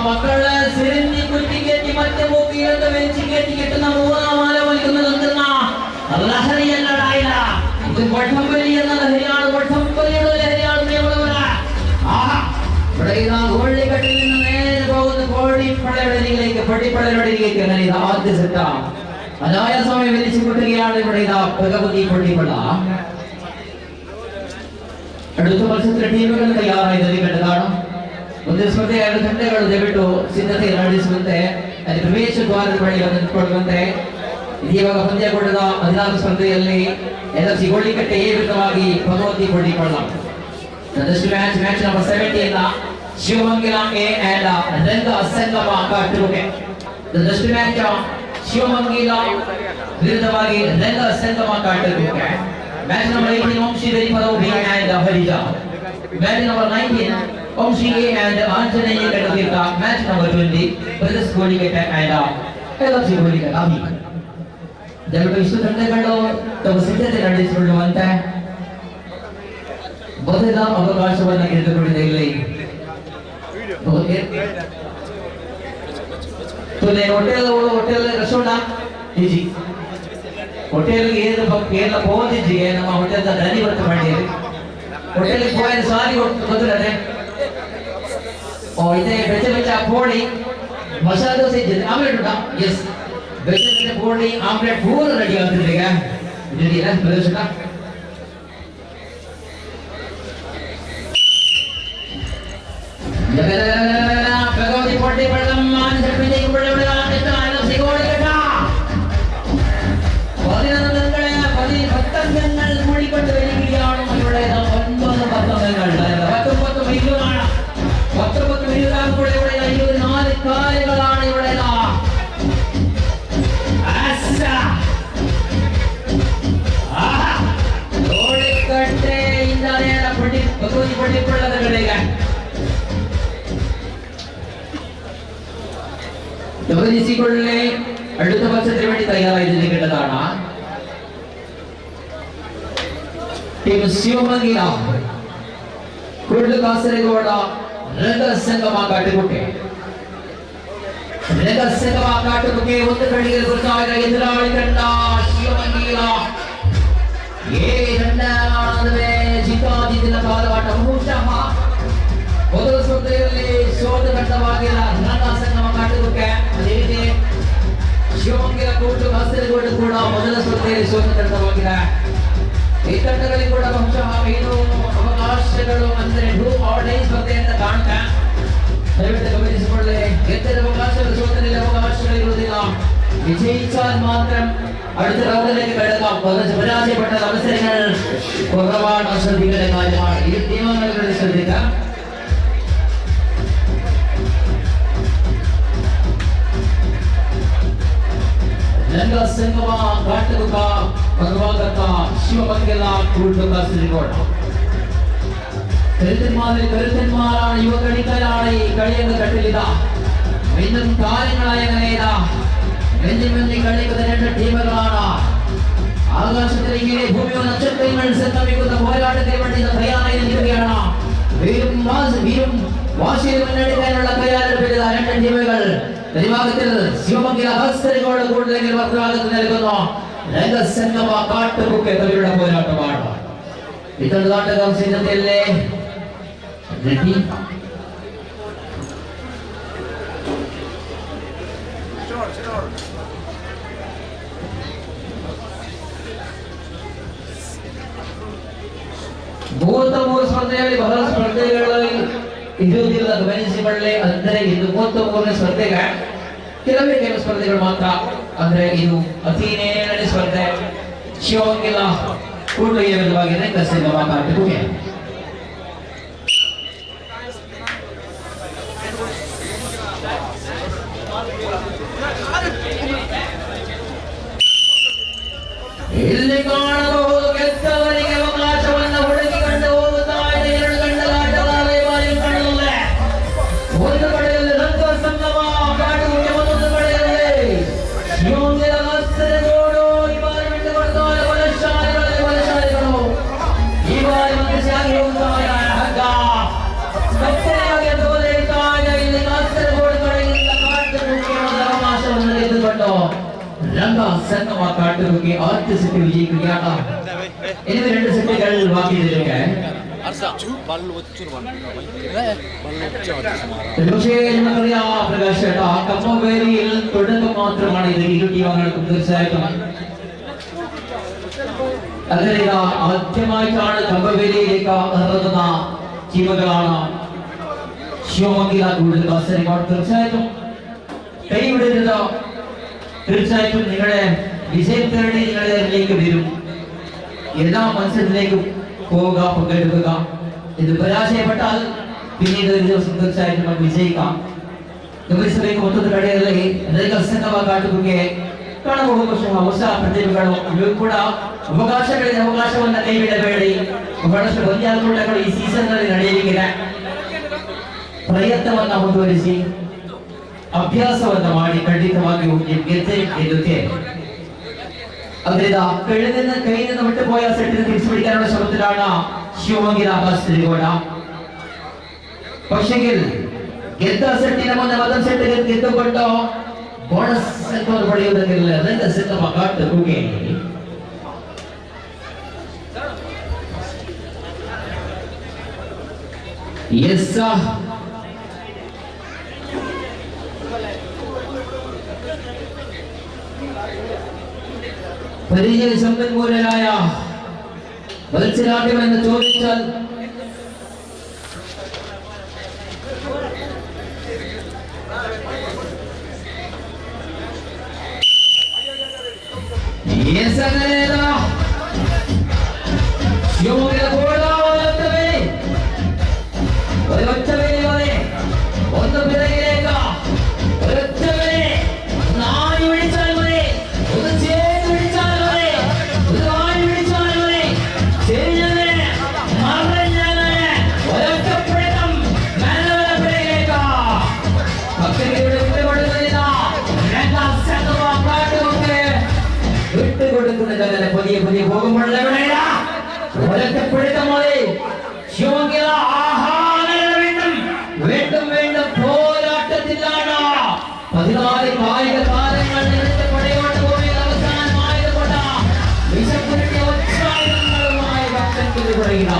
മക്കളെ സിരിഞ്ഞി കുറ്റിക്കേറ്റി മറ്റേ മൂക്കിയെടുത്ത് വെച്ചിക്കേറ്റി കിട്ടുന്ന മൂന്നാമാല വലിക്കുന്നതെന്തെന്ന ലഹരിയല്ലടായില്ല. ഇത് വട്ടംവലി എന്ന ലഹരിയാണ്. വട്ടംവലിയുടെ ലഹരിയാണ് പ്രിയമുള്ളവരെ. ഇവിടെ ഇതാ കോഴിക്കട്ടിൽ നിന്ന് നേരെ പോകുന്ന കോഴിപ്പള്ളയുടെ പള്ളിപ്പള്ളയിലേക്ക്. അങ്ങനെ ഇത് ആദ്യ സെറ്റ അനായാസമായി വലിച്ചു കൊട്ടുകയാണ്. ഇവിടെ ഇതാ ഭഗവതി പള്ളിപ്പള്ള. അടുത്ത മത്സരത്തിലെ ടീമുകൾ തയ്യാറായി നൽകേണ്ടതാണ്. ಒಂದು ಸ್ಪರ್ಧೆ 2 ಗಂಟೆಗಳು ದಯವಿಟ್ಟು ಸಿದ್ಧತೆ ನಡೆಸುವಂತೆ ಅಲ್ಲಿ ಪ್ರವೇಶ ದ್ವಾರದ ಬಳಿ ನಿಂತುಕೊಳ್ಳುವಂತೆ. ಇವಾಗ ಪಂದ್ಯಕೂಟದ 14 ಸ್ಪರ್ಧೆಯಲ್ಲಿ LFC ಗೋಳಿಕಟ್ಟೆ ಎ ವಿರುದ್ಧವಾಗಿ ಭಗವತಿ ಪಳ್ಳಿಕೊಳ್ಳ. ಮ್ಯಾಚ್ ನಂಬರ್ 70 ಇಂದ ಶಿವಮಂಗಲ ಎ ಅಂಡ್ ರಂಗ ಸಂಗಮ ಕಾಟುರುಗೆ. ನೆಕ್ಸ್ಟ್ ಮ್ಯಾಚ್ ಶಿವಮಂಗಲ ವಿರುದ್ಧವಾಗಿ ರಂಗ ಸಂಗಮ ಕಾಟುರುಗೆ. Match number 18 Vamshi Veripadavu B and Harija. Match number 19 Vamshi A and Anjaneya Kadatheertha. Match number 20 brothers Golikatte and LFC Golikatte ಅಭಿ. ದಯವಿಟ್ಟು ಇಷ್ಟು ತಂಡಗಳು ತಮ್ಮ ಸಿದ್ಧತೆ ನಡೆಸಿಕೊಳ್ಳುವಂತೆ ಮೊದಲ ಅವಕಾಶವನ್ನು ತೆಗೆದುಕೊಂಡಿದೆ. ಇಲ್ಲಿ ಹೋಟೆಲ್ ರೆಸ್ಟೋರೆಂಟ್ ಈಜಿ ಹೋಟೆಲ್ಗೆ ಏನು ಪೋಜಿಜಿಗೆ ನಮ್ಮ ಹೋಟೆಲ್ ಧನಿ ಬರ್ತ ಮಾಡಿರಿ ಹೋಟೆಲ್ಗೆ ಹೋಗಿ ಸಾರಿ ಗೊತ್ತಿರದೆ ಇದೆ ಬೆಚ್ಚ ಬೆಚ್ಚ ಪೋಳಿ ಮಸಾಲೆ ದೋಸೆ ಇದ್ದಿದೆ ಆಮ್ಲೆಟ್ ಉಂಟಾ ಎಸ್ ಬೆಚ್ಚ ಬೆಚ್ಚ ಪೋಳಿ ಆಮ್ಲೆಟ್ ಪೂರ ರೆಡಿ ಆಗ್ತಿದೆ ಈಗ ರೆಡಿ ಇಲ್ಲ ಪ್ರದರ್ಶನ ഭഗവതി പൊട്ടി വെള്ളം മാനസപ്പിലേക്ക് പത്തംഗങ്ങൾ മൂടിക്കൊണ്ട് വരികയാണ് ഇവിടെ 9 പത്തംഗങ്ങൾ 19 മില്ലുകളാണ് 19 മില്ലുകാർ കൂടെ ഇവിടെ 24 കാലുകളാണ് ഇവിടെ ഓടിക്കട്ടെ ഭഗവതി പൊട്ടിപ്പുള്ളതുകളിലേക്ക് ഗവനിಸಿಕೊಳ್ಳೆ അടുത്ത മത്സരത്തിന് വേണ്ടി തയ്യാറായിരിക്കേണ്ടതാണ് ടീം ശിവമംഗില കാസർഗോഡ് രംഗസംഗമ കാട്ടുകുട്ടി ಒಂದು ಕಡೆಗೆ ಗೊತ್ತಾದ ಎದುರಾಳಿ ತಂಡ ಶಿವಮಂಗಲ ನಡುವೆ ಜಿದ್ದಾಜಿದ್ದಿನ ಕಾಲವಾಟ ಬಹುಶಃ ಮೊದಲ ಸ್ಪರ್ಧೆಯಲ್ಲಿ ಸೋತ ತಂಡವಾಗಿಲ್ಲ ರಣಸಂಗಮ ಕಾಟುಗುಕ್ಕೆ ಅದೇ ರೀತಿ ಶಿವಮೊಗ್ಗ ಕಾಸರಗೋಡು ಕೂಡ ಮೊದಲ ಸ್ಪರ್ಧೆಯಲ್ಲಿ ಸೋತ ತಂಡವಾಗಿದೆ ಈ ತಂಡಗಳಿಗೆ ಕೂಡ ಬಹುಶಃ ಏನು ಅವಕಾಶಗಳು ಅಂದರೆ ಡೂ ಆರ್ ಡೈ ಸ್ಪರ್ಧೆ ಅಂತ ಕಾಣ್ತಾ ದಯವಿಟ್ಟು ಗಮನಿಸಿಕೊಳ್ಳಿ ಗೆದ್ದರ ಅವಕಾಶಗಳು ಸೋತರಲ್ಲಿ ಅವಕಾಶಗಳಿರುವುದಿಲ್ಲ വിജയിച്ചാൽ മാത്രം അടുത്ത റൗണ്ടിലേക്ക് കടക്കാം പരാജയപ്പെട്ട അവസരങ്ങൾ കുറവാണ് ശ്രദ്ധിക്കേണ്ട കാര്യമാണ് ഈ നിയമങ്ങളുടെ ശ്രദ്ധിക്കാം ಸಂಗಮ ಘಾಟಕ ಭಗವಂತ ಶಿವಮಂಗಲ കാസർഗോഡ് കരുത്തന്മാരാണ് യുവകളിക്കാരാണ് ഈ കളിയെന്ന് കണ്ടില്ല വീണ്ടും താരങ്ങളായ അങ്ങനെയിതാ വെഞ്ചി കളിക്കുന്ന 2 ടീമുകളാണ് ആകാശത്തിലേക്ക് ഭൂമിയോ നക്ഷത്രങ്ങൾ സംഗമിക്കുന്ന പോരാട്ടത്തിന് വേണ്ടി തയ്യാറായി നിൽക്കുകയാണ് വീരും വാശിയിൽ മുന്നെടുക്കാനുള്ള തയ്യാറെടുപ്പിൽ 2 ടീമുകൾ പരിഭാഗത്തിൽ ശിവമംഗല കാസർഗോഡ് കൂടുതലെങ്കിൽ മറുഭാഗത്ത് നൽകുന്നു രംഗസംഗമ കാട്ടുകുക്കെ തമ്മിലുള്ള പോരാട്ടമാണ് ഇത്തരം നാട്ടകം സിദ്ധത്തിലെ റെഡി ಮೂವತ್ತ ಸ್ಪರ್ಧೆಯಲ್ಲಿ ಬಹಳ ಸ್ಪರ್ಧೆಗಳಲ್ಲಿ ಇರುವುದಿಲ್ಲ ಗಮನಿಸಿಕೊಳ್ಳೆ ಅಂದರೆ ಇದು 33ನೇ ಸ್ಪರ್ಧೆಗೆ ಕೆಲವು ಸ್ಪರ್ಧೆಗಳು ಮಾತ್ರ ಅಂದ್ರೆ ಇದು ಅತಿ ನೇರಳೆ ಸ್ಪರ್ಧೆ ಶಿವಮೊಗ್ಗ ಕೂಡಲೇ ವಿಧವಾಗಿದೆ ಕಸಂಗಮ ಕಾಟುಗೆ ಇಲ್ಲಿ ಕಾಣಬಹುದು ಗೆದ್ದವರಿಗೆ ಅವಕಾಶವನ್ನು ಹುಡುಕಿಕೊಂಡು ಹೋಗುತ್ತಾ ಇದೆ 2 ಗಂಟೆಗಳ ಆಟಗಾರರೇ ಬಾರಿ ಕಾಣುವುದಿಲ್ಲ ಒಂದು ಕಡೆಯಲ್ಲಿ ರಂಗಸಂಗಮ ಕಾಟುಗೆ ಮತ್ತೊಂದು ಕಡೆಯಲ್ಲಿ ಶಿವಮೊಗ್ಗ ಕಾಸರಗೋಡು ಈ ಬಾರಿ ಬಿಟ್ಟು ಕೊಡ್ತಾರೆ ಬಲಶಾಲಿಗಳು ಈ ಬಾರಿ ಮನಸ್ಸಾಗಿ ಹೋಗುತ್ತಾರೆ ಹಗ್ಗ ಕತ್ತಲೆಯಾಗಿ ತೋರಿಸ್ತಾ ಇದೆ ಇಲ್ಲಿ ಕಾಸರಗೋಡು ಕಡೆಯಿಂದ ಕಾಟುಗೆ ಅವಕಾಶವನ್ನು ತೆಗೆದುಕೊಂಡು ರಂಗ ಸಂಗಮ ಕಾಟುಗೆ 10 ಸೆಟ್ ವಿಜಯಿಯಾಟ ಇನ್ನು 2 ಸೆಟ್ಗಳು ಬಾಕಿ ಇದೆ പ്രകാശ് കമ്മവേലിയിൽ തുടക്കം മാത്രമാണ് ഇത് ഇരു ടീമുകൾക്കും തീർച്ചയായിട്ടും അതിൽ ആദ്യമായിട്ടാണ് കമ്മവേലിയിലേക്ക് ഇറങ്ങുന്ന ടീമുകളാണ് ശിവമംഗല കൂടുതൽ കാസർഗോഡ് തീർച്ചയായിട്ടും കൈവിടരുത് തീർച്ചയായിട്ടും നിങ്ങളുടെ വിജയത്തിനുവേണ്ടി നിങ്ങളിലേക്ക് വരും എല്ലാ മത്സരത്തിലേക്കും പോവുക പങ്കെടുക്കുക ഇത് പരാജയപ്പെട്ടാൽ പിന്നീട് ഒരു ദിവസം തീർച്ചയായിട്ടും നമുക്ക് വിജയിക്കാം ಗಮನಿಸಬೇಕು ಮತ್ತೊಂದು ಕಡೆಯಲ್ಲಿ ರೈತಸಂಗಮ ಕಾಟುಗೆ ಕಾಣಬಹುದು ಹೊಸ ಪ್ರತಿಭೆಗಳು ಇವು ಕೂಡ ಅವಕಾಶಗಳಿಗೆ ಅವಕಾಶವನ್ನು ಕೈಬಿಡಬೇಡಿ ಬಹಳಷ್ಟು ಪಂದ್ಯಾಟಗಳು ಈ ಸೀಸನ್ ನಲ್ಲಿ ನಡೆಯಲಿಕ್ಕಿದೆ ಪ್ರಯತ್ನವನ್ನು ಮುಂದುವರಿಸಿ ಅಭ್ಯಾಸವನ್ನು ಮಾಡಿ ಖಂಡಿತವಾಗಿಯೂ ಗೆದ್ದೆ ಗೆಲ್ಲುತ್ತೆ ಅದರಿಂದ കയ്യിൽ വിട്ടുപോയ സെറ്റിന് തിരിച്ചു പിടിക്കാനുള്ള ശ്രമത്തിലാണ് ശിവമംഗല കാസർഗോഡ് പക്ഷെങ്കിൽ ಗೆದ್ದ ಸೆಟ್ಟಿನ ಮುಂದೆ ಮತ್ತೊಂದು ಸೆಟ್ ಗೆದ್ದುಕೊಂಡು ಬೋನಸ್ ಅಂತ ಪಡೆಯುವುದಕ್ಕಿಲ್ಲ ರಂಗಸಂಗಮ ಕಾಟುಗೆ ಎಸ್ പരിചയ സമ്പന്നരായ മത്സരാർത്ഥികളെന്ന് ചോദിച്ചാൽ ഒന്ന് പിറകിലേക്ക് നായി വിളിച്ചാൽ മതി, ഒന്ന് ചേർന്ന് വിളിച്ചാൽ മതി, ഒരു വായി വിളിച്ചാൽ മതി, ചെരിഞ്ഞത് മറഞ്ഞത് ഒരൊറ്റപ്പെടുത്തം പിറകിലേക്ക് ഭക്തരുടെ വിട്ടുകൊടുക്കുന്നില്ല. രണ്ടാം സംഘമാക്കാട്ടുകൊണ്ട് വിട്ടുകൊടുക്കുന്നില്ല. പുതിയ പുതിയ പോകുമ്പോൾ ഒരൊറ്റപ്പെടുത്തം മതി. ശിവങ്കില വീണ്ടും വീണ്ടും പോരാട്ടത്തിലാണ്. 14 കായിക താരങ്ങൾ പടയോട്ട് പോയി അവസാനമായതുകൊണ്ട് വിശപ്പുരട്ടിയ ഉത്സാഹങ്ങളുമായി ഭക്തൻകുതി പറയുക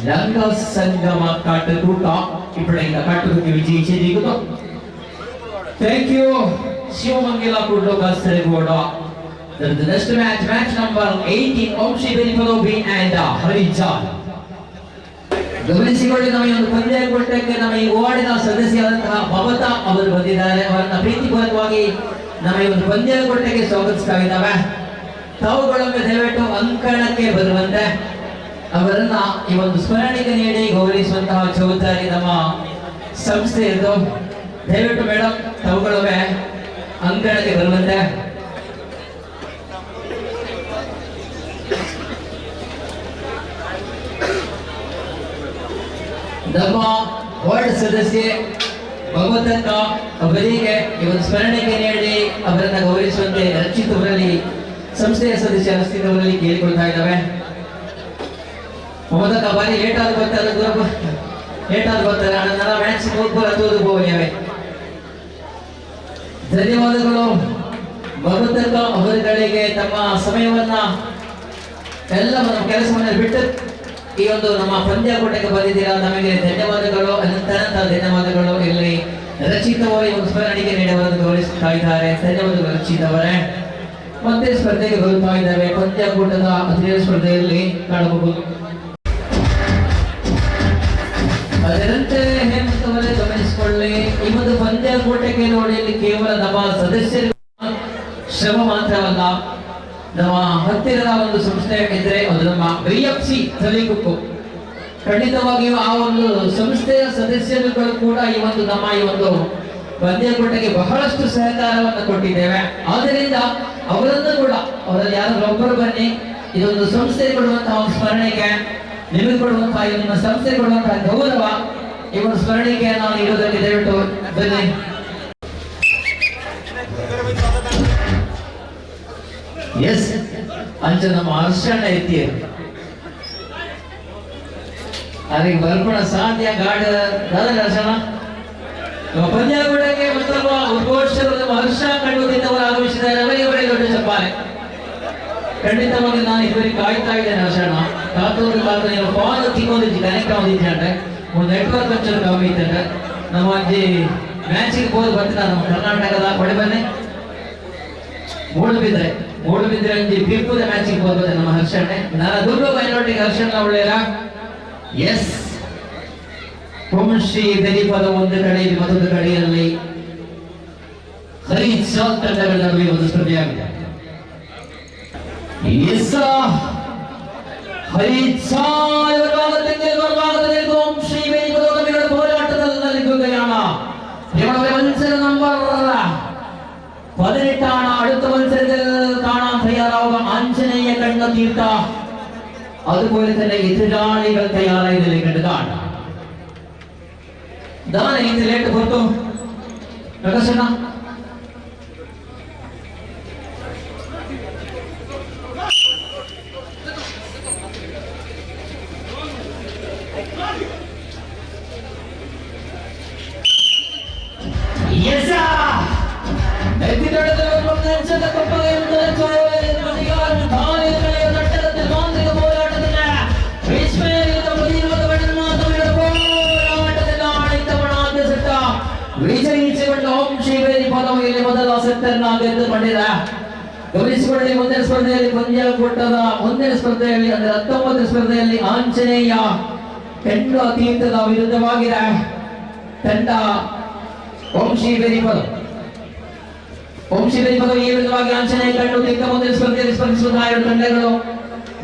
രംഗസംഗമാക്കാട്ട് കൂട്ട ഇവിടെ കാട്ടുകുത്തി വിജയിച്ചിരിക്കുന്നു. താങ്ക് യു ശിവമംഗല കൂട്ടോ Kasaragod. The next match number 18 Omshi Benipalobi and Harijan. ಗಮನಿಸಿಕೊಳ್ಳಿ, ನಮ್ಮ ಈ ಒಂದು ಪಂದ್ಯಾಕೂಟಕ್ಕೆ ನಮ್ಮ ಈ ವಾರ್ಡಿನ ಸದಸ್ಯರಾದಂತಹ ಮಮತಾ ಅವರು ಬಂದಿದ್ದಾರೆ. ಅವರನ್ನ ಪ್ರೀತಿಪೂರ್ವಕವಾಗಿ ನಮ್ಮ ಈ ಒಂದು ಪಂದ್ಯಾಕೂಟಕ್ಕೆ ಸ್ವಾಗತಿಸ್ತಾ ಇದ್ದಾವೆ. ತಾವುಗಳೊಮ್ಮೆ ದಯವಿಟ್ಟು ಅಂಕಣಕ್ಕೆ ಬರುವಂತೆ ಅವರನ್ನ ಈ ಒಂದು ಸ್ಮರಣಿಕೆ ನೀಡಿ ಗೌರವಿಸುವಂತಹ ಜವಾಬ್ದಾರಿ ನಮ್ಮ ಸಂಸ್ಥೆಯದು. ದಯವಿಟ್ಟು ಮೇಡಮ್ ತಾವುಗಳೊಮ್ಮೆ ಅಂಕಣಕ್ಕೆ ಬರುವಂತೆ. ನಮ್ಮ ವಾರ್ಡ್ ಸದಸ್ಯೆ ಭಗವಂತಕ್ಕ ಅವರಿಗೆ ಈ ಒಂದು ಸ್ಮರಣೆಗೆ ನೀಡಿ ಅವರನ್ನ ಗೌರವಿಸುವಂತೆ ರಕ್ಷಿತ್ ಅವರಲ್ಲಿ ಸಂಸ್ಥೆಯ ಸದಸ್ಯ ರಕ್ಷಿತ್ ಅವರಲ್ಲಿ ಕೇಳಿಕೊಳ್ತಾ ಇದ್ದಾವೆ. ಭಗವಂತಕ್ಕ ಬಾರಿ ಲೇಟ್ ಆದ ಬರ್ತಾರೆ, ನನ್ನ ಮ್ಯಾಚ್ ಹೋಗ್ಬೋದು ಹೋಗ್ಯಾವೆ. ಧನ್ಯವಾದಗಳು ಭಗವಂತಕ್ಕ ಅವರುಗಳಿಗೆ ತಮ್ಮ ಸಮಯವನ್ನ ಎಲ್ಲ ಕೆಲಸವನ್ನ ಬಿಟ್ಟು ಈ ಒಂದು ನಮ್ಮ ಪಂದ್ಯಾಕೂಟಕ್ಕೆ ಬಂದಿದ್ದೀರಾ, ನಮಗೆ ಧನ್ಯವಾದಗಳು, ಅನಂತ ಧನ್ಯವಾದಗಳು. ಇಲ್ಲಿ ರಚಿತ್ ಅವರು ಒಂದು ಸ್ಮರಣಿಗೆ ನೀಡುವುದು ಗೌರವಿಸ್ತಾ ಇದ್ದಾರೆ. ಧನ್ಯವಾದಗಳು ರಚಿತ್ ಅವರೇ. ಮತ್ತೆ ಸ್ಪರ್ಧೆಗೆ ಬರುತ್ತಾ ಇದ್ದಾವೆ. ಪಂದ್ಯಾಕೂಟದ ಹದಿನೇಳು ಸ್ಪರ್ಧೆಯಲ್ಲಿ ಕಾಣಬಹುದು. ಅದರಂತೆ ಹೇಮಂತ್ ಅವರೇ ಗಮನಿಸಿಕೊಳ್ಳಿ, ಈ ಒಂದು ಪಂದ್ಯಾಕೂಟಕ್ಕೆ ನೋಡಿ ಇಲ್ಲಿ ಕೇವಲ ನಮ್ಮ ಸದಸ್ಯರ ಶ್ರಮ ಮಾತ್ರವಲ್ಲ, ನಮ್ಮ ಹತ್ತಿರದ ಒಂದು ಸಂಸ್ಥೆ ಇದ್ರೆ ಅದು ನಮ್ಮ BFC ತಲೆಗುಪ್ಪು. ಖಂಡಿತವಾಗಿಯೂ ಆ ಒಂದು ಸಂಸ್ಥೆಯ ಸದಸ್ಯರುಗಳು ಕೂಡ ಈ ಒಂದು ನಮ್ಮ ಈ ಒಂದು ಪಂದ್ಯಾಕೂಟಕ್ಕೆ ಬಹಳಷ್ಟು ಸಹಕಾರವನ್ನು ಕೊಟ್ಟಿದ್ದೇವೆ. ಆದ್ದರಿಂದ ಅವರನ್ನು ಕೂಡ ಅವರಲ್ಲಿ ಯಾರಾದ್ರೂ ಒಬ್ಬರು ಬನ್ನಿ, ಇದೊಂದು ಸಂಸ್ಥೆ ಕೊಡುವಂತಹ ಒಂದು ಸ್ಮರಣೆಗೆ, ನಿಮಗೆ ಕೊಡುವಂತಹ ಈ ನಿಮ್ಮ ಸಂಸ್ಥೆ ಕೊಡುವಂತಹ ಗೌರವ, ಈ ಒಂದು ಸ್ಮರಣೆಗೆ ನಾವು ಇರೋದಕ್ಕೆ ದಯವಿಟ್ಟು ಬನ್ನಿ. ಎಸ್ ಅಂಚ ನಮ್ಮ ಹರ್ಷಣ ಐತಿ ಅದಕ್ಕೆ ಬರ್ಕೋಣ ಸಾಧ್ಯ ಗಾಢ ಹರ್ಷಣ ನಮ್ಮ ಪಂದ್ಯಾಕೂಟಕ್ಕೆ ಮತ್ತೊಬ್ಬ ಉದ್ಘೋಷರು ನಮ್ಮ ಹರ್ಷ ಕಂಡುಕೊಂಡಿದ್ದವರು ಆಗಮಿಸಿದ್ದಾರೆ. ಅವರಿಗೆ ದೊಡ್ಡ ಚಪ್ಪಾಳೆ. ಖಂಡಿತವಾಗಿ ನಾನು ಇದುವರೆಗೆ ಕಾಯ್ತಾ ಇದ್ದೇನೆ ಹರ್ಷಣ. ಕಾತೋದು ನೀವು ಫೋನ್ ತಿಕ್ಕೊಂಡಿದ್ದಿ ಕನೆಕ್ಟ್ ಆಗಿದ್ದೆ ಅಂದ್ರೆ ಒಂದು ನೆಟ್ವರ್ಕ್ ಒಂಚೂರು ಕಮ್ಮಿ ಇದ್ದಂದ್ರೆ ನಮ್ಮ ಅಜ್ಜಿ ಮ್ಯಾಚಿಗೆ ಹೋಗಿ ಬರ್ತೀನಿ ನಮ್ಮ ಕರ್ನಾಟಕದ ಕೊಡೆ ಬನ್ನಿ ಮೂಡುಬಿದ್ರೆ ಅಂಜಿ ಪಿಪ್ಪುದ ಮ್ಯಾಚಿಗೆ ಹೋಗ್ಬೋದು ನಮ್ಮ ಹರ್ಷಣ್ಣೆ. ನಾನು ದುರ್ಗ ಬೈನೋಟಿಗೆ ಹರ್ಷಣ್ಣ ಒಳ್ಳೆಯ ಎಸ್ ವಂಶಿ ಬೆನಿಪದ ಒಂದು ಕಡೆಯಲ್ಲಿ ಮತ್ತೊಂದು ಕಡೆಯಲ್ಲಿ ಹರಿಚಾಲ್ ತಂಡಗಳ ನಡುವೆ ಒಂದು ಸ್ಪರ್ಧೆಯಾಗಿದೆ. ಎಸ್ ಹರಿಚಾಲ್ ವಂಶಿ ಬೆನಿಪದ ಹೋರಾಟದಲ್ಲಿ ಗುಗಯಾಣ മത്സര നമ്പർ 18 അടുത്ത മത്സരത്തിൽ കാണാൻ തയ്യാറാവുക ആഞ്ജനേയ കണ്ണ തീർത്ത അതുപോലെ തന്നെ എതിരാളികൾ തയ്യാറായതിലേക്ക് കണ്ടു കാണാം. ഇതാണ് ഇതിലേക്ക് പുറത്തു പ്രകാശന പോരാട്ടത്തിന് ವಿಜಯಿಸಿಕೊಂಡು ಓಂ ಶ್ರೀ ವೇದಿ ಪದವಿಯಲ್ಲಿ ಮೊದಲ ಸೆಟ್ಟನ್ನು ಗೆದ್ದುಕೊಂಡಿದ. ಗಮನಿಸಿಕೊಳ್ಳಿ, ಮುಂದಿನ ಸ್ಪರ್ಧೆಯಲ್ಲಿ ಪಂದ್ಯಾಕೂಟದ ಮುಂದಿನ ಸ್ಪರ್ಧೆಯಲ್ಲಿ ಅಂದರೆ 19ನೇ ಸ್ಪರ್ಧೆಯಲ್ಲಿ ಆಂಜನೇಯ ಹೆಣ್ಣು ತೀರ್ಥದ ವಿರುದ್ಧವಾಗಿದೆ ತಂಡ ಓಂ ಶ್ರೀ ವೇದಿ ಪದವಿ. ಓಂ ಶ್ರೀ ವೇದಿ ಪದವಿ ಈ ವಿರುದ್ಧವಾಗಿ ಆಂಜನೇಯ ಕಣ್ಣು ತೀರ್ಥ ಮುಂದಿನ ಸ್ಪರ್ಧೆಯಲ್ಲಿ ಸ್ಪರ್ಧಿಸುವ ಎರಡು ತಂಡಗಳು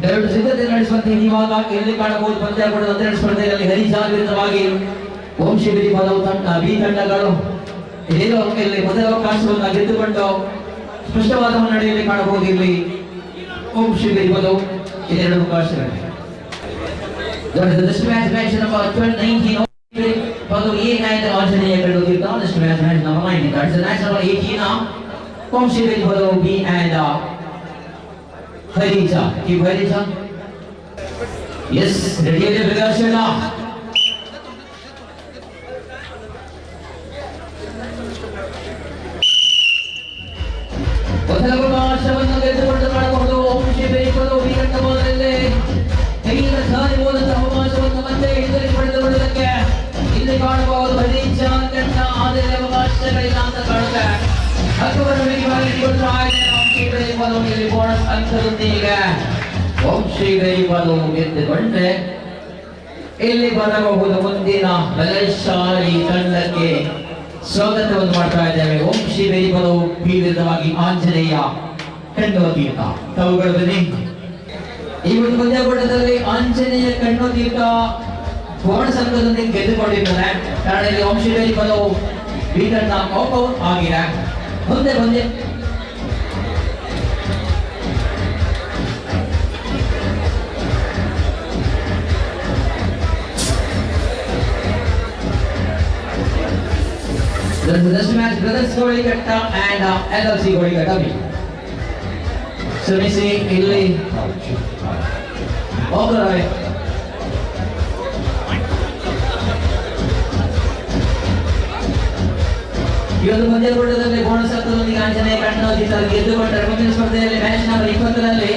ಎರಡು ಸಿದ್ಧತೆ ನಡೆಸುವಂತೆ ಇವಾಗ ಎಲ್ಲಿ ಕಾಣಬಹುದು. ಪಂದ್ಯಾಕೂಟದ 12ನೇ ಸ್ಪರ್ಧೆಯಲ್ಲಿ ಹರಿಜಾಲ್ ವಿರುದ್ಧವಾಗಿ ಓಂ ಶ್ರೀ ವೇದಿ ಪದವು ಬಿ ತಂಡಗಳು ಇಲ್ಲಿ ಮೊದಲ ಅವಕಾಶವನ್ನು ಗೆದ್ದುಕೊಂಡು ಸ್ಪಷ್ಟವಾದ ಮುನ್ನಡೆಯಲ್ಲಿ ಕಾಣಬಹುದು. ಇಲ್ಲಿ ಓಂ ಶ್ರೀ ವೇದಿ ಪದವು ಇದೆರಡು ಅವಕಾಶಗಳು. This match number 19 ಪದವು A and ಆಂಜನೇಯ ಕಣ್ಣು ತೀರ್ಥ. This match number 19. That's the match number 18 now. ಓಂ ಶ್ರೀ ವೇದಿ ಪದವು B and ಹರಿಜಾ. ಈ ಹರಿಜಾ ಎಸ್ ರೆಡಿಯಲ್ಲಿ ಪ್ರಕಾಶನ ಅವಕಾಶವನ್ನು ಗೆದ್ದುಕೊಂಡು ಕಾಣಬಹುದು. ಓಂ ಶ್ರೀ ವೇದಿ ಪದವು ಬಿ ತಂಡ ಮೊದಲಲ್ಲಿ ಕೈಯಿಂದ ಸಾರಿ ಹೋದಂತಹ ಅವಕಾಶವನ್ನು ಮತ್ತೆ ಹಿಂದೆ ಪಡೆದುಕೊಳ್ಳುವುದಕ್ಕೆ ಇಲ್ಲಿ ಕಾಣಬಹುದು. ಹರಿಜಾ ತಂಡ ಆದರೆ ಅವಕಾಶಗಳಿಲ್ಲ ಅಂತ ಕಾಣುತ್ತೆ. ಬೋನಸ್ ಅಂಕದೊಂದಿಗೆ ಓಂ ಶ್ರೀ ವೇದಿ ಪದವು ಗೆದ್ದುಕೊಂಡ್ರೆ ಇಲ್ಲಿ ಬರಬಹುದು. ಮುಂದಿನ ಬಲಶಾಲಿ ತಂಡಕ್ಕೆ ಸ್ವಾಗತವನ್ನು ಮಾಡ್ತಾ ಇದ್ದೇವೆ. ಓಂ ಶ್ರೀ ವೇದಿ ಪದವು ಬಿ ವಿರುದ್ಧವಾಗಿ ಆಂಜನೇಯ ಕಣ್ಣು ತೀರ್ಥ. ತಾವುಗಳು ಬನ್ನಿ. ಈ ಒಂದು ಪಂದ್ಯಾಕೂಟದಲ್ಲಿ ಆಂಜನೇಯ ಕಣ್ಣು ತೀರ್ಥ ಬೋನಸ್ ಅಂಕದೊಂದಿಗೆ ಗೆದ್ದುಕೊಂಡಿದ್ದಾರೆ. ಕಾರಣ ಇಲ್ಲಿ ಓಂ ಶ್ರೀ ವೇದಿ ಪದವು ಬಿ ತಂಡ ಔಟ್ ಆಗಿದೆ. ಮುಂದೆ ಬಂದೆ this match brothers Golighatta and LFC Golighatta B. ಶ್ರಮಿಸಿ ಇಲ್ಲಿ ಹೋಗಲಾರೆ. ಈ ಒಂದು ಪಂದ್ಯಾಕೂಟದಲ್ಲಿ ಬೋನಸ್ ಅಂಕದೊಂದಿಗೆ ಆಂಜನೇಯ ಕಣ್ಣು ತೀರ್ಥ ಗೆದ್ದುಕೊಂಡರೆ ಮುಂದಿನ ಸ್ಪರ್ಧೆಯಲ್ಲಿ ಮ್ಯಾಚ್ ನಂಬರ್ 20ರಲ್ಲಿ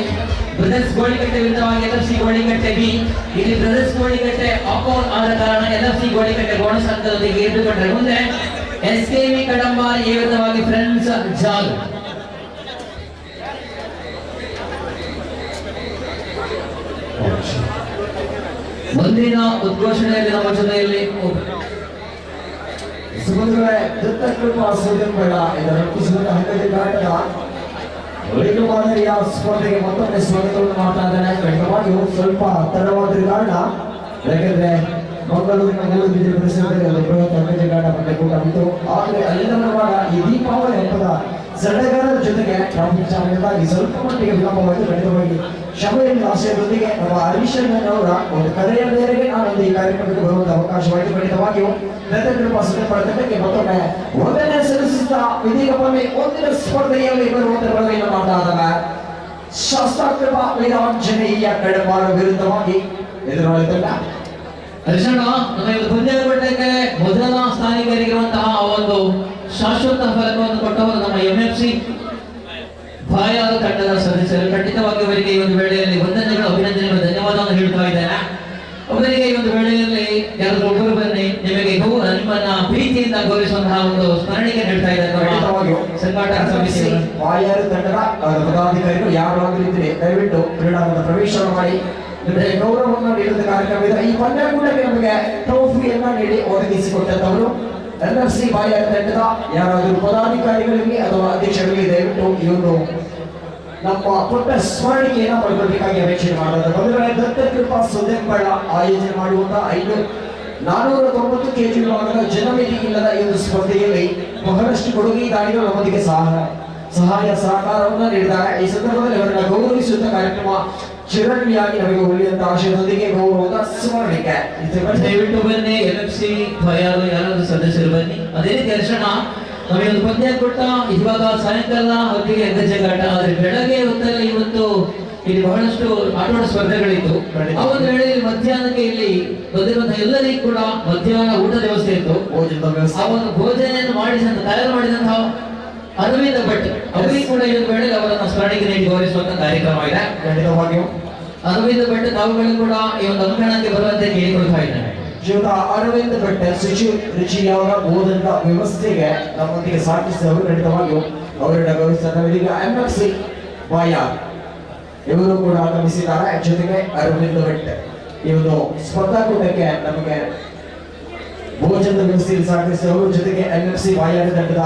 ಬ್ರದರ್ಸ್ ಗೋಳಿಕಟ್ಟೆ ವಿರುದ್ಧವಾಗಿ LFC ಗೋಳಿಕಟ್ಟೆ ಬಿ. ಇಲ್ಲಿ ಬ್ರದರ್ಸ್ ಗೋಳಿಕಟ್ಟೆ ಅಪೋಲ್ ಆದ ಕಾರಣ LFC ಗೋಳಿಕಟ್ಟೆ ಬೋನಸ್ ಅಂಕದೊಂದಿಗೆ ಗೆದ್ದುಕೊಂಡರೆ ಮುಂದೆ SKV ಕಡಂಬಾರಿ ಈ ವಿರುದ್ಧವಾಗಿ ಫ್ರೆಂಡ್ಸ್ ಜಾಲ್. ಮುಂದಿನ ಉದ್ಘೋಷಣೆಯಲ್ಲಿ ನಮ್ಮ ಜೊತೆಯಲ್ಲಿ ಸುಮಂಗಲೇ ದತ್ತಕೃಪಾ ಸೋದರಬೇಡ ಇದರ ರಕ್ಷಿಸುವ ಹಂತದ ವೈದ್ಯ ಮಾದರಿಯ ಸ್ಪರ್ಧೆಗೆ ಮತ್ತೊಮ್ಮೆ ಸ್ವಾಗತವನ್ನು ಮಾಡ್ತಾ ಇದ್ದಾನೆ. ಖಂಡಿತವಾಗಿಯೂ ಸ್ವಲ್ಪ ತಡವಾದ ಕಾರಣ, ಯಾಕೆಂದ್ರೆ ಮಂಗಳೂರಿನ ಮೂಲಬಿದ್ದಿನ ಪರಿಸರದಲ್ಲಿ ಒಂದು ಬೃಹತ್ ಅಂಕಜಗಾಟ ಪಂದ್ಯಕೂಟ ಇತ್ತು. ಆದರೆ ಅಲ್ಲಿಂದ ಬರುವಾಗ ಈ ದೀಪಾವಳಿ ಹಬ್ಬದ ಸಡಗರದ ಜೊತೆಗೆ ಟ್ರಾಫಿಕ್ ಜಾಮ್ನಿಂದಾಗಿ ಸ್ವಲ್ಪ ಮಟ್ಟಿಗೆ ವಿಳಂಬವಾಯಿತು. ಖಂಡಿತವಾಗಿ ಕ್ಷಮೆಯನ್ನು ಆಶಯದೊಂದಿಗೆ ನಮ್ಮ ಹರೀಶಣ್ಣನವರ ಒಂದು ಕರೆಯ ಮೇರೆಗೆ ನಾನೊಂದು ಈ ಕಾರ್ಯಕ್ರಮಕ್ಕೆ ಬರುವಂತ ಅವಕಾಶವಾಯಿತು. ಖಂಡಿತವಾಗಿಯೂ ದತ್ತಕೃಪಾ ತಂಡಕ್ಕೆ ಮತ್ತೊಮ್ಮೆ ಒಂದನೇ ಸಲ್ಲಿಸುತ್ತಾ ಇದೀಗ ಒಮ್ಮೆ ಒಂದಿನ ಸ್ಪರ್ಧೆಯಲ್ಲಿ ಬರುವಂತ ಬರಲಿಲ್ಲ ಮಾತಾದಾಗ ಶಾಸ್ತ್ರಾಕೃಪಾ ವೀರಾಂಜನೇಯ ಕಡಪಾರ ವಿರುದ್ಧವಾಗಿ ಎದುರಾಳಿ ತಂಡ. ಹರಿಶಣ್ಣ, ನಮ್ಮ ಒಂದು ಪಂದ್ಯಾಕೂಟಕ್ಕೆ ಮೊದಲ ಸ್ಥಾನಿಕರಿಗಿರುವಂತಹ ಒಂದು ಶಾಶ್ವತ ಫಲಕವನ್ನು ಕೊಟ್ಟವರು ನಮ್ಮ MFC ಭಾಯಾದ ತಂಡದ ಸದಸ್ಯರು. ಖಂಡಿತವಾಗಿ ಅವರಿಗೆ ಈ ಒಂದು ವೇಳೆಯಲ್ಲಿ ವಂದನೆಗಳು, ಅಭಿನಂದನೆಗಳು, ಧನ್ಯವಾದವನ್ನು ಹೇಳ್ತಾ ಇದ್ದೇನೆ. ಅವರಿಗೆ ಈ ಒಂದು ವೇಳೆಯಲ್ಲಿ ಯಾರಾದ್ರೂ ಒಬ್ಬರು ಬನ್ನಿ, ನಿಮಗೆ ನಿಮ್ಮನ್ನ ಪ್ರೀತಿಯಿಂದ ಗೌರವಿಸುವಂತಹ ಒಂದು ಸ್ಮರಣಿಕೆ ನೀಡ್ತಾ ಇದ್ದಾರೆ. ಸಂಘಾಟಕ ಸಮಿತಿ ಭಾಯಾದ ತಂಡದ ಪದಾಧಿಕಾರಿಗಳು ಯಾರಾದ್ರೂ ಇದ್ರೆ ದಯವಿಟ್ಟು ಕ್ರೀಡಾಂಗಣ ಪ್ರವೇಶ ಮಾಡಿ ನಿಮಗೆ ಗೌರವವನ್ನು ನೀಡುವ ಕಾರ್ಯಕ್ರಮ. ಈ ಪಂದ್ಯಾಕೂಟಕ್ಕೆ ನಮಗೆ ಟ್ರೋಫಿಯನ್ನ ನೀಡಿ ಒದಗಿಸಿಕೊಟ್ಟವರು LFC ಭಾಯಾದ ತಂಡದ ಯಾರಾದರೂ ಪದಾಧಿಕಾರಿಗಳಿಗೆ ಅಥವಾ ಅಧ್ಯಕ್ಷರಿಗೆ ದಯವಿಟ್ಟು ಈ ಒಂದು ನಮ್ಮ ಪುಟ್ಟ ಸ್ಮರಣಿಕೆಯನ್ನು ಪಡೆದುಕೊಳ್ಳಬೇಕಾಗಿ ಅಪೇಕ್ಷೆ ಮಾಡಿದ್ದಾರೆ. ಮೊದಲನೇ ದತ್ತಕೃಪಾ ಸೋದೆಂಬಳ ಆಯೋಜನೆ ಮಾಡುವಂತಹ 490 kg ವಿಭಾಗದ ಜನಮಿತಿ ಇಲ್ಲದ ಈ ಒಂದು ಸ್ಪರ್ಧೆಯಲ್ಲಿ ಬಹಳಷ್ಟು ಕೊಡುಗೆದಾರಿಗಳು ನಮ್ಮೊಂದಿಗೆ ಸಹಾಯ ಸಹಕಾರವನ್ನು ನೀಡಿದ್ದಾರೆ. ಈ ಸಂದರ್ಭದಲ್ಲಿ ಅವರನ್ನ ಗೌರವಿಸುವಂತ ಕಾರ್ಯಕ್ರಮ ಚಿರಣಿಯಾಗಿ ನಮಗೆ ಉಳಿಯುವಂತ ಆಶಯದೊಂದಿಗೆ ಗೌರವದ ಸ್ಮರಣಿಕೆ. ದಯವಿಟ್ಟು ಬನ್ನಿ, LFC ಯಾರಾದ್ರೂ ಸದಸ್ಯರು ಬನ್ನಿ. ಅದೇ ರೀತಿ ಹರ್ಷಣ, ನಮಗೆ ಒಂದು ಪಂದ್ಯಾಕೂಟ ಇವಾಗ ಸಾಯಂಕಾಲ ಹೊತ್ತಿಗೆ ಅಂಗಜಗಾಟ, ಆದ್ರೆ ಬೆಳಗ್ಗೆ ಹೊತ್ತಲ್ಲಿ ಇವತ್ತು ಇಲ್ಲಿ ಬಹಳಷ್ಟು ಆಟೋಟ ಸ್ಪರ್ಧೆಗಳಿತ್ತು. ಆ ಒಂದು ವೇಳೆಯಲ್ಲಿ ಮಧ್ಯಾಹ್ನಕ್ಕೆ ಇಲ್ಲಿ ಬಂದಿರುವಂತಹ ಎಲ್ಲರಿಗೂ ಕೂಡ ಮಧ್ಯಾಹ್ನ ಊಟದ ವ್ಯವಸ್ಥೆ ಇತ್ತು. ಆ ಒಂದು ಭೋಜನೆಯನ್ನು ತಯಾರು ಮಾಡಿದಂತಹ ಅರವಿಂದ ಭಟ್ ಅವರಿಗೆ ಕೂಡ ಈ ವೇಳೆ ಅವರನ್ನು ಸ್ಮರಣಿಕೆ ನೀಡಿ ಗೌರವಿಸುವಂತ ಕಾರ್ಯಕ್ರಮ ಇದೆ. ಖಂಡಿತವಾಗಿಯೂ ಅರವಿಂದ ಭಟ್ ತಾವುಗಳು ಕೂಡ ಈ ಒಂದು ಅಂಕಣಕ್ಕೆ ಬರುವಂತೆ ಕೇಳಿಕೊಳ್ತಾ ಇದ್ದಾರೆ. ಶ್ರೀಯುತ ಅರವಿಂದ್ ಭಟ್ ರುಚಿಯಾದ ಬೋಧನದ ವ್ಯವಸ್ಥೆಗೆ ನಮ್ಮೊಂದಿಗೆ ಸಾಗಿಸಿದವರು ಖಂಡಿತವಾಗಿಯೂ ಅವರನ್ನ ಗೌರವಿಸಿದ ಇದೀಗ MFC ಬಾಯಾರ್ ಇವರು ಕೂಡ ಆಗಮಿಸಿದ್ದಾರೆ. ಜೊತೆಗೆ ಅರವಿಂದ್ ಭಟ್ ಈ ಒಂದು ಸ್ಪರ್ಧಾಕೂಟಕ್ಕೆ ನಮಗೆ ಭೋಜನದ ವ್ಯವಸ್ಥೆಯಲ್ಲಿ ಸಾಗಿಸಿದವರು. ಜೊತೆಗೆ MFC ಬಾಯಾರ್ ತಂಡದ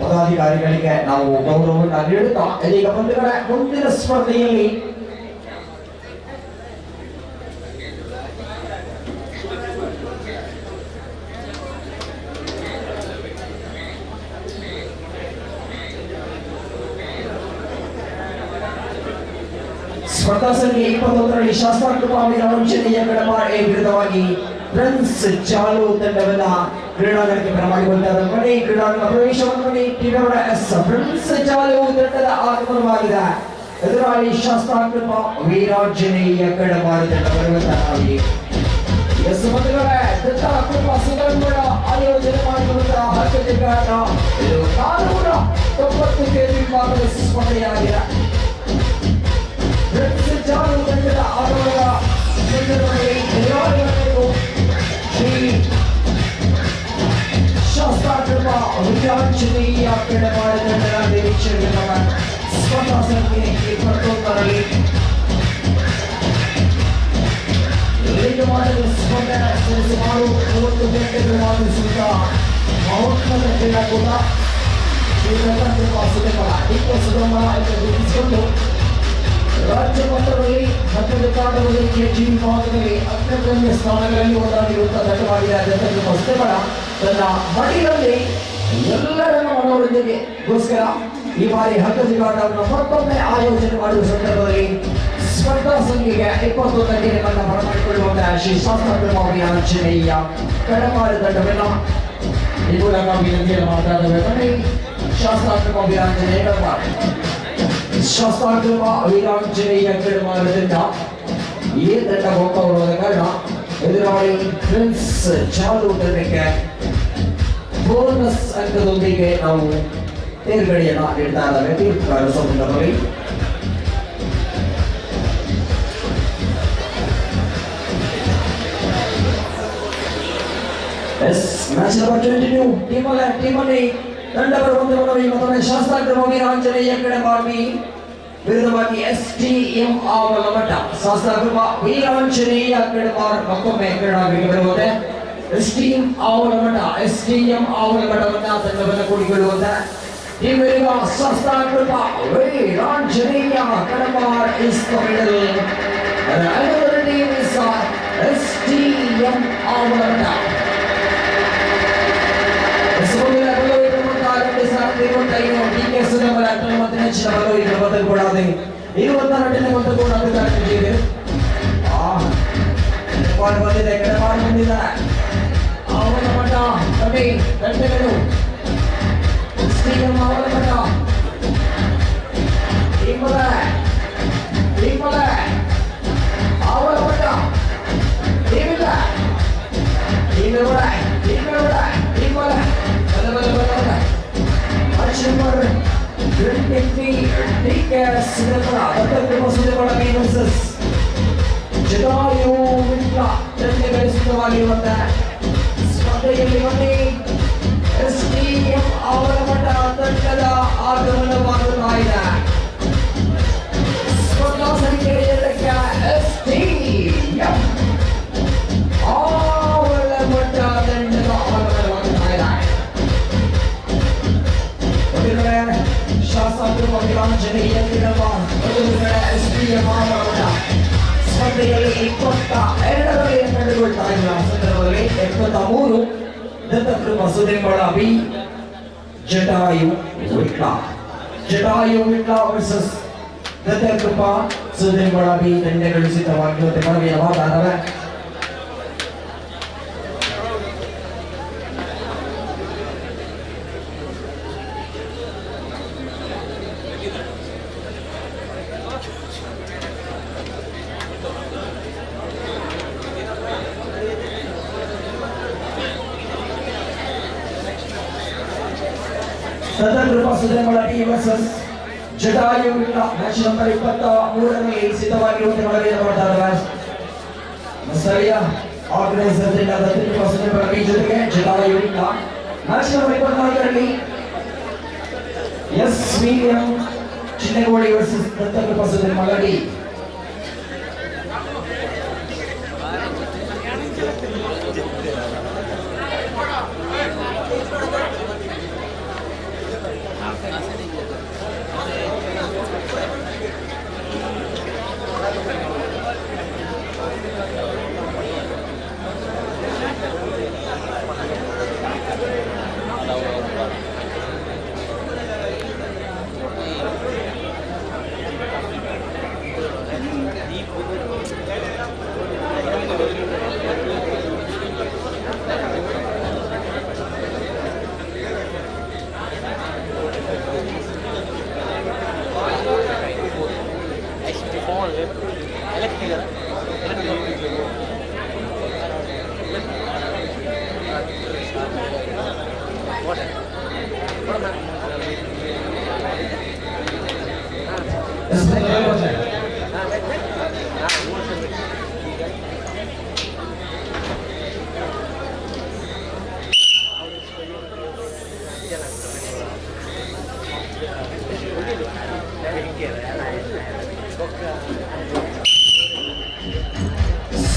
ಪದಾಧಿಕಾರಿಗಳಿಗೆ ನಾವು ಗೌರವವನ್ನು ನೀಡುತ್ತಾ ಇದೀಗ ಮುಂದಿನ ಸ್ಪರ್ಧೆಯಲ್ಲಿ ಸ್ಪರ್ಧಾ ಸಂಖ್ಯೆ 21ರಲ್ಲಿ ಶಾಸ್ತ್ರಾರ್ಥ ವಿರಾಂಜನೇಯ ಗಡಪಾರ್ ವಿರುದ್ಧವಾಗಿ ಫ್ರೆಂಡ್ಸ್ ಚಾಲು ತಂಡವನ್ನ ಕ್ರೀಡಾಂಗಣಕ್ಕೆ ಬರಮಾಡಿಕೊಂಡಿದ್ದಾರೆ. ಮನೆ ಕ್ರೀಡಾಂಗಣ ಪ್ರವೇಶವನ್ನು ಫ್ರೆಂಡ್ಸ್ ಚಾಲು ತಂಡದ ಆಗಮನವಾಗಿದೆ. ಎದುರಾಳಿ ಶಾಸ್ತ್ರಾರ್ಥ ವಿರಾಂಜನೇಯ ಗಡಪಾರ್ ತಂಡ ಬರುವಂತಹ ಆಯೋಜನೆ ಮಾಡಿರುವಂತಹ ಹಕ್ಕುಗಾಟ ಇದು 490 ಕೆಜಿ ವಿಭಾಗದ ಸ್ಪರ್ಧೆಯಾಗಿದೆ. ಚಾಲು ತಂಡದ ಆಗಮನದ ಶಾಸ್ತ್ರಾರ್ಥ ವಿರಾಂಜನೇಯ ಗಡಪಾರ್ ತಂಡದ ನಿರೀಕ್ಷೆಗೆ ಸ್ಪರ್ಧಾ ಸಂಖ್ಯೆ 21ರಲ್ಲಿ ಸ್ಪರ್ಧೆ ಸುಮಾರು 30 ಗಂಟೆಗಳು ಆರಂಭಿಸಿದ ಮಹೋನ್ನತ ಕ್ರೀಡಾಕೂಟ ಗುರುತಿಸಿಕೊಂಡು ರಾಜ್ಯ ಮಟ್ಟದಲ್ಲಿ ಮತ್ತು ವಿಭಾಗದಲ್ಲಿ ಕೆಜಿ ವಿಭಾಗದಲ್ಲಿ ಅಗ್ರಗಣ್ಯ ಸ್ಥಾನಗಳಲ್ಲಿ ಒಂದಾಗಿರುವಂತಹ ತಂಡವಾಗಿದೆ. ಅದರ ಹೊಸಗಳ ತನ್ನ ಮಡಿಯಲ್ಲಿ ಎಲ್ಲರನ್ನ ಮನೋರಂಜನೆಗೋಸ್ಕರ ಈ ಬಾರಿ ಹಗ್ಗಜಗಾಟವನ್ನು ಮತ್ತೊಮ್ಮೆ ಆಯೋಜನೆ ಮಾಡುವ ಸಂದರ್ಭದಲ್ಲಿ ಸ್ಪರ್ಧಾ ಸಂಖ್ಯೆಗೆ 21ಕ್ಕೆ ನಿಮ್ಮನ್ನ ಬರಮಾಡಿಕೊಳ್ಳುವಂತಹ ಶ್ರೀ ಶಾಸ್ತ್ರಾರ್ಥ ವಿರಾಂಜನೇಯ ಗಡಪಾರ್ ತಂಡವನ್ನು ಈ ಮೂಲಕ ವಿನಂತಿಯನ್ನು ಮಾತಾಡಬೇಕು. ಶಾಸ್ತ್ರಾರ್ಥ ವಿರಾಂಜನೇಯ ಗಡಪಾರ್ ಶಾಸ್ತ್ರಾರ್ಥ ವಿರಾಂಜನೇಯ ಗಡಪಾರ್ ತಂಡ ಈ ತಂಡ ಹೋಗುವ ಕಾರಣ ಎದುರಾಳಿ ಫ್ರೆಂಡ್ಸ್ ಚಾಲು ತಂಡಕ್ಕೆ ಬೋನಸ್ ಅಂಕದೊಂದಿಗೆ ನಾವು ತೇರ್ಗಡೆಯನ್ನು ನೀಡ್ತಾ ಇದ್ದಾವೆ. ತೀರ್ಪುಗಾರರ ಸಂದರ್ಭದಲ್ಲಿ ಮ್ಯಾಚ್ ನಂಬರ್ 22 ಟೀಮಲ್ಲಿ ತಂಡ ಬರುವಂತಹ ಮತ್ತೊಮ್ಮೆ ಶಾಸ್ತ್ರಾರ್ಥ ವಿರಾಂಜನೇಯ ಗಡಪಾರ್ ವಿರುದ್ಧವಾಗಿ STM ಆವಲಮಠ. ಶಾಸ್ತ್ರಾರ್ಥ ವಿರಾಂಜನೇಯ ಗಡಪಾರ್ ಮತ್ತೊಮ್ಮೆ ಕ್ರೀಡಾಂಗಣಕ್ಕೆ ಬರುವಂತೆ STM ಆವಲಮಠವನ್ನ ತಂಡವನ್ನು ಕೂಡಿಕೊಳ್ಳುವಂತೆ ಟೀಮಲ್ಲಿರುವ ಶಾಸ್ತ್ರಾರ್ಥ ವಿರಾಂಜನೇಯ ಗಡಪಾರ್ is the middle. Another team is STM ಆವಲಮಠ. Jatayu ಗಳಿಸುತ್ತವಾಗಿರುವಂತಹ ಸ್ಪರ್ಧೆಯಲ್ಲಿ STM ಆವಲಮಠ ತಂಡದ ಆಗಮನವಾಗುತ್ತಾ ಇದೆ. ಸ್ಪರ್ಧಾ ಸಂಖ್ಯೆ 2ಕ್ಕೆ STM ಆವಲಮಠ ತಂಡದ ಆಗಮನವಾಗುತ್ತಾ ಇದೆ. ಶಾಸ್ತ್ರಾರ್ಥ ವಿರಾಂಜನೇಯ ಗಡಪಾರ್ STM ಆವಲಮಠ ಸ್ಪರ್ಧೆಯಲ್ಲಿ 22ರಲ್ಲಿ ನಡೆದುಕೊಳ್ತಾ ಇರುವ ಸಂದರ್ಭದಲ್ಲಿ 73 Dattakrupa Sudembala B Jatayu Vitla versus Dattakrupa Sudembala B ತಂಡಗಳು ಸಿದ್ಧವಾಗಿರುವಂತೆ ಮನವಿಯ ಮಾತಾಡವೆ. Dattakrupa Sudembala B versus Jatayu Vitla match number 23ರಲ್ಲಿ ಸಿದ್ಧವಾಗಿರುವಂತೆ ಮನವಿಯನ್ನು ಮಾಡ್ತಾರೆ. ಸ್ಥಳೀಯ ಆರ್ಗನೈಸರ್ ಜೊತೆಗೆ ಜಟಾಯು ಮ್ಯಾಚ್ ನಂಬರ್ 24ರಲ್ಲಿ SVM ಚಿನ್ನಗೋಳಿ ವರ್ಸಸ್ ದತ್ತಕೃಪಾ ಸುಧೀರ್ ಮಳಡಿ.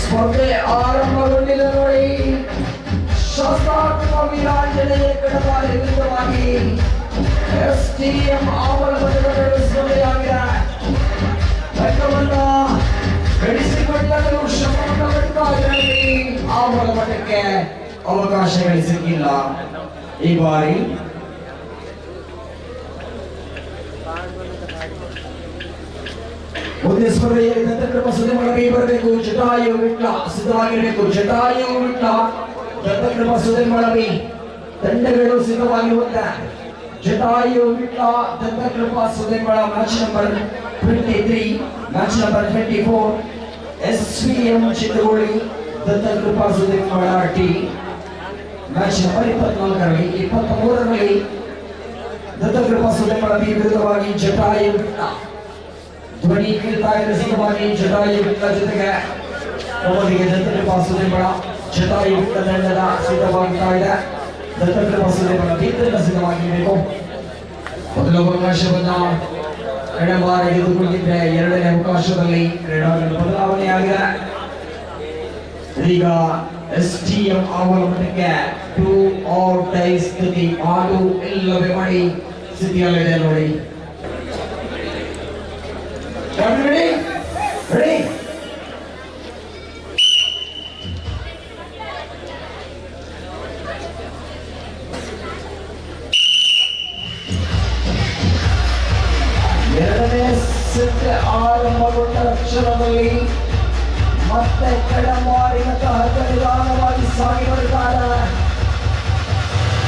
ಸ್ಪರ್ಧೆ ಆರಂಭಗೊಂಡಿದೆ ನೋಡಿ. ಶಾಸ್ತ್ರಾತ್ಮಕ ವೀರಾಂಜನೇಯ ಕಡಬಾರ ವಿರುದ್ಧವಾಗಿ STM ಆವರಣದಲ್ಲಿ ಸ್ಪರ್ಧೆಯಾಗಿದೆ. ರಂಗವನ್ನ ಗಳಿಸಿಕೊಳ್ಳಲು ಶ್ರಮವನ್ನು ಪಡ್ತಾ ಇದ್ದಾರೆ. ಆವರಣ ಮಟ್ಟಕ್ಕೆ ಅವಕಾಶಗಳು ಸಿಕ್ಕಿಲ್ಲ ಈ ಬಾರಿ. ಮುಂದೆ ಸ್ಪರ್ಧೆಯಲ್ಲಿ ದತ್ತಕೃಪಾ ಸುಧೀರ್ ಮಳಡಿ ಬರಬೇಕು. ಜಟಾಯು ವಿಟ್ಲ ಸಿದ್ಧವಾಗಿರಬೇಕು. ಜಟಾಯು ವಿಟ್ಲ ದತ್ತಕೃಪಾ ಸುಧೀರ್ ಮಳಡಿ ತಂಡಗಳು ಸಿದ್ಧವಾಗಿರುವಂತೆ. ಜಟಾಯು ವಿಟ್ಲ ದತ್ತಕೃಪಾ ಸುಧೀರ್ ಮಳ match number 23, match number 24 SVM Chinnagoli Dattakrupa Sudheer ಮಳ ಟಿ. ಮ್ಯಾಚ್ ನಂಬರ್ 24ರಲ್ಲಿ 23ರಲ್ಲಿ ದತ್ತಕೃಪಾ ಸುಧೀರ್ ಮಳ ಬಿ ವಿರುದ್ಧವಾಗಿ ಜಟಾಯು ವಿಟ್ಲ ಧ್ವನಿ ಕೇಳ್ತಾ ಇದ್ರೆ ಸಿದ್ಧವಾಗಿ ಜಟಾಯು ವಿಟ್ಲ ಜೊತೆಗೆ ಅವರಿಗೆ ದತ್ತಕೃಪಾ ಸುಧೀರ್ ಮಳ ಜಟಾಯು ವಿಟ್ಲ ತಂಡದ ಸಿದ್ಧವಾಗ್ತಾ ಇದೆ. ದತ್ತಕೃಪಾ ಸುಧೀರ್ ಮಳ ಬಿ ತಂಡ ಸಿದ್ಧವಾಗಿರಬೇಕು. ಮೊದಲ ಅವಕಾಶವನ್ನ ಕಳೆದ ಬಾರ ಗೆದ್ದುಕೊಂಡಿದ್ದೆ. ಎರಡನೇ ಅವಕಾಶದಲ್ಲಿ ಕ್ರೀಡಾಂಗಣ ಬದಲಾವಣೆಯಾಗಿದೆ. ಈಗ STM ಅವಲಂಬನೆಗೆ 2 or die ಸ್ಥಿತಿ ಆಡು ಇಲ್ಲವೇ ಮಾಡಿ ಸ್ಥಿತಿಯಲ್ಲಿದೆ ನೋಡಿ. Ready? Ready? ಎರಡನೇ ಸೆಟ್ ಆರಂಭಗೊಂಡ ಕ್ಷಣದಲ್ಲಿ ಮತ್ತೆ ಕೆಳಮಾರಿನ ತಹತ ನಿಧಾನವಾಗಿ ಸಾಗಿ ಬರುತ್ತಾರೆ.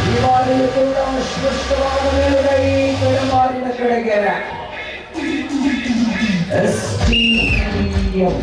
ಈ ಬಾರಿಯೂ ಕೂಡ ಸ್ಪಷ್ಟವಾದ ಮೇಲುಗೈ ಕೆಳಮಾರಿನ ಕಡೆಗೆ. STM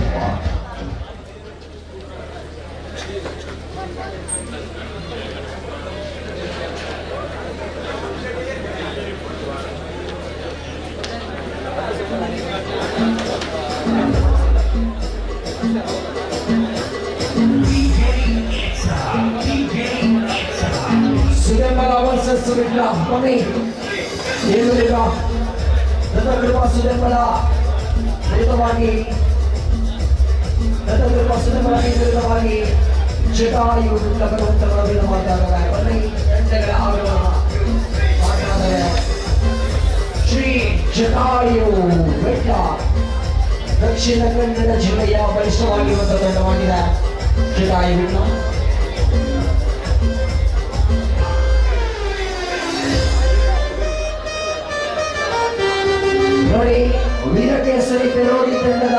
ದತ್ತಕೃಪಾ ಸುಧೀರ್ ಮಳ ವಿರುದ್ಧವಾಗಿ ಜಟಾಯು ವಿಟ್ಲ ಬರುವಂತಹ ಮಾತಾಡಿದ್ದಾರೆ. ಬನ್ನಿ ಗಂಟೆಗಳ ಆಗಮನ ಮಾತಾಡಿದರೆ ಶ್ರೀ ಜಟಾಯು ವಿಟ್ಲ ದಕ್ಷಿಣ ಕನ್ನಡ ಜಿಲ್ಲೆಯ ಬಲಿಷ್ಠವಾಗಿರುವಂತಹ ತಂಡವಾಗಿದೆ. ಜಟಾಯು ವಿಟ್ಲ ನೋಡಿ. ವೀರಕೇಸರಿ ಪೆರೋಡಿ ತಂಡದ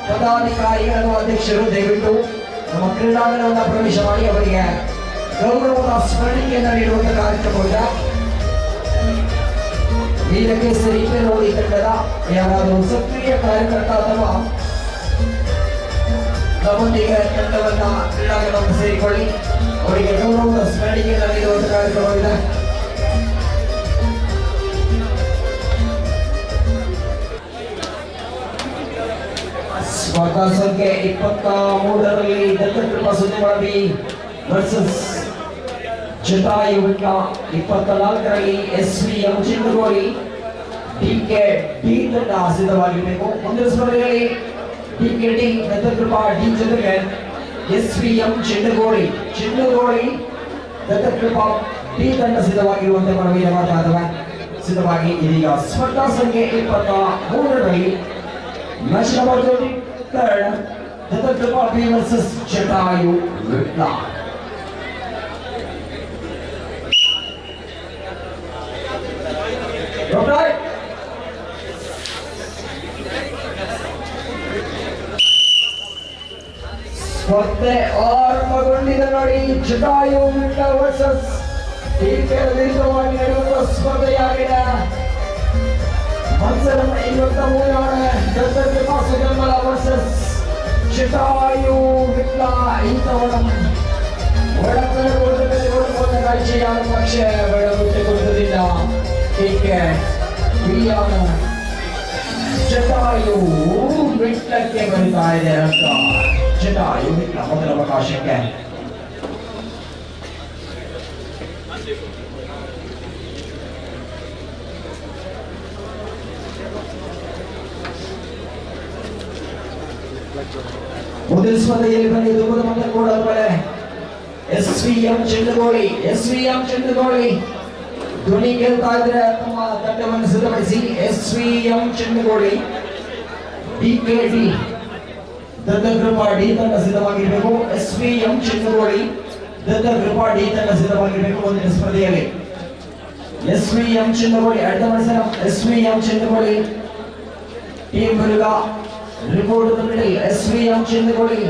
ಪದಾಧಿಕಾರಿಗಳು ಅಧ್ಯಕ್ಷರು ದಯವಿಟ್ಟು ನಮ್ಮ ಕ್ರೀಡಾಂಗಣವನ್ನು ಪ್ರವೇಶ ಮಾಡಿ ಅವರಿಗೆ ಗೌರವದ ಸ್ಮರಣಿಕೆಯನ್ನು ನೀಡುವಂತ ಕಾರ್ಯಕ್ರಮವಿದೆ. ವೀರಕೇಸರಿ ಪೆರೋಡಿ ತಂಡದ ಯಾರಾದರೂ ಸಕ್ರಿಯ ಕಾರ್ಯಕರ್ತ ಅಥವಾ ನಮ್ಮೊಂದಿಗೆ ತಂಡವನ್ನ ಕ್ರೀಡಾಂಗಣವನ್ನು ಸೇರಿಕೊಳ್ಳಿ. ಅವರಿಗೆ ಗೌರವದ ಸ್ಮರಣಿಕೆಯನ್ನು ನೀಡುವಂತ ಕಾರ್ಯಕ್ರಮವಿದೆ. ಸ್ವಾಗತ ಸಂಖ್ಯೆ 23ರಲ್ಲಿ ದತ್ತಕೃಪಾ ಸುದ್ದಿಮಳವಿ ವರ್ಸಸ್ ಜಟಾಯು ವಿಟ್ಲ, 24ರಲ್ಲಿ SVM ಚಿನ್ನಗೋಳಿ ಡಿಕೆ ಡಿ ತಂಡ ಸಿದ್ಧವಾಗಿರಬೇಕು. ಮುಂದಿನ ಸ್ಪರ್ಧೆಯಲ್ಲಿ DKD ದತ್ತಕೃಪಾ ಡಿ ಜೊತೆಗೆ SVM ಚಿನ್ನಗೋಳಿ ದತ್ತಕೃಪಾ ಡಿ ತಂಡ ಸಿದ್ಧವಾಗಿರುವಂತೆ ಮನವಿಯ ಮಾತಾಡುವ ಸಿದ್ಧವಾಗಿ ಇದೀಗ ಸ್ಪರ್ಧಾ ಸಂಖ್ಯೆ 23ರಲ್ಲಿ match number 33 Dattakrupa B versus Jatayu Vitla. ಸ್ಪರ್ಧೆ ಆರಂಭಗೊಂಡಿದೆ ನೋಡಿ. ಜಟಾಯು ವಿಟ್ಲ ವರ್ಸಸ್ ವಿರುದ್ಧವಾಗಿ ನಡೆಯುವ ಸ್ಪರ್ಧೆಯಾಗಿದೆ. ಮತ್ಸರಂ 23 ದತ್ತಕೃಪಾ ಸುಗಮಲ ವರ್ಸಸ್ ಜಟಾಯು ವಿಟ್ಲ. ಇಂಥವನ ಒಳಗೊಳ್ಳುವ ಕಾಯ್ಚೆಯಾದ ಪಕ್ಷ ಬಿಟ್ಟುಕೊಡುವುದಿಲ್ಲ. ಹೀಗೆ ಜಟಾಯು ವಿಟ್ಲಕ್ಕೆ ಬರಿತಾ ಇದೆ ರಕ್ತ. ಜಟಾಯು ವಿಟ್ಲ ಮೊದಲ ಅವಕಾಶಕ್ಕೆ ಮೊದಲ ಸ್ಪರ್ಧೆಯಲ್ಲಿ ಬಂದಿದ್ದು ಮೊದಲ ಕೂಡ SVM ಚೆಂಡುಗೋಳಿ ಧ್ವನಿ ಕೇಳ್ತಾ ಇದ್ರೆ ತಮ್ಮ ತಂಡವನ್ನು ಸಿದ್ಧಪಡಿಸಿ. SVM ಚೆಂಡುಗೋಳಿ DKD ದತ್ತಕೃಪಾ ಡಿ ತಂಡ ಸಿದ್ಧವಾಗಿರಬೇಕು. SVM ಚೆಂಡುಗೋಳಿ ದತ್ತಕೃಪಾ ಡಿ ತಂಡ ಸಿದ್ಧವಾಗಿರಬೇಕು. ಮುಂದಿನ ಸ್ಪರ್ಧೆಯಲ್ಲಿ SVM ಚೆಂಡುಗೋಳಿ ಅಡ್ಡ ಮತ್ಸರ. SVM ಚೆಂಡುಗೋಳಿ ಟೀಮ್ ಮುರುಘ report the middle. SVM Chendugoli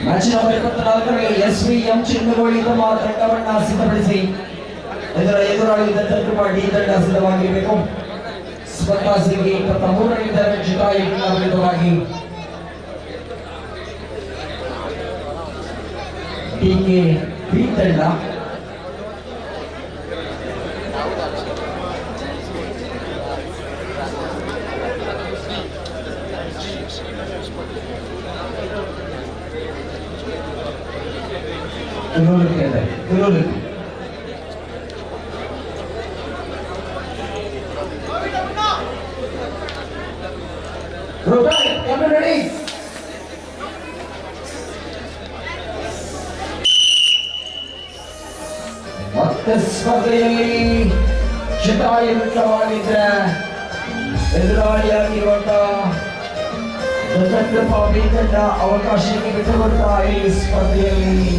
match number 24ರಲ್ಲಿ SVM ಚೆಂಡುಗೋಳಿ ತಮ್ಮ ತಂಡವನ್ನ ಸಿದ್ಧಪಡಿಸಿ. ಇದರ ಎದುರಾಳಿ ದತ್ತಕೃಪಾ ಡಿ ತಂಡ ಸಿದ್ಧವಾಗಿರಬೇಕು. ಸ್ಪರ್ಧಾ ಸಂಖ್ಯೆ 23ರಿಂದ ಜಟಾಯು ವಿರುದ್ಧವಾಗಿ ಡಿಕೆ ಬಿ ತಂಡ. ಮತ್ತೆ ಸ್ಪರ್ಧೆಯಲ್ಲಿ ಜಟಾಯು ವಿಟ್ಲವಾಗಿದ್ರೆ ಎದುರಾಳಿಯಾಗಿರುವಂತಹ ದತ್ತಕೃಪಾ ಬಿ ತಂಡ ಅವಕಾಶಕ್ಕೆ ಬಿಟ್ಟುಕೊಡ್ತಾ ಈ ಸ್ಪರ್ಧೆಯಲ್ಲಿ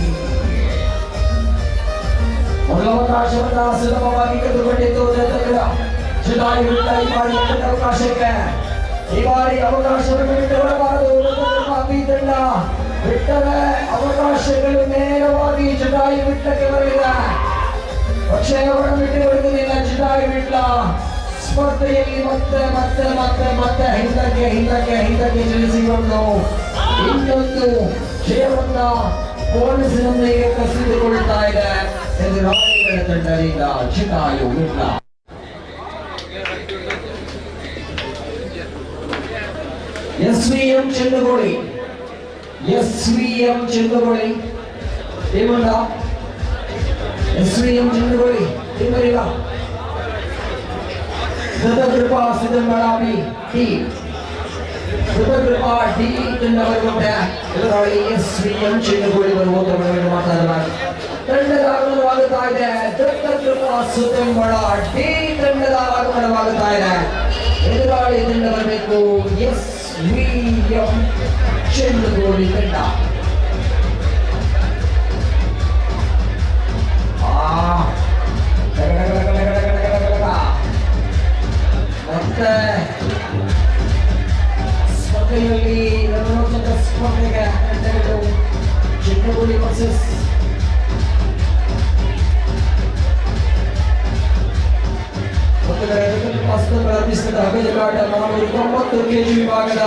ಮೊದಲ ಅವಕಾಶವನ್ನ ಸುಲಭವಾಗಿ ತೆಗೆದುಕೊಂಡಿದ್ದು ದತ್ತಕೃಪಾ. ಜಟಾಯು ವಿಟ್ಲ ಈ ಬಾರಿ ಅವಕಾಶಕ್ಕೆ ಈ ಬಾರಿ ಅವಕಾಶವನ್ನು ಬಿಟ್ಟುಕೊಡಬಾರದು. ದತ್ತಕೃಪಾ ಬಿ ತಂಡ ಬಿಟ್ಟರೆ ಅವಕಾಶಗಳು ನೇರವಾಗಿ ಜಟಾಯು ವಿಟ್ಲಕ್ಕೆ ಬರಲಿದೆ. ಪಕ್ಷವನ್ನು ಬಿಟ್ಟುಕೊಡುವುದಿಲ್ಲ ಜಟಾಯು ವಿಟ್ಲ. ಸ್ಪರ್ಧೆಯಲ್ಲಿ ಮತ್ತೆ ಹಿಂದಕ್ಕೆ ಚಲಿಸಿಕೊಂಡು ಇನ್ನೊಂದು ಜಯವನ್ನ ಬೋನಸ್ನೊಂದಿಗೆ ಕಸಿದುಕೊಳ್ತಾ ಇದೆ ಎದುರಾಳಿಗಳ ತಂಡದಿಂದ ಜಟಾಯು ವಿಟ್ಲ. SVM ಚೆಂಡುಗೋಳಿ ಟೀಮನ್ನ SVM ಚೆಂಡುಗೋಳಿ ಟೀಮರಿಗ ದತ್ತಕೃಪಾ ಸಿದ್ಧಮಳವಿ ಡಿ ದತ್ತಕೃಪಾ ಡಿ ತಂಡವರಿಗೆ ಎದುರಾಳಿ SVM ಚೆಂಡುಗೋಳಿ ಬರುವುದನ್ನು ಮಾತಾಡಲಾಗಿದೆ. ತಂಡದ ಆಗಮನವಾಗುತ್ತಾ ಇದೆ. ದತ್ತಕೃಪಾ ಸಿದ್ಧಮಳ ಡಿ ತಂಡದ ಆಗಮನವಾಗುತ್ತಾ ಇದೆ. ಎದುರಾಳಿ ತಂಡ ಬರಬೇಕು SVM ಚೆಂಡುಗೋಳಿ ತಂಡ. ಮತ್ತೆ ಸ್ಪರ್ಧೆಯಲ್ಲಿ ರಣರೋಚಕ ಸ್ಪರ್ಧೆಗೆ ಚೆಂಡುಗೋಳಿ ವರ್ಸಸ್ ಅಭಿಜಗಾಟ 490 kg ವಿಭಾಗದ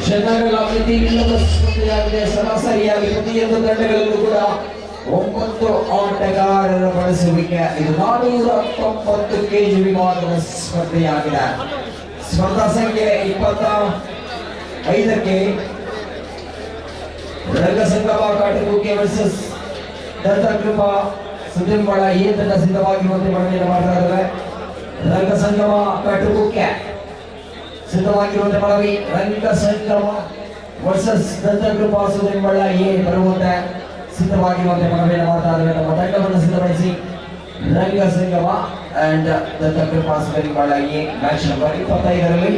ಜನಗಳ ಮಿತಿ ಸ್ಪರ್ಧೆಯಾಗಿದೆ. ಸರಾಸರಿಯಾಗಿ ಪ್ರತಿಯೊಂದು ತಂಡಗಳಲ್ಲೂ ಕೂಡ 9 ಆಟಗಾರರ ಬಳಸುವಿಕೆ. ಇದು 419 ಕೆಜಿ ವಿಭಾಗದ ಸ್ಪರ್ಧೆಯಾಗಿದೆ. ಸ್ಪರ್ಧಾ ಸಂಖ್ಯೆ 25ಕ್ಕೆ ರಂಗಸಂಗಮ ಕಾಟಗುಕ್ಕೆ ವರ್ಸಸ್ ದತ್ತಕೃಪಾ ಸುದಿಂಬಳ ಈ ತಂಡ ಸಿದ್ಧವಾಗಿರುವಂತೆ ಮನವಿಯನ್ನು ಮಾಡ್ತಾ ಇದ್ದಾರೆ. ರಂಗಸಂಗಮ ಕಾಟಗುಕ್ಕೆ ಸಿದ್ಧವಾಗಿರುವಂತೆ ಮನವಿ. ರಂಗಸಂಗಮ ವರ್ಸಸ್ ದತ್ತಕೃಪಾ ಸುದಿಂಬಳ ಎ ಬರುವಂತೆ ಸಿದ್ಧವಾಗಿರುವಂತೆ ಮನವಿಯನ್ನು ಮಾಡ್ತಾ ಇದ್ದಾರೆ. ನಮ್ಮ ತಂಡವನ್ನು ಸಿದ್ಧಪಡಿಸಿ ರಂಗಸಂಗಮ ಅಂಡ್ ದತ್ತಕೃಪಾ ಸುದಿಂಬಳ ಎ ಮ್ಯಾಚ್ ನಂಬರ್ 25ರಲ್ಲಿ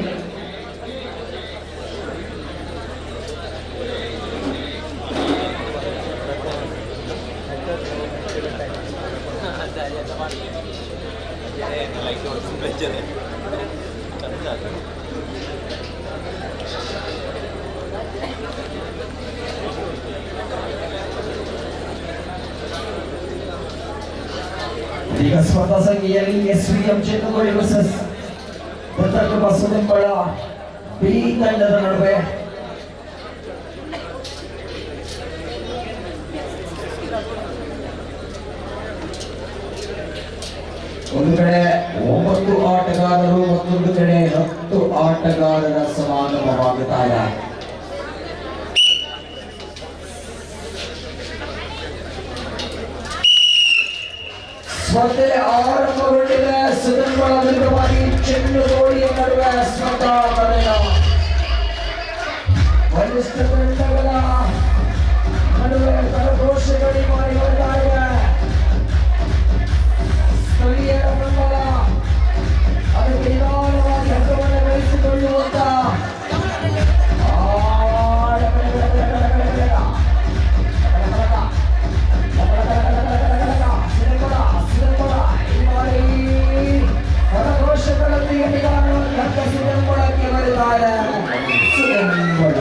ಈಗ ಸ್ಪರ್ಧಾ ಸಂಖ್ಯೆಯಲ್ಲಿ SVM ಚಿನ್ನಗೋಳಿ ವರ್ಸಸ್ ದತ್ತಕೃಪಾ ಸುದಿಂಬಳ ಬಿ ತಂಡದ ನಡುವೆ ಒಂದು ಕಡೆ 9 ಆಟಗಾರರು, ಮತ್ತೊಂದು ಕಡೆ 10 ಆಟಗಾರರ ಸಮಾಗಮವಾಗುತ್ತಾರೆ. ಸ್ಪರ್ಧೆ ಆರಂಭಗೊಂಡಿದೆ. ಸುದಿಂಬಳ ವಿರುದ್ಧವಾಗಿ ಚಿನ್ನಗೋಳಿಯ ನಡುವೆ ಸ್ಪರ್ಧಾ ಪ್ರದರ್ಶನ. ಬಲಿಷ್ಠ ತಂಡಗಳ ನಡುವೆ ಕರಘೋಷಗಳಿ ಮಾಡಿ ಬರ್ತಾ ಇದೆ. ಸ್ಥಳೀಯರ ಬೆಂಬಲ ಅದಕ್ಕೆ ನಿಧಾನವಾಗಿ ಹಕ್ಕವನ್ನು ಬೆಳೆಸಿಕೊಳ್ಳುವಂತ ಕರಘೋಷಗಳೊಂದಿಗೆ ನಿಧಾನವಾಗಿ ಹಕ್ಕ ಸುದಿಂಬಳಕ್ಕೆ ಬರುತ್ತಾರೆ. ಸುದಿಂಬಳ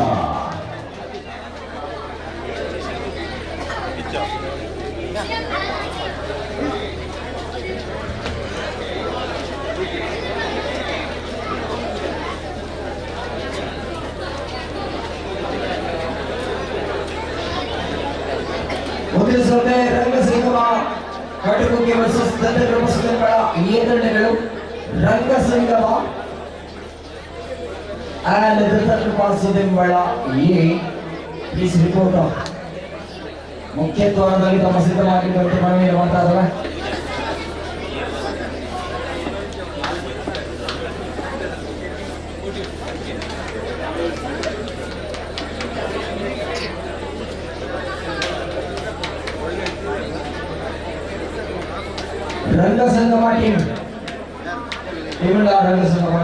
ಮುಂದಿನ ಸ್ಪರ್ಧೆ ರಂಗಸಂಗಮ ಕಾಟಗುಕ್ಕೆ ವರ್ಸಸ್ ದತ್ತಕೃಪಾ ಸುದಿಂಬಳ ಎ ತಂಡಗಳು. ರಂಗಸಂಗಮ ಅಂಡ್ ದತ್ತಕೃಪಾ ಸುದಿಂಬಳ ಎ ಪ್ಲೀಸ್ ರಿಪೋರ್ಟ್ ಮುಖ್ಯ ದ್ವಾರದಲ್ಲಿ ತಮ್ಮ ಸಿದ್ಧವಾಗಿರುವಂತೆ ಮನವಿಯನ್ನು ಮಾಡ್ತಾ ಇದ್ದಾರೆ. ರಂಗಸಂಗಮ ಟೀಮ್ ರಂಗಸಂಗಮ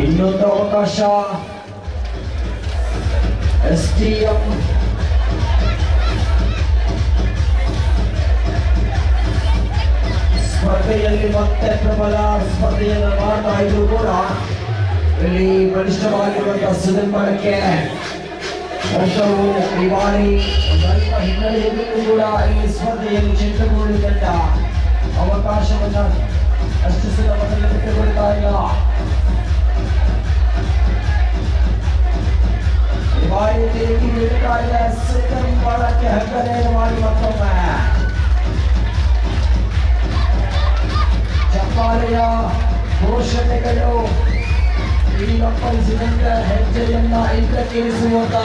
ಇನ್ನೊಂದು ಅವಕಾಶ. STM ಸ್ಪರ್ಧೆಯಲ್ಲಿ ಮತ್ತೆ ಪ್ರಬಲ ಸ್ಪರ್ಧೆಯನ್ನು ಮಾಡ್ತಾ ಇದ್ರು ಕೂಡ ಇಲ್ಲಿ ಬಲಿಷ್ಠವಾಗಿರುವಂತಹ ಸುದಿಂಬಳಕ್ಕೆ ವರ್ಷವು ಈ ಬಾರಿ ಸ್ವಲ್ಪ ಹಿನ್ನೆಲೆಯಲ್ಲೂ ಕೂಡ ಈ ಸ್ಪರ್ಧೆಯಲ್ಲಿ ಚಿನ್ನಗೋಳಿ ತಂಡ ಅವಕಾಶವನ್ನು ಅಷ್ಟು ಸುಲಭದಲ್ಲಿ ಬಿಟ್ಟುಕೊಳ್ತಾ ಇಲ್ಲ. ಬಾರಿ ತಿರುಗಿ ಬೀಳ್ತಾ ಇದೆ. ಸುದಿಂಬಳಕ್ಕೆ ಹಕ್ಕನೇನು ಮಾಡಿ ಮತ್ತೊಮ್ಮೆ ಚಪ್ಪಾಳೆಯ ಘೋಷಣೆಗಳು ಈಗಪ್ಪಳಿಸಿದಂತೆ ಹೆಜ್ಜೆಯನ್ನ ಹಿಂದಕ್ಕಿಳಿಸುವಂತ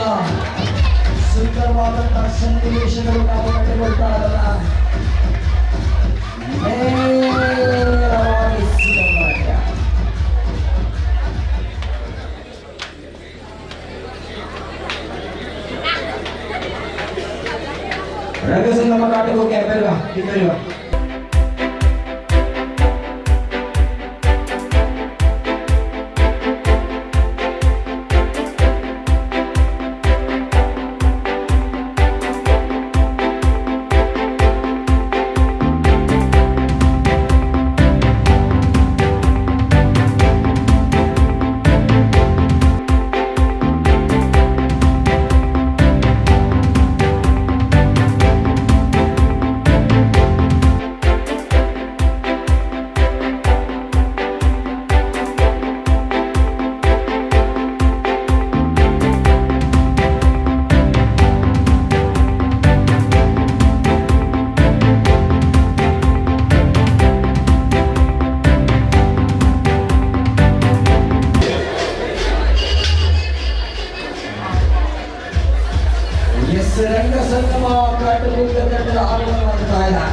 ಸುಂದರವಾದಂತಹ ಸನ್ನಿವೇಶಗಳು ನಾವು ಕಂಡುಕೊಳ್ತಾ ಇರಲ್ಲ. ನೇರವಾಗಿ ಸುಂದರವಾಗಿ ರಂಗಸಂಗಮ ಕಾಟಗುಕ್ಕೆ ಬೇಗ ಇದ್ದರಿವ ರಂಗ ಸಂಗಮ ಕಾಟಗುಡ್ಡ ತಂಡದ ಆಗಮನವಾಗ್ತಾ ಇದೆ.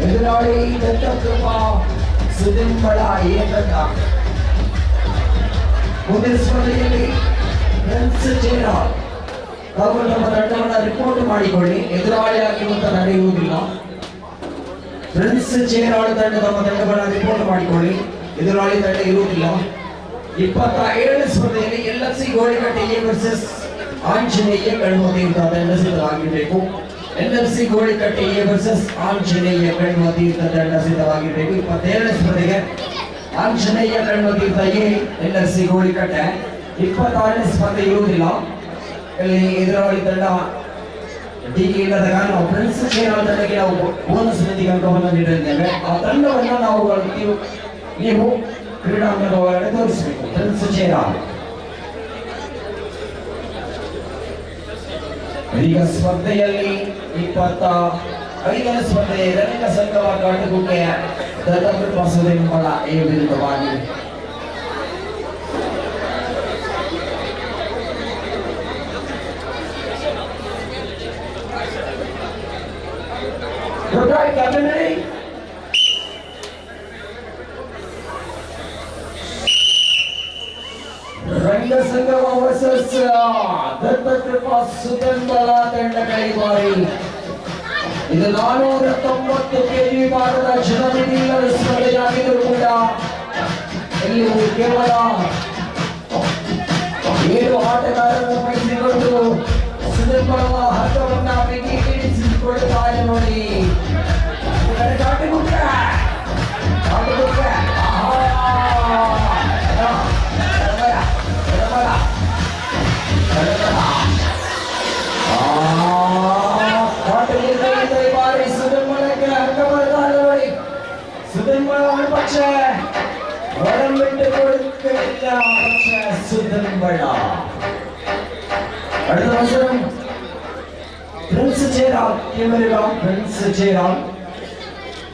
ಎದುರಾಳಿ ದತ್ತಕೃಪಾ ಸುದಿಂಬಳ ಎ ತಂಡ. ಮುಂದಿನ ಸ್ಪರ್ಧೆಯಲ್ಲಿ ಪ್ರಿನ್ಸ್ ಜೇರಾಳ್ ತಾವು ನಮ್ಮ ತಂಡವನ್ನು ರಿಪೋರ್ಟ್ ಮಾಡಿಕೊಳ್ಳಿ. ಎದುರಾಳಿಯಾಗಿರುವಂತ ನಡೆಯುವುದಿಲ್ಲ. ಪ್ರಿನ್ಸ್ ಜೇರಾಳ್ ತಂಡ ತಮ್ಮ ತಂಡವನ್ನು ರಿಪೋರ್ಟ್ ಮಾಡಿಕೊಳ್ಳಿ. ಎದುರಾಳಿ ತಂಡ ಇರುವುದಿಲ್ಲ. 27ನೇ ಸ್ಪರ್ಧೆಯಲ್ಲಿ LFC ಗೋಳಿಕಟ್ಟೆ ಎ ವರ್ಸಸ್ ಆಂಜನೇಯ ಕಣ್ಮತಿ ತಂಡ ಸಿದ್ಧವಾಗಿರಬೇಕು. LFC ಗೋಳಿಕಟ್ಟೆ ಎ ವರ್ಸಸ್ ಆಂಜನೇಯ ಕಣ್ಮತಿ ತಂಡ ಸಿದ್ಧವಾಗಿರಬೇಕು. 27ನೇ ಸ್ಪರ್ಧೆಗೆ ಆಂಜನೇಯ ಕಣ್ಮತಿ ಎ LFC ಗೋಳಿಕಟ್ಟೆ. 26ನೇ ಸ್ಪರ್ಧೆ ಇರುವುದಿಲ್ಲ. ಇಲ್ಲಿ ಎದುರಾಳಿ ತಂಡ ಟೀಕೆ ಇಲ್ಲದ ಕಾರಣ ಪ್ರಿನ್ಸ್ ಜೇರಾಳ್ ತಂಡಕ್ಕೆ ನಾವು ಬೋನಸ್ ನಿಧಿಗೆ ಅಂಕವನ್ನು ನೀಡಲಿದ್ದೇವೆ. ಆ ತಂಡವನ್ನು ನೀವು ಕ್ರೀಡಾಂಗಣ ಒಳಗಡೆ ತೋರಿಸಬೇಕು. ಪ್ರಿನ್ಸ್ ಜೇರಾಳ್ ಈಗ ಸ್ಪರ್ಧೆಯಲ್ಲಿ 25ನೇ ಸ್ಪರ್ಧೆ ರಂಗ ಸಂಗಮ ಕಾಟಗುಡ್ಡೆ ದತ್ತಕೃಪಾ ಸುದಿಂಬಳ ಎ ವಿರುದ್ಧವಾಗಿ ರಂಗ ಸಂಗಮ ವರ್ಸಸ್ ದತ್ತಕೃಪಾ ಸುದಿಂಬಳ ತಂಡಗಳ ಈ ಬಾರಿ ಇದು 490 kg ವಿಭಾಗದ ಜನಮಿತಿಯಿಲ್ಲದ ಸ್ಪರ್ಧೆಯಾಗಿದ್ದರೂ ಕೂಡ ಇಲ್ಲಿ ಕೇವಲ 7 ಆಟಗಾರರನ್ನು ಪಡೆದುಕೊಂಡು ಸುದಿಂಬಳ ಹಗ್ಗವನ್ನ ಬಿಗಿಗೊಳಿಸಿಕೊಳ್ಳುತ್ತಾರೆ ನೋಡಿ. ಪಕ್ಷ ಒಡಂಬಿಟ್ಟು ಕೊಡುತ್ತಿಲ್ಲ. ಪಕ್ಷ ಸುದಿಂಬಳ അടുത്ത മത്സരം പ്രിൻസ് ജേരാള് ടീമിലുള്ള പ്രിൻസ് ജേരാള്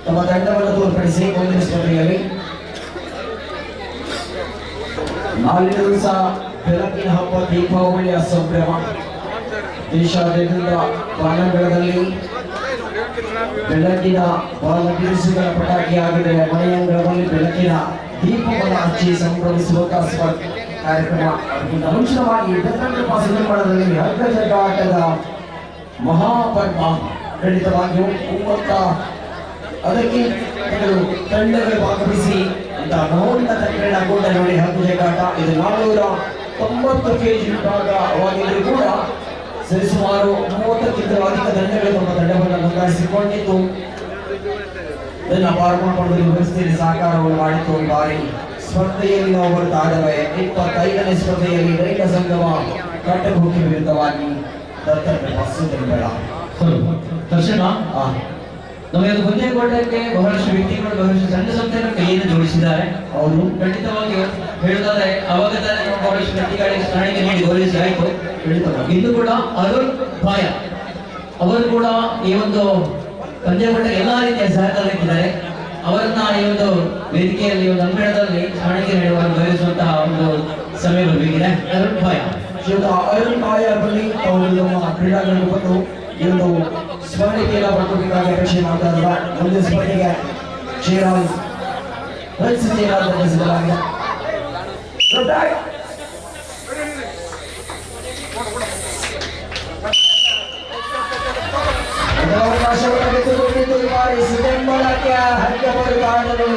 ತಮ್ಮ ತಂಡವನ್ನು ತೋರ್ಪಡಿಸಿ ಮುಂದಿನ ಸ್ಪರ್ಧೆಯಲ್ಲಿ ನಾಳಿನ ದಿವಸ ಬೆಳಕಿನ ಹಬ್ಬ ದೀಪಾವಳಿಯ ಸಂಭ್ರಮ. ದೇಶಾದ್ಯಂತ ಬಾನಂಗಳದಲ್ಲಿ ಬೆಳಕಿನ ಬಾಲ ಬಿರುಸುಗಳ ಪಟಾಕಿ ಆಗಿದೆ. ಮನೆಯಂಗಳದಲ್ಲಿ ಬೆಳಕಿನ ದೀಪವನ್ನು ಹಚ್ಚಿ ಸಂಭ್ರಮಿಸುವಂತಹ ಕಾರ್ಯಕ್ರಮ. ಅದಕ್ಕಿಂತ ಮುಂಚಿತವಾಗಿ ದತ್ತಕೃಪಾ ಸುದಿಂಬಳದಲ್ಲಿ ಹಗ್ಗ ಜಗ್ಗಾಟದ ಮಹಾಪರ್ವ ಖಂಡಿತವಾಗಿಯೂ ಅದಕ್ಕೆ ತಂಡಗಳು ಭಾಗವಹಿಸಿ ಅಂತ ಮಹೋನ್ನತ ಕ್ರೀಡಾಕೂಟ ನೋಡಿ ಹಗ್ಗ ಜಗ್ಗಾಟ. ಇದು 490 kg ವಿಭಾಗವಾಗಿದ್ದರೂ ಕೂಡ ಸರಿಸುಮಾರು 30ಕ್ಕಿಂತಲೂ ಅಧಿಕ ತಂಡಗಳು ತಮ್ಮ ತಂಡವನ್ನು ನೋಂದಾಯಿಸಿಕೊಂಡಿದ್ದು ಇದನ್ನು ಪಾಲ್ಗೊಂಡು ವ್ಯವಸ್ಥೆಯಲ್ಲಿ ಸಹಕಾರವನ್ನು ಮಾಡಿತ್ತು. ಈ ಬಾರಿ ಸ್ಪರ್ಧೆಯಲ್ಲಿ ನಾವು ಬರ್ತಾ ಇದ್ದೇವೆ. 25ನೇ ಸ್ಪರ್ಧೆಯಲ್ಲಿ ರಂಗ ಸಂಗಮ ಕಾಟಗುಡ್ಡೆ ವಿರುದ್ಧವಾಗಿ ದತ್ತಕೃಪಾ ಸುದಿಂಬಳ. ದರ್ಶನ ನಮಗೆ ಗುಂಜೇಕೋಟೆಗೆ ಬಹಳಷ್ಟು ವ್ಯಕ್ತಿಗಳು ಬಹಳಷ್ಟು ಸಂಘ ಸಂಸ್ಥೆಗಳ ಕೈಯನ್ನು ಜೋಡಿಸಿದ್ದಾರೆ. ಅವರು ಖಂಡಿತವಾಗಿಯೂ ಹೇಳುವುದಾದ್ರೆ ಅವಾಗ ಬಹಳಷ್ಟು ವ್ಯಕ್ತಿಗಳಿಗೆ ಸ್ಮರಣೆಗೆ ನೀಡಿ ಗೌರವಿಸಿ ಆಯಿತು. ಇನ್ನು ಕೂಡ ಅರುಣ್ ಭಾಯ ಅವರು ಕೂಡ ಈ ಒಂದು ಪಂದ್ಯಕೋಟೆಗೆ ಎಲ್ಲಾ ರೀತಿಯ ಸಹಕಾರ ನೀಡಿದ್ದಾರೆ. ಅವರನ್ನ ಈ ಒಂದು ವೇದಿಕೆಯಲ್ಲಿ ಒಂದು ಅಂಗಣದಲ್ಲಿ ಸ್ಮರಣೆಗೆ ನೀಡುವ ಗೌರವಿಸುವಂತಹ ಒಂದು ಸಮಯ ಬರಬೇಕಿದೆ. ಅರುಣ್ ಭಾಯ ಅರುಣ್ ಭಾಯ ಬಳಿ ಅವರು ನಮ್ಮ ಕ್ರೀಡಾಂಗಣಕ್ಕೆ ಬಂದು ಈ ಒಂದು ಸ್ಮರಣಿಕೆಯನ್ನು ಪಡ್ಕೋಬೇಕಾಗಿ ಅಪೇಕ್ಷೆ ಮಾಡ್ತಾ ಇದ್ದಾರೆ. ಮುಂದಿನ ಸ್ಪರ್ಧೆಗೆ ಜೇರಾಳ್ ಪ್ರಿನ್ಸ್ ಜೇರಾಳ್ ಸಿದ್ಧವಾಗಿದೆ. ಅವಕಾಶವನ್ನು ತೆಗೆದುಕೊಂಡಿದ್ದು ಈ ಬಾರಿ ಸುದಿಂಬಳಕ್ಕೆ ಹಗ್ಗ ಬರುತ್ತಾಡಲು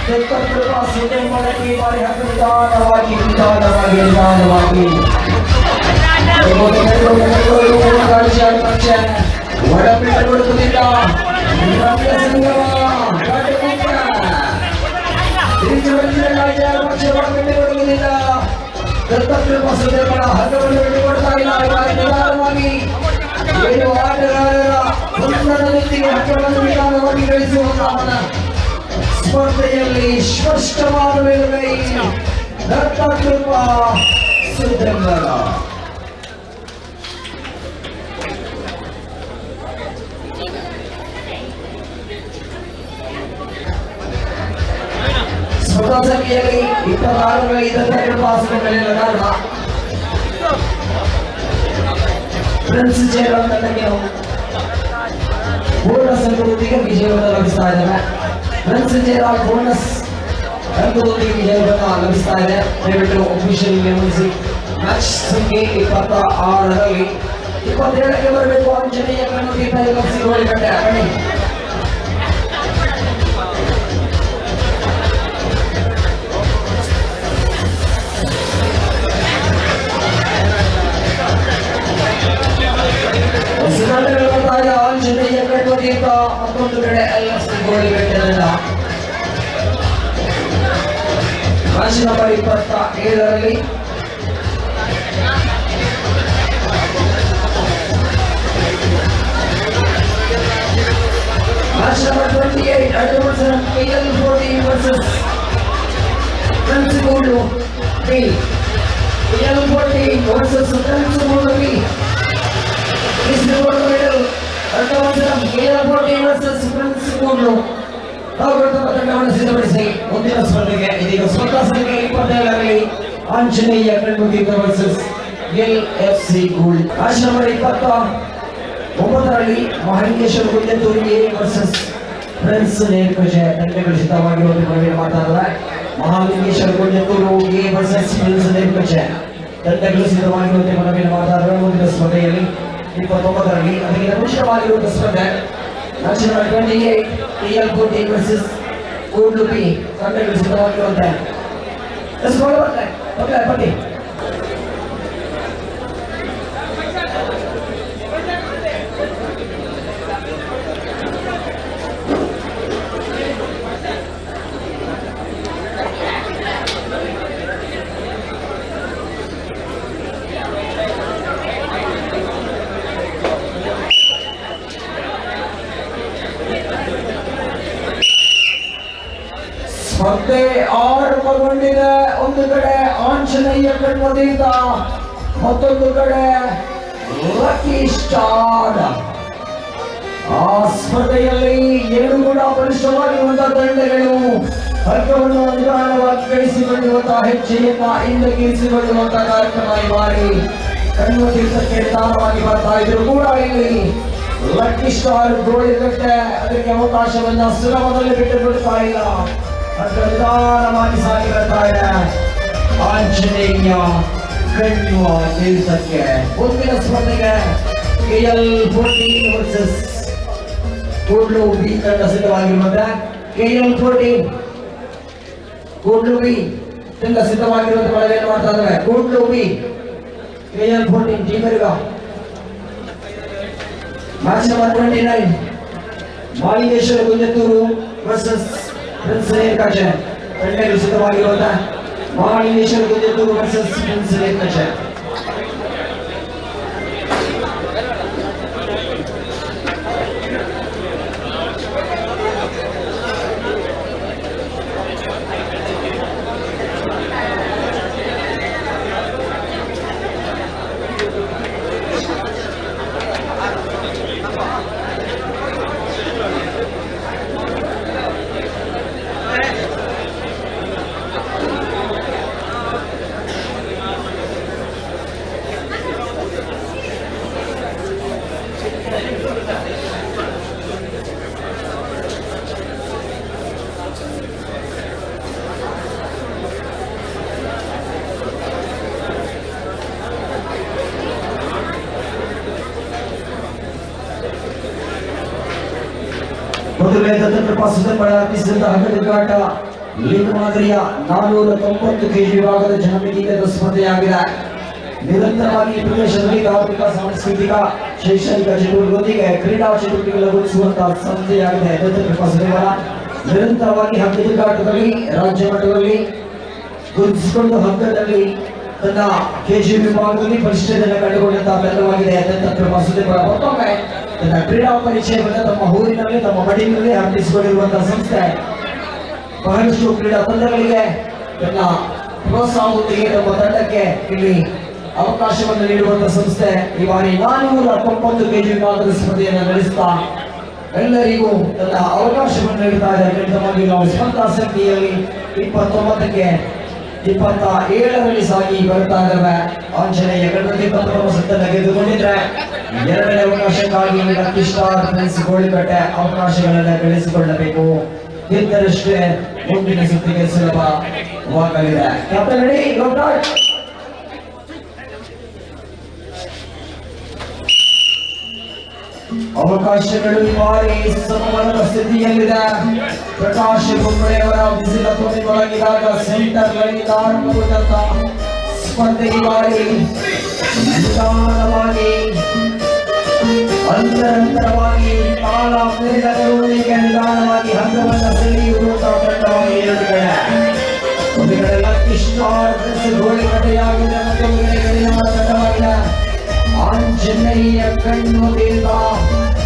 ದತ್ತಕೃಪಾ ಸುದಿಂಬಳಕ್ಕೆ ಈ ಬಾರಿ ಹಗ್ಗ ನಿಧಾನವಾಗಿ ಒಡಂಬಿಟ್ಟು ಕೊಡುವುದಿಲ್ಲ. ದತ್ತಕೃಪಾ ಸುದಿಂಬಳ ಹಗ್ಗವನ್ನು ಬಿಟ್ಟುಕೊಡ್ತಾ ಇಲ್ಲ. ನಿಧಾನವಾಗಿ 7 ಆಟಗಾರರ ಮುನ್ನಡೆಯೊಂದಿಗೆ ಹಗ್ಗವನ್ನು ನಿಧಾನವಾಗಿ ಗಳಿಸುವಂತಹ ಸ್ಪರ್ಧೆಯಲ್ಲಿ ಸ್ಪಷ್ಟವಾದ ಮೇಲುಗೈ ದತ್ತಕೃಪಾ ಸುದಿಂಬಳ. ಸ್ಪರ್ಧಾ ಸಂಖ್ಯೆಯಲ್ಲಿ 26 ದತ್ತಕೃಪಾ ಸುದಿಂಬಳ ಕಾರಣ ಫ್ರೆಂಡ್ಸ್ ಜೇರಾಳ್ ತಂಡಕ್ಕೆ ಬೋನಸ್ ಅಂಕದೊಂದಿಗೆ ವಿಜಯವನ್ನು ಲಭಿಸ್ತಾ ಇದ್ದಾರೆ. ಫ್ರೆಂಡ್ಸ್ ಜೇರಾಳ್ ಬೋನಸ್ ಅಂಕದೊಂದಿಗೆ ವಿಜಯವನ್ನು ಲಭಿಸ್ತಾ ಇದೆ. ದಯವಿಟ್ಟು ಅಫಿಷಿಯಲ್ ಗಮನಿಸಿ. ಮ್ಯಾಚ್ ಸಂಖ್ಯೆ 26ರಲ್ಲಿ 27ಕ್ಕೆ ಬರಬೇಕು. ಆಂಜನೇಯ ಕಣ್ಣುತೀರ್ಥ FC ಗೋಳಿಗಟ್ಟೆ ಬನ್ನಿ. ಆಂಜನೇಯ ಕಣ್ಣುತೀರ್ಥ ಮತ್ತೊಂದು ಕಡೆ FC ಗೋಳಿಗಟ್ಟೆಯಿಂದ ಮ್ಯಾಚ್ ನಂಬರ್ 27ರಲ್ಲಿ match number 28 Advanced KL14 versus Prince B. KL14 versus Prince B. This is the medal. Advanced KL14 versus Prince ತಂಡವನ್ನು ಸಿದ್ಧಪಡಿಸಿ ಮುಂದಿನ ಸ್ಪರ್ಧೆಗೆ ಇದೀಗ ಸ್ಪರ್ಧಾ ಸಂಖ್ಯೆ 27ರಲ್ಲಿ Anjaneya Kannutheertha versus FC gold. Match number 29ರಲ್ಲಿ Mahalingeshwara Gunjathur A versus friends Nerkaje ತಂಡಗಳು ಸಿದ್ಧವಾಗಿರುವಂತೆ ಪ್ರವೀಣ್ ಮಾತಾಡಿದ. Mahalingeshwara Gunjathur A versus friends Nerkaje ತಂಡಗಳು ಸಿದ್ಧವಾಗಿರುವಂತೆ ಪ್ರವೀಣ್ ಮಾತಾಡಿದ. ಮುಂದಿನ ಸ್ಪರ್ಧೆಯಲ್ಲಿ 29ರಲ್ಲಿ ಅದಕ್ಕೆ ಮಿಶ್ರವಾಗಿರುವಂತಹ ಸ್ಪರ್ಧೆ match number 28 KL14 versus gold B ತಂಡಗಳು ಸಿದ್ಧವಾಗಿರುವಂತೆ ಪಟ್ಟಿ ಸ್ಪರ್ಧೆ ಆರಂಭಗೊಂಡಿದೆ. ಒಂದು ಕಡೆ ಆಂಜನೇಯ ಕಣ್ಣುತೀರ್ಥ, ಮತ್ತೊಂದು ಕಡೆ ಲಕ್ಕಿ ಸ್ಟಾರ್. ಆ ಸ್ಪರ್ಧೆಯಲ್ಲಿ ಎರಡು ಕೂಡ ಬಲಿಷ್ಠವಾಗಿರುವಂತಹ ತಂಡಗಳು ಹಗ್ಗವನ್ನು ನಿಧಾನವಾಗಿ ಗಳಿಸಿಕೊಳ್ಳುವಂತಹ ಹೆಜ್ಜೆಯನ್ನ ಹಿಂದಕ್ಕೆ ಇರಿಸಿಕೊಳ್ಳುವಂತಹ ಕಾರ್ಯಕ್ರಮ ಈ ಬಾರಿ ಕಣ್ಣುತೀರ್ಥಕ್ಕೆ ನಿಧಾನವಾಗಿ ಬರ್ತಾ ಇದ್ರು ಕೂಡ ಇಲ್ಲಿ ಲಕ್ಕಿ ಸ್ಟಾರ್ ಗೋಳಿಗಟ್ಟೆ ಅದಕ್ಕೆ ಅವಕಾಶವನ್ನ ಸುಲಭದಲ್ಲಿ ಬಿಟ್ಟು ಬಿಡ್ತಾ ಇಲ್ಲ. ನಿಧಾನವಾಗಿ ಸಾಗಿ ಬರ್ತಾ ಇದೆ ಆಂಜನೇಯ ಕಣ್ಣುತೀರ್ಥಕ್ಕೆ. ಮುಂದಿನ ಸ್ಪರ್ಧೆಗೆ KL14 ವರ್ಸಸ್ ಗೋಲ್ಡ್ B ತಂಡ ಸಿದ್ಧವಾಗಿರುವಂತೆ KL14 ಗೋಲ್ಡ್ B ತಂಡ ಸಿದ್ಧವಾಗಿರುವಂತೆ ಮಳೆಯನ್ನು ಮಾಡ್ತಾ ಇದ್ದಾರೆ. ಗೋಲ್ಡ್ B KL14 ಟೀಮರಿಗ match number 29 Mahalingeshwara Gunjathur versus friends Nerkaje ತಂಡಗಳು ಸಿದ್ಧವಾಗಿರುವಂತೆ ಮಹಲಿಂಗೇಶ್ವರ ಗುಂಜತ್ತೂರು ವರ್ಸಸ್ ಫ್ರೆಂಡ್ಸ್ ನೇರ್ಕಜೆ. ಮೊದಲನೇ ತತ್ವಪ್ರಪಾಸದ ಪ್ರಾರಂಭಿಸಿದ ಹಗ್ಗಜಗ್ಗಾಟ ಲೀಗ್ ಮಾದರಿಯ 490 ಕೆಜಿ ವಿಭಾಗದ ಜನಮಿತಿಯಿಂದ ಸ್ಪರ್ಧೆಯಾಗಿದೆ. ನಿರಂತರವಾಗಿ ಈ ಪ್ರದೇಶದಲ್ಲಿ ಧಾರ್ಮಿಕ, ಸಾಂಸ್ಕೃತಿಕ, ಶೈಕ್ಷಣಿಕ ಚಟುವಟಿಕೆಗಳೊಂದಿಗೆ ಕ್ರೀಡಾ ಚಟುವಟಿಕೆಗಳಗೊಳಿಸುವಂತಹ ಸಂಸ್ಥೆಯಾಗಿದೆ. ತತ್ವಪ್ರಪಾಸದೇವರ ನಿರಂತರವಾಗಿ ಹಗ್ಗಜಗ್ಗಾಟದಲ್ಲಿ ರಾಜ್ಯ ಮಟ್ಟದಲ್ಲಿ ಗುರುತಿಸಿಕೊಂಡು ಹಗ್ಗದಲ್ಲಿ ತನ್ನ ಕೆಜಿ ವಿಭಾಗದಲ್ಲಿ ಪರಿಷ್ಠತೆಯನ್ನು ಕಂಡುಕೊಂಡಂತಹ ತಂಡವಾಗಿದೆ. ತತ್ವಪ್ರಪಾಸದೇವರ ಮತ್ತೊಮ್ಮೆ ತನ್ನ ಕ್ರೀಡಾ ಪರಿಚಯವನ್ನು ತಮ್ಮ ಊರಿನಲ್ಲಿ ತಮ್ಮ ಮಡಿಲಿನಲ್ಲಿ ಅರ್ಪಿಸಿಕೊಂಡಿರುವಂತಹ ಸಂಸ್ಥೆ. ಬಹಳಷ್ಟು ಕ್ರೀಡಾ ತಂಡಗಳಿಗೆ ತನ್ನ ಪ್ರೋತ್ಸಾಹದೊಂದಿಗೆ ತಮ್ಮ ತಂಡಕ್ಕೆ ಇಲ್ಲಿ ಅವಕಾಶವನ್ನು ನೀಡುವಂತಹ ಸಂಸ್ಥೆ ಈ ಬಾರಿ 490 ಕೆಜಿ ವಿಭಾಗದ ಸ್ಪರ್ಧೆಯನ್ನು ನಡೆಸುತ್ತಾ ಎಲ್ಲರಿಗೂ ತನ್ನ ಅವಕಾಶವನ್ನು ನೀಡುತ್ತಾ ಇದೆ. ಖಂಡಿತವಾಗಿ ನಾವು ಸ್ಪರ್ಧಾ ಸಂಖ್ಯೆಯಲ್ಲಿ 29ಕ್ಕೆ 27ರಲ್ಲಿ ಸಾಗಿ ಬರ್ತಾ ಇದ್ದಾವೆ. ಆಂಜನೇಯ ಕಣ್ಣುತೀರ್ಥ ಗೆದ್ದುಕೊಂಡಿದ್ರೆ ತಂಡವಾಗಿ ಲಕ್ಕಿ ಸ್ಟಾರ್ ಫ್ರೆಂಡ್ಸ್ ಗೋಳಿಕಟ್ಟೆ ಅವಕಾಶಗಳನ್ನು ಗಳಿಸಿಕೊಳ್ಳಬೇಕು. ಗೆದ್ದರಷ್ಟೇ ಮುಂದಿನ ಸುತ್ತಿಗೆ ಸುಲಭವಾಗಲಿದೆ. ಕ್ಯಾಪ್ಟನ್ ರೆಡಿ, ಗೋ ಬ್ಯಾಟ್. ಅವಕಾಶಗಳು ಈ ಬಾರಿ ಸಮಬಲದ ಸ್ಥಿತಿಯಲ್ಲಿದೆ. ಪ್ರಕಾಶ್ ಕುಂಬಳೆಯವರ ಬಿಸಿಲ ತೊಂದರೆಗೊಳಗಿದಾಗ ಸೆಂಟರ್ ಗಳಿಂದ ಆರಂಭಗೊಂಡಂತ ಸ್ಪರ್ಧೆ ಈ ಬಾರಿ ನಿಧಾನವಾಗಿ ಅಂತರಂತರವಾಗಿ ತಾಳ ಮೇಳಗಳೊಂದಿಗೆ ನಿಧಾನವಾಗಿ ಹಂತವನ್ನು ಸೆಳೆಯುವಂತಹ ತಂಡವಾಗಿ ಎರಡು ಕಡೆ. ಒಂದು ಕಡೆ ಲಕ್ಕಿ ಸ್ಟಾರ್ ಗೋಳಿಕಟ್ಟೆಯಾಗಿದೆ, ಮತ್ತೊಂದು ಕಡೆ ಗಡಿನಾಡ ತಂಡವಾಗಿದೆ. ಆಂಜನೇಯ ಕಣ್ಣುಗಳಿಂದ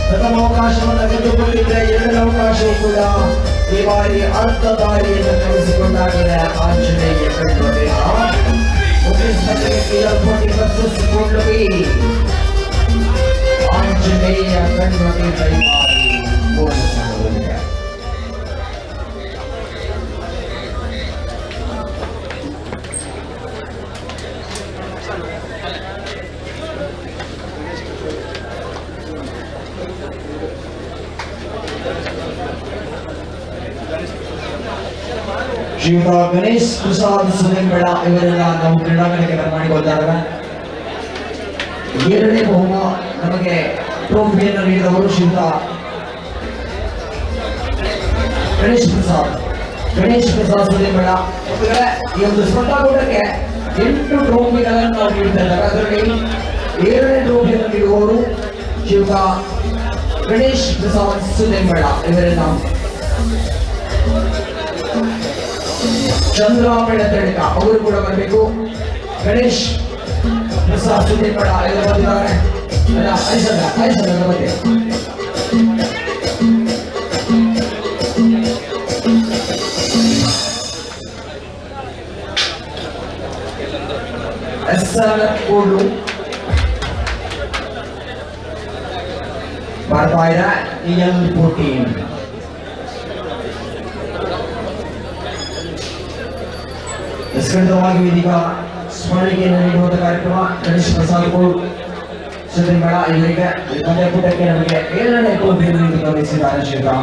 ಪ್ರಥಮ ಅವಕಾಶವನ್ನು ಗೆದ್ದುಕೊಂಡಿದ್ರೆ ಎರಡನೇ ಅವಕಾಶವೂ ಕೂಡ ಈ ಬಾರಿ ಅರ್ಧ ದಾರಿಯನ್ನು ಕಳಿಸಿಕೊಂಡಾಗಿದೆ. ಆಂಜನೇಯ ಕಣ್ಣುಗಳಿಂದ ಆಂಜನೇಯ ಕಣ್ಣುಗಳಿಂದ ಈ ಬಾರಿ ಗೋಲು ಸಂಭವಿಸಿದೆ. ಶ್ರೀಯುತ ಗಣೇಶ್ ಪ್ರಸಾದ್ ಸುನಿಂಬಳ ಇವರೆಲ್ಲ ನಾವು ಕ್ರೀಡಾಂಗಣಕ್ಕೆ ಬರಮಾಡಿಕೊಳ್ತಾರೆ. ಎರಡನೇ ಬಹುಮಾನ ನಮಗೆ ಟ್ರೋಫಿಯನ್ನು ನೀಡಿದವರು ಶ್ರೀಯುತ ಗಣೇಶ್ ಪ್ರಸಾದ್ ಸುನಿಂಬಳ. ಈ ಒಂದು ಸ್ಪರ್ಧಾಕೂಟಕ್ಕೆ 8 ಟ್ರೋಫಿಗಳನ್ನು ನಾವು ನೀಡ್ತಾ ಇದ್ದಾರೆ. ಅದರಲ್ಲಿ 7ನೇ ಟ್ರೋಫಿಯನ್ನು ನೀಡುವವರು ಶ್ರೀಯುತ ಗಣೇಶ್ ಪ್ರಸಾದ್ ಸುನಿಂಬಳ ಇವರೆಲ್ಲ. ಚಂದ್ರಾಪೇಡ ತಡಿಕ ಅವರು ಕೂಡ ಬರಬೇಕು. ಗಣೇಶ್ ಪ್ರಸಾದ್ ಸುನಿಂಬಳ ಎಲ್ಲ ಬಂದಿದ್ದಾರೆ. ಬಗ್ಗೆ ಕೋಡು ಬರ್ತಾ ಇದೆ. EL14 ನಿಷ್ಕಂಠವಾಗಿ ಇದೀಗ ಸ್ಮರಣಿಕೆಯನ್ನು ನೀಡುವಂತಹ ಕಾರ್ಯಕ್ರಮ. ಗಣೇಶ್ ಪ್ರಸಾದ್ ಸುನಿಂಬಳ ಇವರಿಗೆ ಪುಟಕ್ಕೆ ನಮಗೆ 7ನೇ ಟ್ರೋಫಿಯನ್ನು ನೀಡಿ ಗೌರವಿಸಿದ್ದಾರೆ. ಶ್ರೀರಾಮ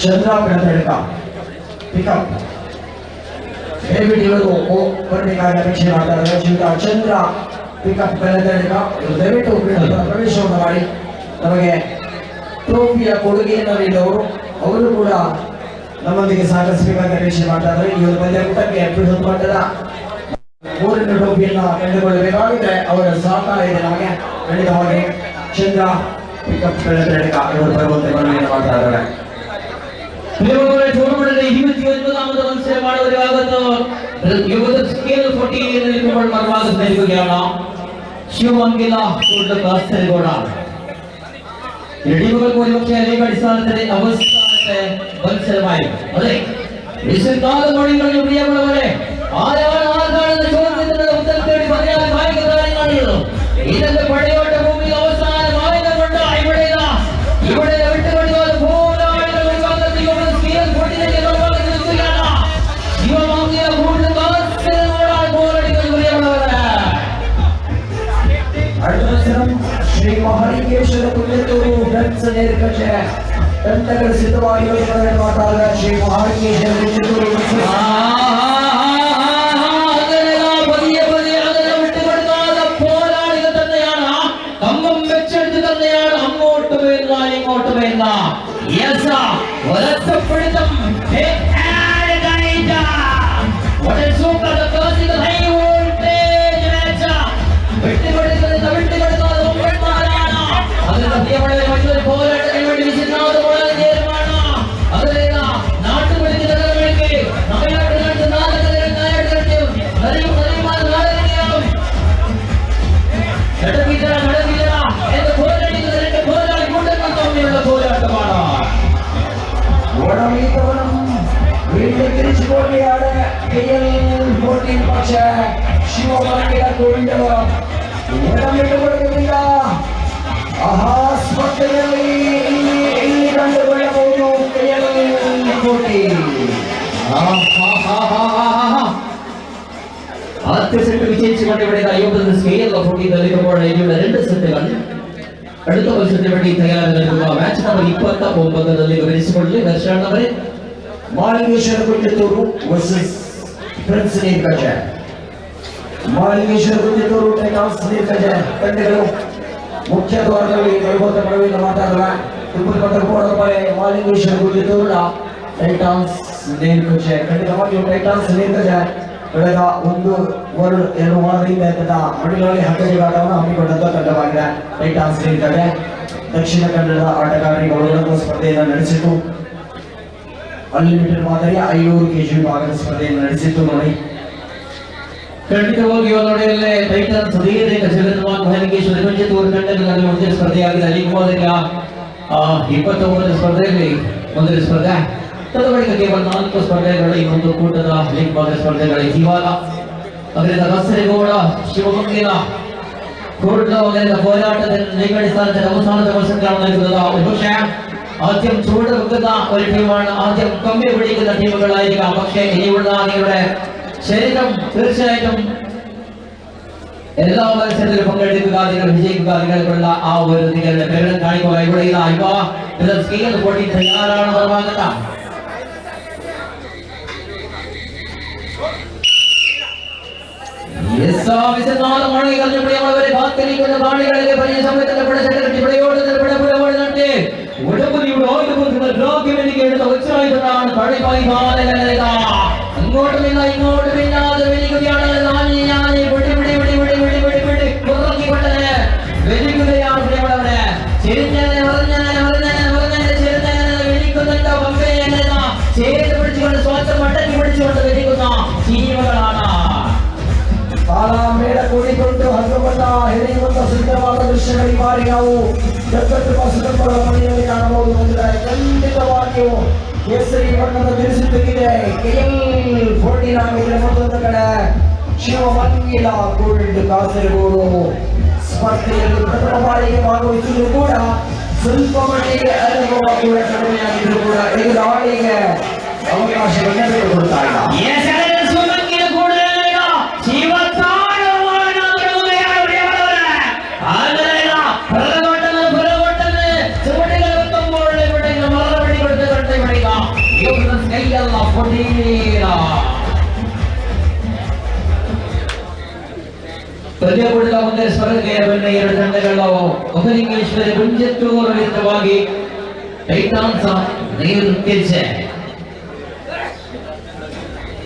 ಚಂದ್ರಾಪೇಡ ತಡಿಕ ಪಿಕಪ್ ಡೇವಿಡ್ ಇವರು ಬರಬೇಕಾದ ಅಪೇಕ್ಷೆ ಮಾಡ್ತಾರೆ. ಶ್ರೀಯುತ ಚಂದ್ರ ಪಿಕಪ್ ಬೆಳೆದಳಿಗ ದಯವಿಟ್ಟು ಪ್ರವೇಶವನ್ನು ಮಾಡಿ ನಮಗೆ ಟ್ರೋಫಿಯ ಕೊಡುಗೆಯನ್ನು ನೀಡಿದವರು ಅವರು ಕೂಡ ನಮ್ಮೊಂದಿಗೆ ಸಹಕರಿಸಬೇಕಾದ ಅಪೇಕ್ಷೆ ಮಾಡ್ತಾ ಇದ್ದಾರೆ. ಈ ಒಂದು ಪಂದ್ಯಕೂಟಕ್ಕೆ ಬೃಹತ್ ಮಟ್ಟದ 3ನೇ ಟ್ರೋಫಿಯನ್ನು ಕಂಡುಕೊಳ್ಳಬೇಕಾಗಿದ್ರೆ ಅವರ ಸಹಕಾರ ಇದೆ ನಮಗೆ. ಖಂಡಿತವಾಗಿ ಚಂದ್ರ ಪಿಕಪ್ ಬೆಳೆದಳಿಗ ಇವರು ಬರುವಂತೆ ಮನವಿಯನ್ನು ಮಾಡ್ತಾ ಇದ್ದಾರೆ. ಶಿವಮಂಗಿಲ ಕಾಸ್ತೇಗೌಡ ಅಡಿസ്ഥാനത്തിലെ അവസാനത്തെ മത്സരമായി അതെ പ്രിയപ്പെട്ടവരെ ആരാണ് ആർക്കാണെന്ന് ചോദ്യത്തിനുള്ള ഉത്തരം തേടി 16 കായിക താരങ്ങളാണ്. ഇതിന്റെ പടയോട്ട ഭൂമിയിൽ അവസാനം ആയുധം ഇവിടെ വിട്ടുകൊടുക്കാതെ പോരാളികൾ ശിവമംഗില കൂടുതൽ പോരടികൾ പ്രിയപ്പെട്ടവരെ. ಶ್ರೀ ಮಹಾಲಿಂಗೇಶ್ವರ ಪುಣ್ಯತೂರು ಫ್ರೆಂಡ್ಸ್ ನೇರ್ಕಟ್ಟೆ ತಂಡಗಳು ಸಿದ್ಧವಾಗಿ ಮಾತಾಡಿದ ಶ್ರೀ ಮಹಾಲಿಂಗೇಶ್ವರ ಪುಣ್ಯತೂರು പോരാളികൾ തന്നെയാണ്. കമ്പം വെച്ചെടുത്ത് തന്നെയാണ്. അങ്ങോട്ട് വരുന്ന ഇങ്ങോട്ട് വരുന്ന ഒരൊറ്റപ്പിടുത്തം മറ്റൊരു പോരാട്ടത്തിന് വേണ്ടി വിശുദ്ധാന്തമാണ്. അതിലേന നാട്ടുപടിക്ക് പോരാട്ടമാണ്. വീണ്ടും തിരിച്ചുപോവുകയാണ് EL14. പക്ഷേ ശിവമംഗില കൊണ്ട് ഇടം വിട്ടുകൊടുക്കുന്നില്ല. സ്പർദ്ധಯಲ್ಲಿ ಇಲ್ಲಿ ಕಂಡುಕೊಳ್ಳಬಹುದು EL14. ഫുട്ടിൽ ഇനിയുള്ള 2 സെറ്റുകൾ അടുത്ത മത്സരത്തിന് വേണ്ടി തയ്യാറെടുക്കുക. മാച്ച് നമ്പർ 29 ഗമനിച്ചുകൊണ്ട് ദർശന number Malingeshwara Gunjathur versus friends Neerkaja. Malingeshwara Gunjathur Titans Neerkaja ತಂಡಗಳು ಮುಖ್ಯ ದ್ವಾರದಲ್ಲಿ ವೈಭವ ಪ್ರವೀಣ ಮಾತಾಡುವ ರೂಪಾಯಿ ಮಾಲಿಂಗೇಶ್ವರ ಗುಂಜತ್ತೂರಿನ ಟೈಟಾನ್ಸ್ ನೀರ್ಕಜ ಖಂಡಿತವಾಗಿಯೂ ಟೈಟಾನ್ಸ್ ನೀರ್ಕಜ ಕಳೆದ 1-2 ವಾರದಿಂದ ಮಡಿಲಲ್ಲಿ ಹಗ್ಗಜಗಾಟವನ್ನು ಹಮ್ಮಿಕೊಂಡಂತ ತಂಡವಾಗಿದೆ. ಟೈಟಾನ್ಸ್ ನೀರ್ಕಜ ದಕ್ಷಿಣ ಕನ್ನಡದ ಆಟಗಾರರಿಗೆ ಸ್ಪರ್ಧೆಯನ್ನು ನಡೆಸಿತು. ಅನ್ಲಿಮಿಟೆಡ್ ಮಾದರಿಯ 500 kg ವಿಭಾಗದ ಸ್ಪರ್ಧೆಯನ್ನು ನಡೆಸಿತ್ತು ನೋಡಿ. ಖಂಡಿತವಾಗಿಯೂ ನೋಡಿಯಲ್ಲೇ ಟೈಟನ್ಸ್ ದೀರ್ಘ ಜಗನ್ಮಾನ್ ಮಹಾಲಿಂಗೇಶ್ವರ ಗುಂಜತ್ತೂರು ತಂಡಗಳ ನಡುವೆ ಒಂದೇ ಸ್ಪರ್ಧೆಯಾಗಿದೆ. ಅಲ್ಲಿ ಮಾದರಿಯ 29ನೇ ಸ್ಪರ್ಧೆಯಲ್ಲಿ ಒಂದನೇ ಸ್ಪರ್ಧೆ, ತದಬಳಿಕ ಕೇವಲ 4 ಸ್ಪರ್ಧೆಗಳು ಇನ್ನೊಂದು ಕೂಟದ ಲೀಗ್ ಭಾಗದ ಸ್ಪರ್ಧೆಗಳಿವೆ. ಇವಾಗ ಅದರಿಂದ ಕಾಸರಗೋಡ ಶಿವಮೊಗ್ಗದ ಕೋರ್ಟ್ನ പോരാട്ടത്തിൽ ലീഗടിസ്ഥാനത്തിൽ അവസാനത്തെ മത്സരത്തിലാണ് നൽകുന്നത്. പക്ഷേ ആദ്യം ചൂട് വെക്കുന്ന ഒരു ടീമാണ്, ആദ്യം കമ്മി പിടിക്കുന്ന ടീമുകളായിരിക്കാം. പക്ഷേ ഇനിയുള്ള നിങ്ങളുടെ ശരീരം തീർച്ചയായിട്ടും എല്ലാ മത്സരത്തിലും പങ്കെടുക്കുക, നിങ്ങൾ വിജയിക്കുക, നിങ്ങൾക്കുള്ള ആ ഒരു നിങ്ങളുടെ പ്രകടനം കാണിക്കുക. ഇവിടെ ഇതാ സ്കീൽ പോട്ടി തയ്യാറാണ് മറുഭാഗത്ത. കാത്തിരിക്കുന്ന പ്രാണികളിലെ വലിയ സമയത്തിന്റെ അങ്ങോട്ട് നിന്ന ഇങ്ങോട്ട് പിന്നാതെ വലിക്കുകയാണ്. വലിക്കുകയാണ് പ്രിയമുള്ളവരെ. ചെരിഞ്ഞനെ വലിക്കുന്നുണ്ട്. ചേർത്ത് പിടിച്ചുകൊണ്ട് സ്വാർത്ഥം മട്ടക്കി പിടിച്ചുകൊണ്ട് വലിക്കുന്ന ജീവകളാണ്. ಮೇಳ ಕೂಡಿಕೊಂಡು ಹಗ್ಗವನ್ನ ಹೆರೆಯುವಂತ ಸುಂದರವಾದ ದೃಶ್ಯಗಳು ಈ ಬಾರಿ ನಾವು ಜಗತ್ತು ಸುಂದರ ಮನೆಯಲ್ಲಿ ಕಾಣಬಹುದು. ಖಂಡಿತವಾಗಿಯೂ ಕೇಸರಿ ಬಣ್ಣದ ಬಿರುಸು ತೆಗಿದೆ. KL49 ಮತ್ತೊಂದು ಕಡೆ ಶಿವಮಂಗಿಲ ಗೋಲ್ಡ್ ಕಾಸರಗೋಡು ಸ್ಪರ್ಧೆಯಲ್ಲಿ ಪ್ರಥಮ ಬಾರಿಗೆ ಭಾಗವಹಿಸಿದ್ರು ಕೂಡ ಸ್ವಲ್ಪ ಮಟ್ಟಿಗೆ ಅನುಭವ ಕೂಡ ಕಡಿಮೆಯಾಗಿದ್ರು ಕೂಡ ಈಗ ದಾಳಿಗೆ ಅವಕಾಶವನ್ನು ಬಿಟ್ಟುಕೊಡ್ತಾ ಇಲ್ಲ. ಪ್ರಜಾಪುರದ ಮುಂದೆ ಸ್ಪರ್ಧೆಯ ಬಂದ 2 ತಂಡಗಳು ಮಹಾಲಿಂಗೇಶ್ವರ ಗುಂಜತ್ತೂರು ವಿರುದ್ಧವಾಗಿ ಟೈಟಾನ್ಸ್ ನೀರು ಗೆಲ್ಸೆ.